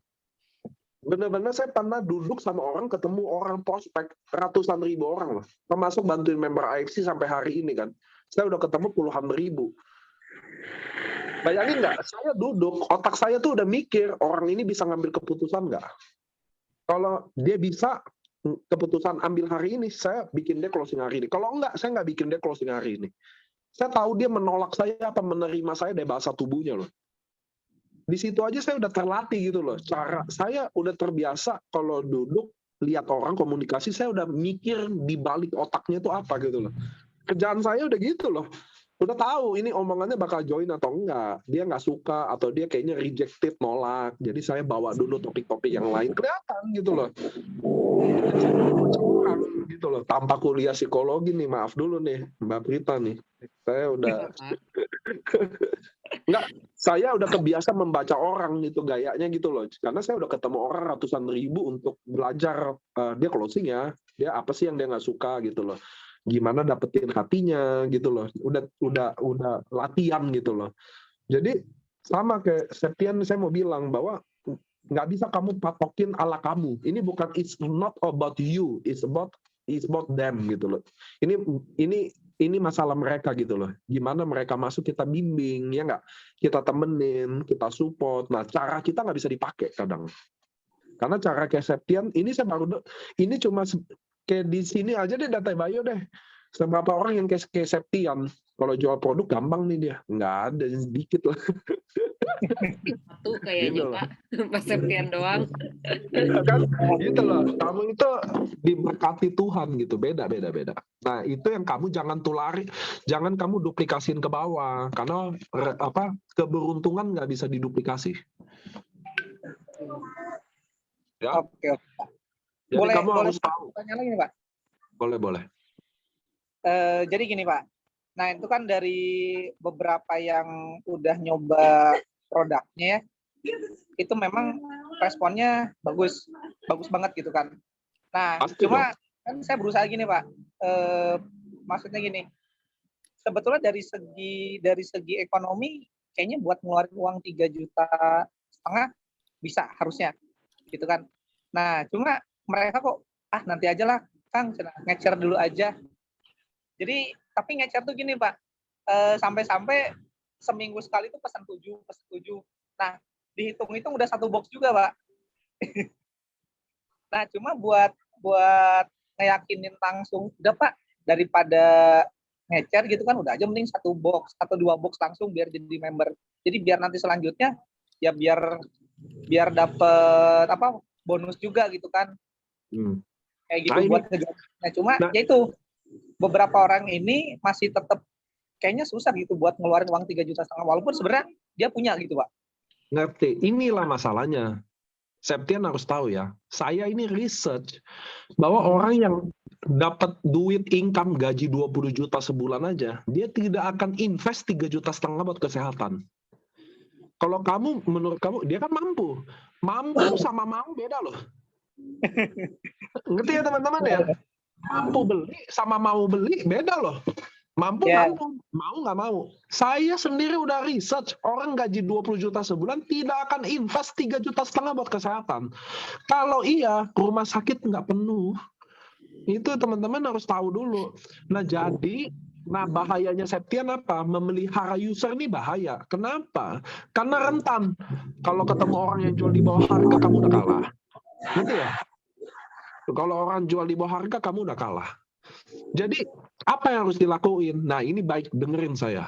Benar-benar saya pernah duduk sama orang, ketemu orang prospek ratusan ribu orang loh. Termasuk bantuin member AFC sampai hari ini kan. Saya udah ketemu puluhan ribu. Bayangin nggak? Saya duduk, otak saya tuh udah mikir orang ini bisa ngambil keputusan nggak? Kalau dia bisa keputusan ambil hari ini, saya bikin dia closing hari ini. Kalau enggak, saya nggak bikin dia closing hari ini. Saya tahu dia menolak saya apa menerima saya dari bahasa tubuhnya loh. Di situ aja saya udah terlatih gitu loh. Cara saya udah terbiasa kalau duduk lihat orang komunikasi, saya udah mikir di balik otaknya itu apa gitu loh. Kerjaan saya udah gitu loh. Udah tahu ini omongannya bakal join atau enggak. Dia nggak suka atau dia kayaknya rejected, nolak. Jadi saya bawa dulu topik-topik yang lain. Kelihatan gitu loh. Gitu loh. Tanpa kuliah psikologi nih, maaf dulu nih Mbak Prita nih. Saya udah enggak, saya udah kebiasa membaca orang gitu gayanya gitu loh. Karena saya udah ketemu orang ratusan ribu untuk belajar dia closing ya. Dia apa sih yang dia nggak suka gitu loh. Gimana dapetin hatinya gitu loh. Udah latihan gitu loh. Jadi sama kayak Septian saya mau bilang bahwa nggak bisa kamu patokin ala kamu. Ini bukan, it's not about you, it's about them gitu loh. Ini masalah mereka gitu loh. Gimana mereka masuk kita bimbing ya nggak? Kita temenin, kita support. Nah cara kita nggak bisa dipakai kadang. Karena cara kayak Septian ini saya baru ini cuma kayak di sini aja deh Datebayu deh. Seberapa orang yang kayak Septian kalau jual produk gampang nih dia. Nggak ada, sedikit lah. Satu kayaknya Gitu Pak. Mas Septian doang. Kan gitu loh. Kamu itu diberkati Tuhan gitu. Beda. Nah, itu yang kamu jangan tulari, jangan kamu duplikasiin ke bawah karena keberuntungan nggak bisa diduplikasi. Ya. Oke. Jadi Boleh, kamu harus tahu. Tanya lagi nih, Pak. Boleh. Jadi gini, Pak. Nah, itu kan dari beberapa yang udah nyoba produknya ya, itu memang responnya bagus banget gitu kan. Nah, Pasti cuma kan saya berusaha gini, Pak. Maksudnya gini, sebetulnya dari segi ekonomi kayaknya buat ngeluarin uang 3,5 juta bisa harusnya gitu kan. Nah, cuma mereka kok nanti aja lah Kang, ngecer dulu aja. Jadi tapi ngecer tuh gini Pak, sampai-sampai seminggu sekali tuh pesan 7. Nah dihitung-hitung udah 1 box juga Pak. Nah cuma buat ngeyakinin langsung, udah Pak daripada ngecer gitu kan udah aja mending 1 box atau 2 box langsung biar jadi member. Jadi biar nanti selanjutnya ya biar dapet bonus juga gitu kan. Kayak gitu buat negara. Nah cuma ya itu beberapa orang ini masih tetap kayaknya susah gitu buat ngeluarin uang 3,5 juta walaupun sebenarnya dia punya gitu Pak. Ngerti, inilah masalahnya. Septian harus tahu ya, saya ini research bahwa orang yang dapat duit income gaji 20 juta sebulan aja, dia tidak akan invest 3,5 juta buat kesehatan. Kalau kamu, menurut kamu, dia kan mampu sama mau beda loh. Ngerti ya teman-teman ya? Mampu beli sama mau beli beda loh. Mampu Ya. mampu, mau nggak mau. Saya sendiri udah research, orang gaji 20 juta sebulan tidak akan invest 3,5 juta buat kesehatan. Kalau iya, rumah sakit nggak penuh. Itu teman-teman harus tahu dulu. Nah bahayanya Septian apa? Memelihara user ini bahaya. Kenapa? Karena rentan. Kalau ketemu orang yang jual di bawah harga, kamu udah kalah. Ngerti ya? Kalau orang jual di bawah harga, kamu udah kalah. Jadi, apa yang harus dilakuin? Nah, ini baik, dengerin saya.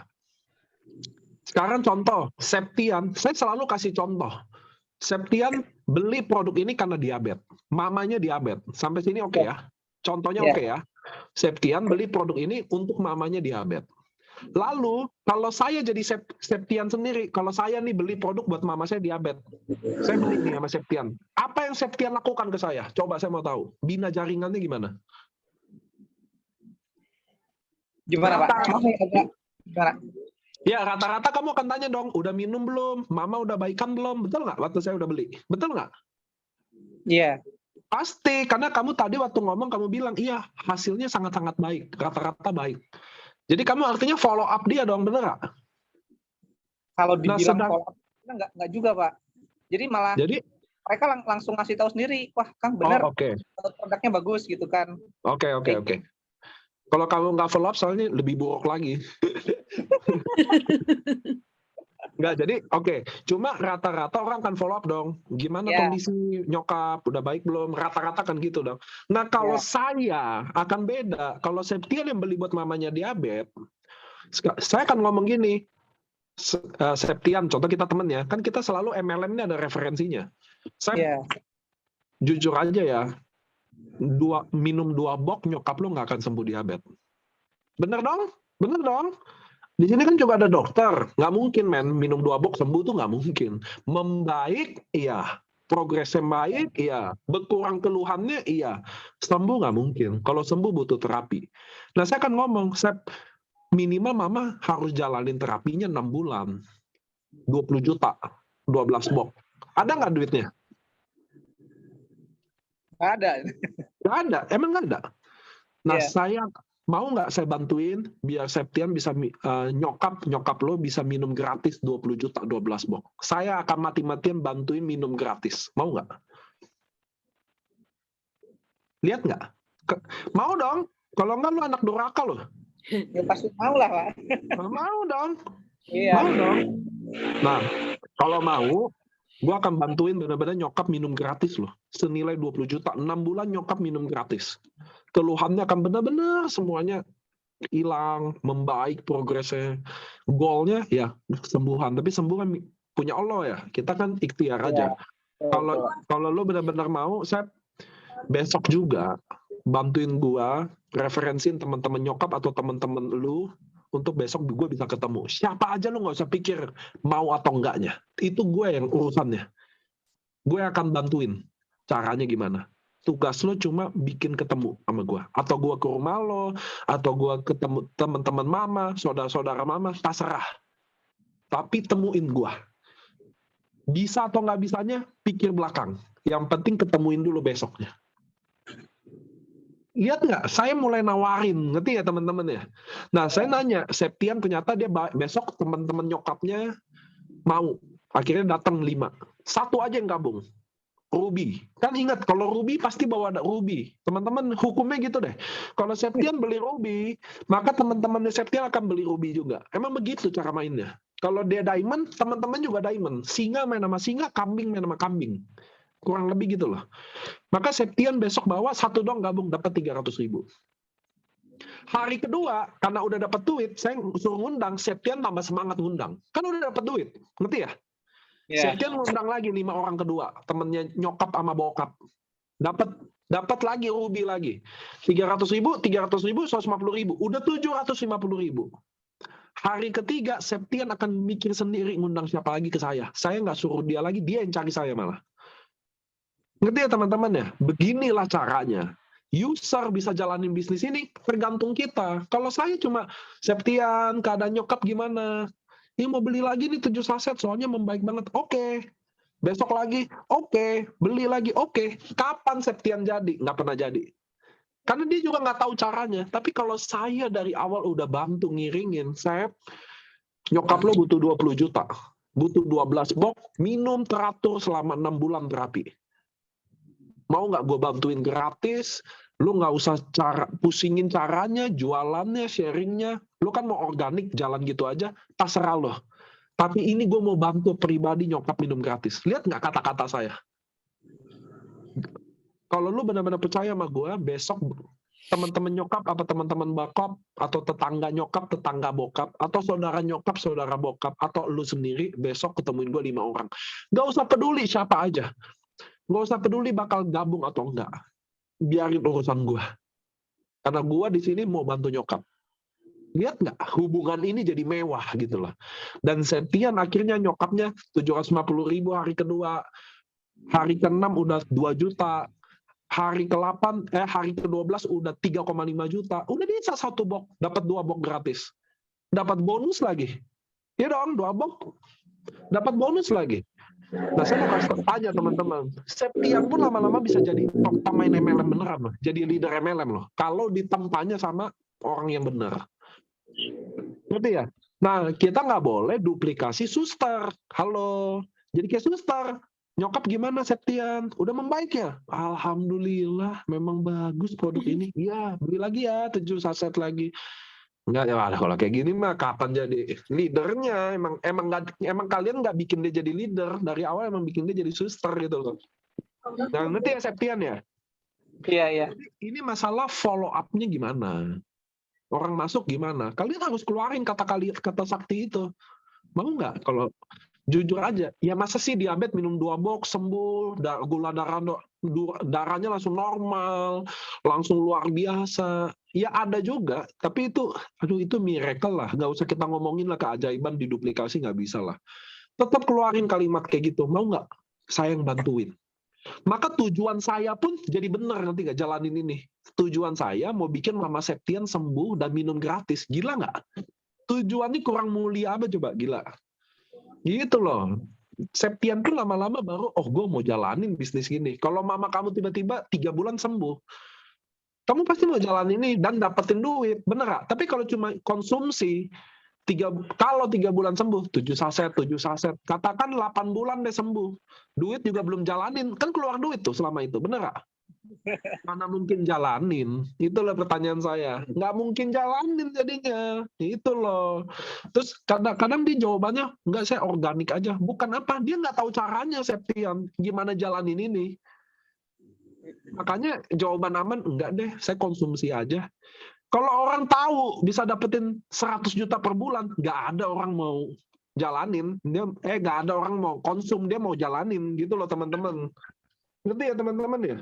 Sekarang contoh, Septian, saya selalu kasih contoh. Septian beli produk ini karena diabetes. Mamanya diabetes. Sampai sini oke ya? Contohnya oke ya? Septian beli produk ini untuk mamanya diabetes. Lalu, kalau saya jadi Septian sendiri, kalau saya nih beli produk buat mama saya diabetes, saya beli nih sama Septian. Apa yang Septian lakukan ke saya? Coba saya mau tahu. Bina jaringannya gimana? Gimana Pak? Gimana? Ya, rata-rata kamu akan tanya dong, udah minum belum? Mama udah baikan belum? Betul nggak waktu saya udah beli? Betul nggak? Iya. Pasti, karena kamu tadi waktu ngomong, kamu bilang, iya, hasilnya sangat-sangat baik. Rata-rata baik. Jadi kamu artinya follow up dia dong, bener nggak? Kalau dibilang sedang- follow up, nggak juga Pak. Jadi malah Jadi, mereka langsung ngasih tahu sendiri, wah Kang bener, oke. produknya bagus gitu kan. Oke. Kalau kamu nggak follow up, soalnya lebih buruk lagi. Nggak, jadi oke. Cuma rata-rata orang kan follow up dong. Gimana Ya. kondisi nyokap? Udah baik belum? Rata-rata kan gitu dong. Nah, kalau saya akan beda. Kalau Septian yang beli buat mamanya diabetes, saya akan ngomong gini. Septian, contoh kita temen ya. Kan kita selalu MLM ini ada referensinya. Saya jujur aja ya. Minum 2 box nyokap lo nggak akan sembuh diabetes. Bener dong? Di sini kan juga ada dokter. Nggak mungkin, minum 2 box sembuh tuh nggak mungkin. Membaik, iya. Progresnya baik, iya. Berkurang keluhannya, iya. Sembuh nggak mungkin. Kalau sembuh butuh terapi. Nah, saya akan ngomong, minimal mama harus jalanin terapinya 6 bulan. 20 juta. 12 box. Ada nggak duitnya? Nggak ada. Nggak ada. Emang nggak ada? Nah, Iya. saya mau nggak saya bantuin biar Septian bisa nyokap lo bisa minum gratis 20 juta 12 box. Saya akan mati-matian bantuin minum gratis. Mau nggak? Lihat nggak? Mau dong. Kalau nggak lo anak durhaka lo. Ya pasti mau lah Pak. Mau dong. Iya. Mau dong. Nah, kalau mau, gue akan bantuin benar-benar nyokap minum gratis loh. Senilai 20 juta. 6 bulan nyokap minum gratis. Keluhannya akan benar-benar semuanya hilang, membaik progresnya. Goalnya ya kesembuhan. Tapi sembuh kan punya Allah ya. Kita kan ikhtiar aja. Kalau lo benar-benar mau, saya besok juga bantuin gua referensiin teman-teman nyokap atau teman-teman lu untuk besok gue bisa ketemu. Siapa aja lu nggak usah pikir mau atau enggaknya. Itu gue yang urusannya. Gue akan bantuin. Caranya gimana? Tugas lo cuma bikin ketemu sama gue. Atau gue ke rumah lo, atau gue ketemu teman-teman mama, saudara-saudara mama, terserah. Tapi temuin gue. Bisa atau nggak bisanya, pikir belakang. Yang penting ketemuin dulu besoknya. Lihat nggak? Saya mulai nawarin, ngerti ya teman-teman ya? Nah, saya nanya, Septian ternyata dia besok teman-teman nyokapnya mau. Akhirnya datang 5. 1 aja yang gabung. Ruby. Kan ingat, kalau Ruby pasti bawa ada Ruby. Teman-teman, hukumnya gitu deh. Kalau Septian beli Ruby, maka teman-temannya Septian akan beli Ruby juga. Emang begitu cara mainnya. Kalau dia diamond, teman-teman juga diamond. Singa main sama singa, kambing main sama kambing. Kurang lebih gitu loh. Maka Septian besok bawa 1 dong gabung, dapat 300.000. Hari kedua, karena udah dapat duit, saya suruh ngundang, Septian tambah semangat ngundang. Kan udah dapat duit, ngerti ya? Septian ngundang lagi 5 orang kedua, temennya nyokap sama bokap. Dapat lagi Ruby lagi. 300.000, 150.000. Udah 750.000. Hari ketiga, Septian akan mikir sendiri ngundang siapa lagi ke saya. Saya nggak suruh dia lagi, dia yang cari saya malah. Ngerti ya teman-teman ya? Beginilah caranya. User bisa jalanin bisnis ini tergantung kita. Kalau saya cuma Septian, keadaan nyokap gimana? Ini mau beli lagi nih 7 saset, soalnya membaik banget. Oke. Besok lagi, oke. Beli lagi, oke. Kapan Septian jadi? Nggak pernah jadi. Karena dia juga nggak tahu caranya. Tapi kalau saya dari awal udah bantu ngiringin, saya nyokap lo butuh 20 juta. Butuh 12 box, minum teratur selama 6 bulan terapi. Mau nggak gue bantuin gratis, lu nggak usah pusingin caranya, jualannya, sharingnya. Lu kan mau organik, jalan gitu aja, terserah lo. Tapi ini gue mau bantu pribadi nyokap minum gratis. Lihat nggak kata-kata saya? Kalau lu benar-benar percaya sama gue, besok teman-teman nyokap, apa teman-teman bokap, atau tetangga nyokap, tetangga bokap, atau saudara nyokap, saudara bokap, atau lu sendiri, besok ketemuin gue 5 orang. Gak usah peduli siapa aja. Gak usah peduli bakal gabung atau enggak. Biarin urusan gue. Karena gue di sini mau bantu nyokap. Lihat nggak? Hubungan ini jadi mewah gitu loh. Dan Septian akhirnya nyokapnya 750.000 hari kedua. Hari ke-6 udah 2 juta. Hari ke-12 udah 3,5 juta. Udah bisa 1 box, dapat 2 box gratis. Dapat bonus lagi. Ya dong, 2 box. Dapat bonus lagi. Nah, saya mau kasih tanya teman-teman. Septian pun lama-lama bisa jadi pemain MLM beneran loh. Jadi leader MLM loh. Kalau ditempanya sama orang yang benar. Ngerti ya? Nah, kita nggak boleh duplikasi suster. Halo. Jadi kayak suster. Nyokap gimana Septian? Udah membaik ya? Alhamdulillah, memang bagus produk ini. Iya, beli lagi ya, 7 saset lagi. Enggak ya, kalau kayak gini mah kapan jadi leadernya? Emang kalian nggak bikin dia jadi leader dari awal, emang bikin dia jadi suster gitu loh. Nah, ngerti ya Septian ya? Iya, iya. Jadi ini masalah follow up-nya gimana? Orang masuk gimana? Kalian harus keluarin kata sakti itu. Mau nggak? Kalau jujur aja, ya masa sih diabetes minum 2 box sembuh, gula darahnya langsung normal, langsung luar biasa. Ya ada juga, tapi itu miracle lah. Nggak usah kita ngomongin lah keajaiban diduplikasi, nggak bisa lah. Tetap keluarin kalimat kayak gitu, mau nggak? Saya yang bantuin. Maka tujuan saya pun jadi benar nanti nggak jalanin ini. Tujuan saya mau bikin Mama Septian sembuh dan minum gratis. Gila nggak? Tujuannya kurang mulia apa coba? Gila. Gitu loh. Septian tuh lama-lama baru, gue mau jalanin bisnis gini. Kalau mama kamu tiba-tiba 3 bulan sembuh, kamu pasti mau jalan ini dan dapetin duit, bener gak? Tapi kalau cuma konsumsi, kalau 3 bulan sembuh, 7 saset, katakan 8 bulan deh sembuh, duit juga belum jalanin, kan keluar duit tuh selama itu, bener gak? Mana mungkin jalanin? Itulah pertanyaan saya. Nggak mungkin jalanin jadinya. Itu loh. Terus kadang-kadang dia jawabannya, nggak, saya organik aja. Bukan apa, dia nggak tahu caranya Septian. Gimana jalanin ini. Makanya jawaban aman, enggak deh, saya konsumsi aja. Kalau orang tahu bisa dapetin 100 juta per bulan, nggak ada orang mau jalanin. Nggak ada orang mau konsum, dia mau jalanin. Gitu loh teman-teman. Ngerti ya teman-teman ya?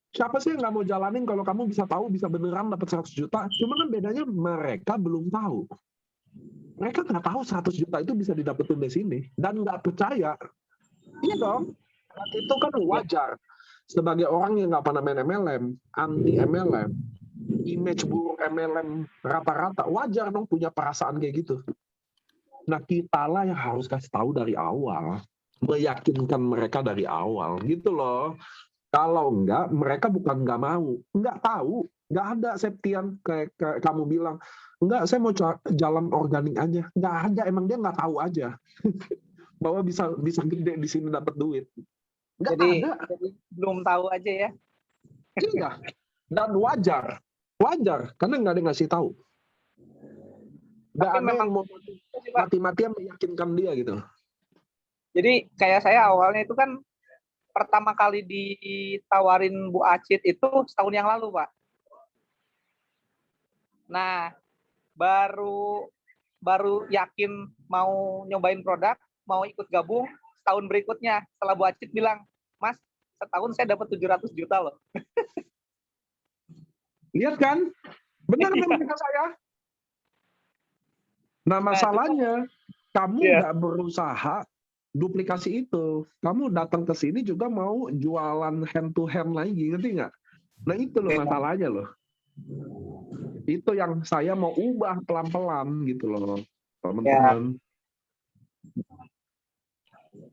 Siapa sih yang nggak mau jalanin kalau kamu bisa tahu bisa beneran dapat 100 juta? Cuma kan bedanya mereka belum tahu. Mereka nggak tahu 100 juta itu bisa didapetin di sini dan nggak percaya. Iya dong. Itu kan wajar. Sebagai orang yang nggak pernah main MLM, anti MLM, image buruk MLM rata-rata, wajar dong punya perasaan kayak gitu. Nah, kita lah yang harus kasih tahu dari awal, meyakinkan mereka dari awal, gitu loh. Kalau enggak, mereka bukan nggak mau, nggak tahu, nggak ada Septian kayak kamu bilang, enggak, saya mau jalan organik aja, nggak ada, emang dia nggak tahu aja bahwa bisa gede di sini dapat duit, nggak ada. Jadi belum tahu aja ya. Iya, dan wajar, karena nggak ada yang ngasih tahu, nggak ada yang mau mati-matian meyakinkan dia gitu. Jadi kayak saya awalnya itu kan pertama kali ditawarin Bu Acit itu setahun yang lalu, Pak. Nah, baru yakin mau nyobain produk, mau ikut gabung setahun berikutnya setelah Bu Acit bilang, "Mas, setahun saya dapat 700 juta loh." Lihat kan? Benar kan kata saya? Nah, masalahnya kamu nggak berusaha duplikasi itu. Kamu datang ke sini juga mau jualan hand to hand lagi, ngerti nggak? Nah, itu loh masalahnya loh. Itu yang saya mau ubah pelan-pelan gitu loh, teman-teman.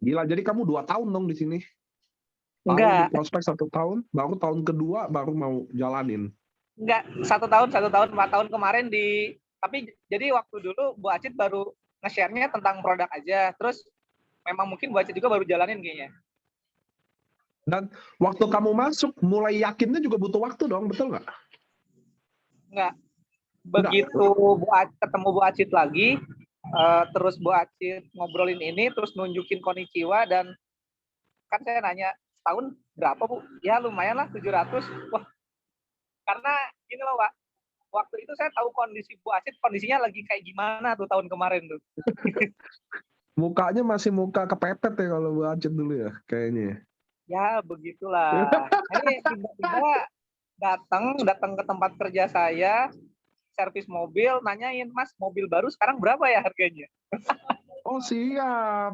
Gila, jadi kamu 2 tahun dong di sini? Enggak. Prospek 1 tahun, baru tahun kedua baru mau jalanin. Enggak, 1 tahun, 4 tahun kemarin tapi jadi waktu dulu Bu Acit baru nge-share-nya tentang produk aja, terus memang mungkin Bu Acit juga baru jalanin kayaknya. Dan waktu kamu masuk, mulai yakinnya juga butuh waktu dong, betul nggak? Enggak, begitu ketemu Bu Acit lagi, terus Bu Acit ngobrolin ini, terus nunjukin konnichiwa, dan kan saya nanya, setahun berapa Bu? Ya lumayan lah, 700. Wah, karena gini loh Pak, waktu itu saya tahu kondisi Bu Acit, kondisinya lagi kayak gimana tuh tahun kemarin tuh. Mukanya masih muka kepepet ya kalau Bu Acit dulu ya, kayaknya. Ya begitulah. Ini tiba-tiba datang ke tempat kerja saya, servis mobil, nanyain, Mas, mobil baru sekarang berapa ya harganya? Oh siap.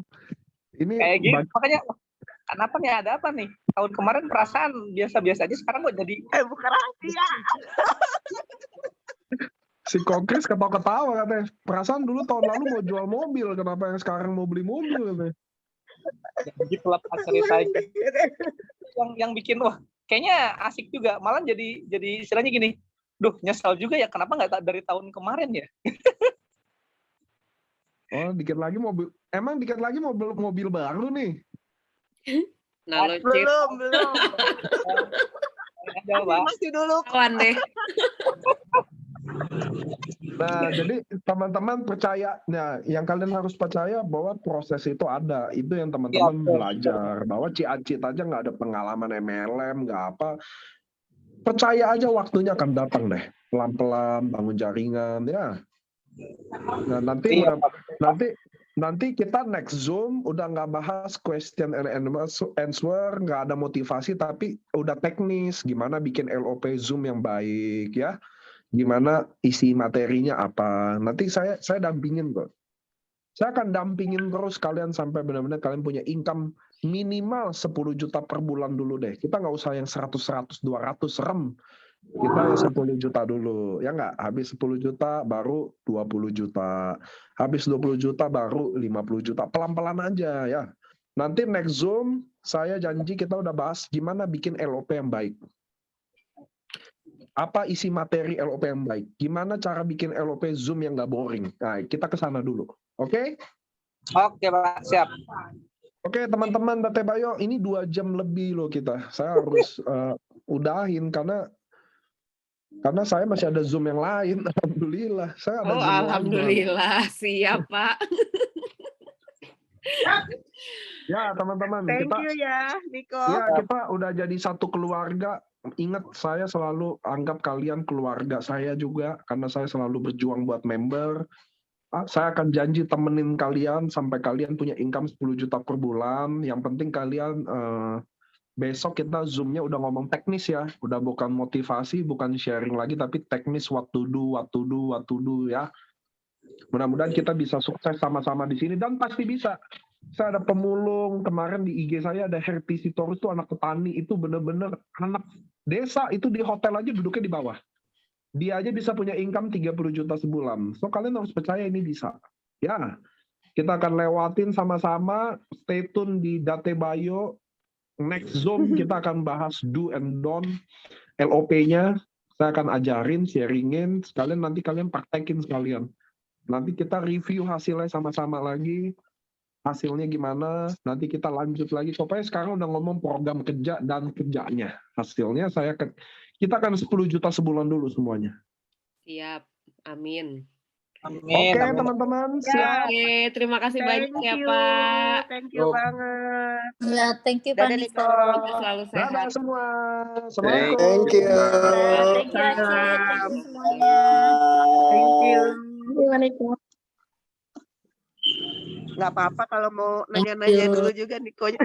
Ini Kayak gitu, makanya kenapa nih, ada apa nih? Tahun kemarin perasaan biasa-biasa aja, sekarang kok jadi buka rahasia. si Kokris ketawa-ketawa katanya. Perasaan dulu tahun lalu mau jual mobil, kenapa yang sekarang mau beli mobil katanya. ya, begitulah ceritanya. Yang bikin wah kayaknya asik juga, malah jadi istilahnya gini, duh nyesal juga ya kenapa nggak dari tahun kemarin ya. Oh dikit lagi mobil baru nih. Nah, lo Cit, Belum. Ada Pak. Masih dulu. kawan deh. Nah, jadi teman-teman percaya, nah yang kalian harus percaya bahwa proses itu ada. Itu yang teman-teman Iya, belajar. Bahwa Acit aja nggak ada pengalaman MLM, nggak apa. Percaya aja waktunya akan datang deh. Pelan-pelan, bangun jaringan, ya. Nah, nanti kita next Zoom udah nggak bahas question and answer, nggak ada motivasi, tapi udah teknis. Gimana bikin LOP Zoom yang baik, ya. Gimana isi materinya apa. Nanti saya dampingin kok. Saya akan dampingin terus kalian sampai benar-benar kalian punya income minimal 10 juta per bulan dulu deh. Kita nggak usah yang 100, 200, serem. Kita yang 10 juta dulu. Ya nggak? Habis 10 juta baru 20 juta. Habis 20 juta baru 50 juta. Pelan-pelan aja ya. Nanti next Zoom saya janji kita udah bahas gimana bikin LOP yang baik. Apa isi materi LOP yang baik? Gimana cara bikin LOP Zoom yang nggak boring? Nah, kita ke sana dulu. Oke? Oke Pak, siap. Oke, teman-teman Bate Bayo, ini 2 jam lebih loh kita. Saya harus udahin karena saya masih ada Zoom yang lain. Alhamdulillah. Saya ada Oh, Zoom lain. alhamdulillah. Siap, Pak. Ya, teman-teman. Thank you ya, Niko. Ya, kita udah jadi satu keluarga. Ingat, saya selalu anggap kalian keluarga saya juga, karena saya selalu berjuang buat member. Saya akan janji temenin kalian sampai kalian punya income 10 juta per bulan. Yang penting kalian besok kita Zoom-nya udah ngomong teknis ya. Udah bukan motivasi, bukan sharing lagi, tapi teknis what to do ya. Mudah-mudahan kita bisa sukses sama-sama di sini dan pasti bisa. Saya ada pemulung, kemarin di IG saya ada Herti Sitorus, itu anak petani, itu bener-bener anak desa, itu di hotel aja duduknya di bawah. Dia aja bisa punya income 30 juta sebulan. So kalian harus percaya ini bisa. Ya, kita akan lewatin sama-sama, stay tune di Date Bayo. Next Zoom kita akan bahas do and don't, LOP-nya. Saya akan ajarin, sharingin, sekalian nanti kalian praktekin sekalian. Nanti kita review hasilnya sama-sama lagi. Hasilnya gimana, nanti kita lanjut lagi. Pokoknya sekarang udah ngomong program kerja dan kerjanya. Hasilnya kita akan 10 juta sebulan dulu semuanya. Siap. Amin. Amin. Oke, teman-teman. Siap. Oke, terima kasih banyak ya, you. Pak. Thank you banget. Ya, thank you Pak Dadah, Niko. Semoga selalu sehat. Dadah semua. Assalamualaikum. Thank you. Thank you Acit, thank you semuanya. Thank you. Assalamualaikum. Nggak apa-apa kalau mau nanya-nanya dulu juga Nikonya.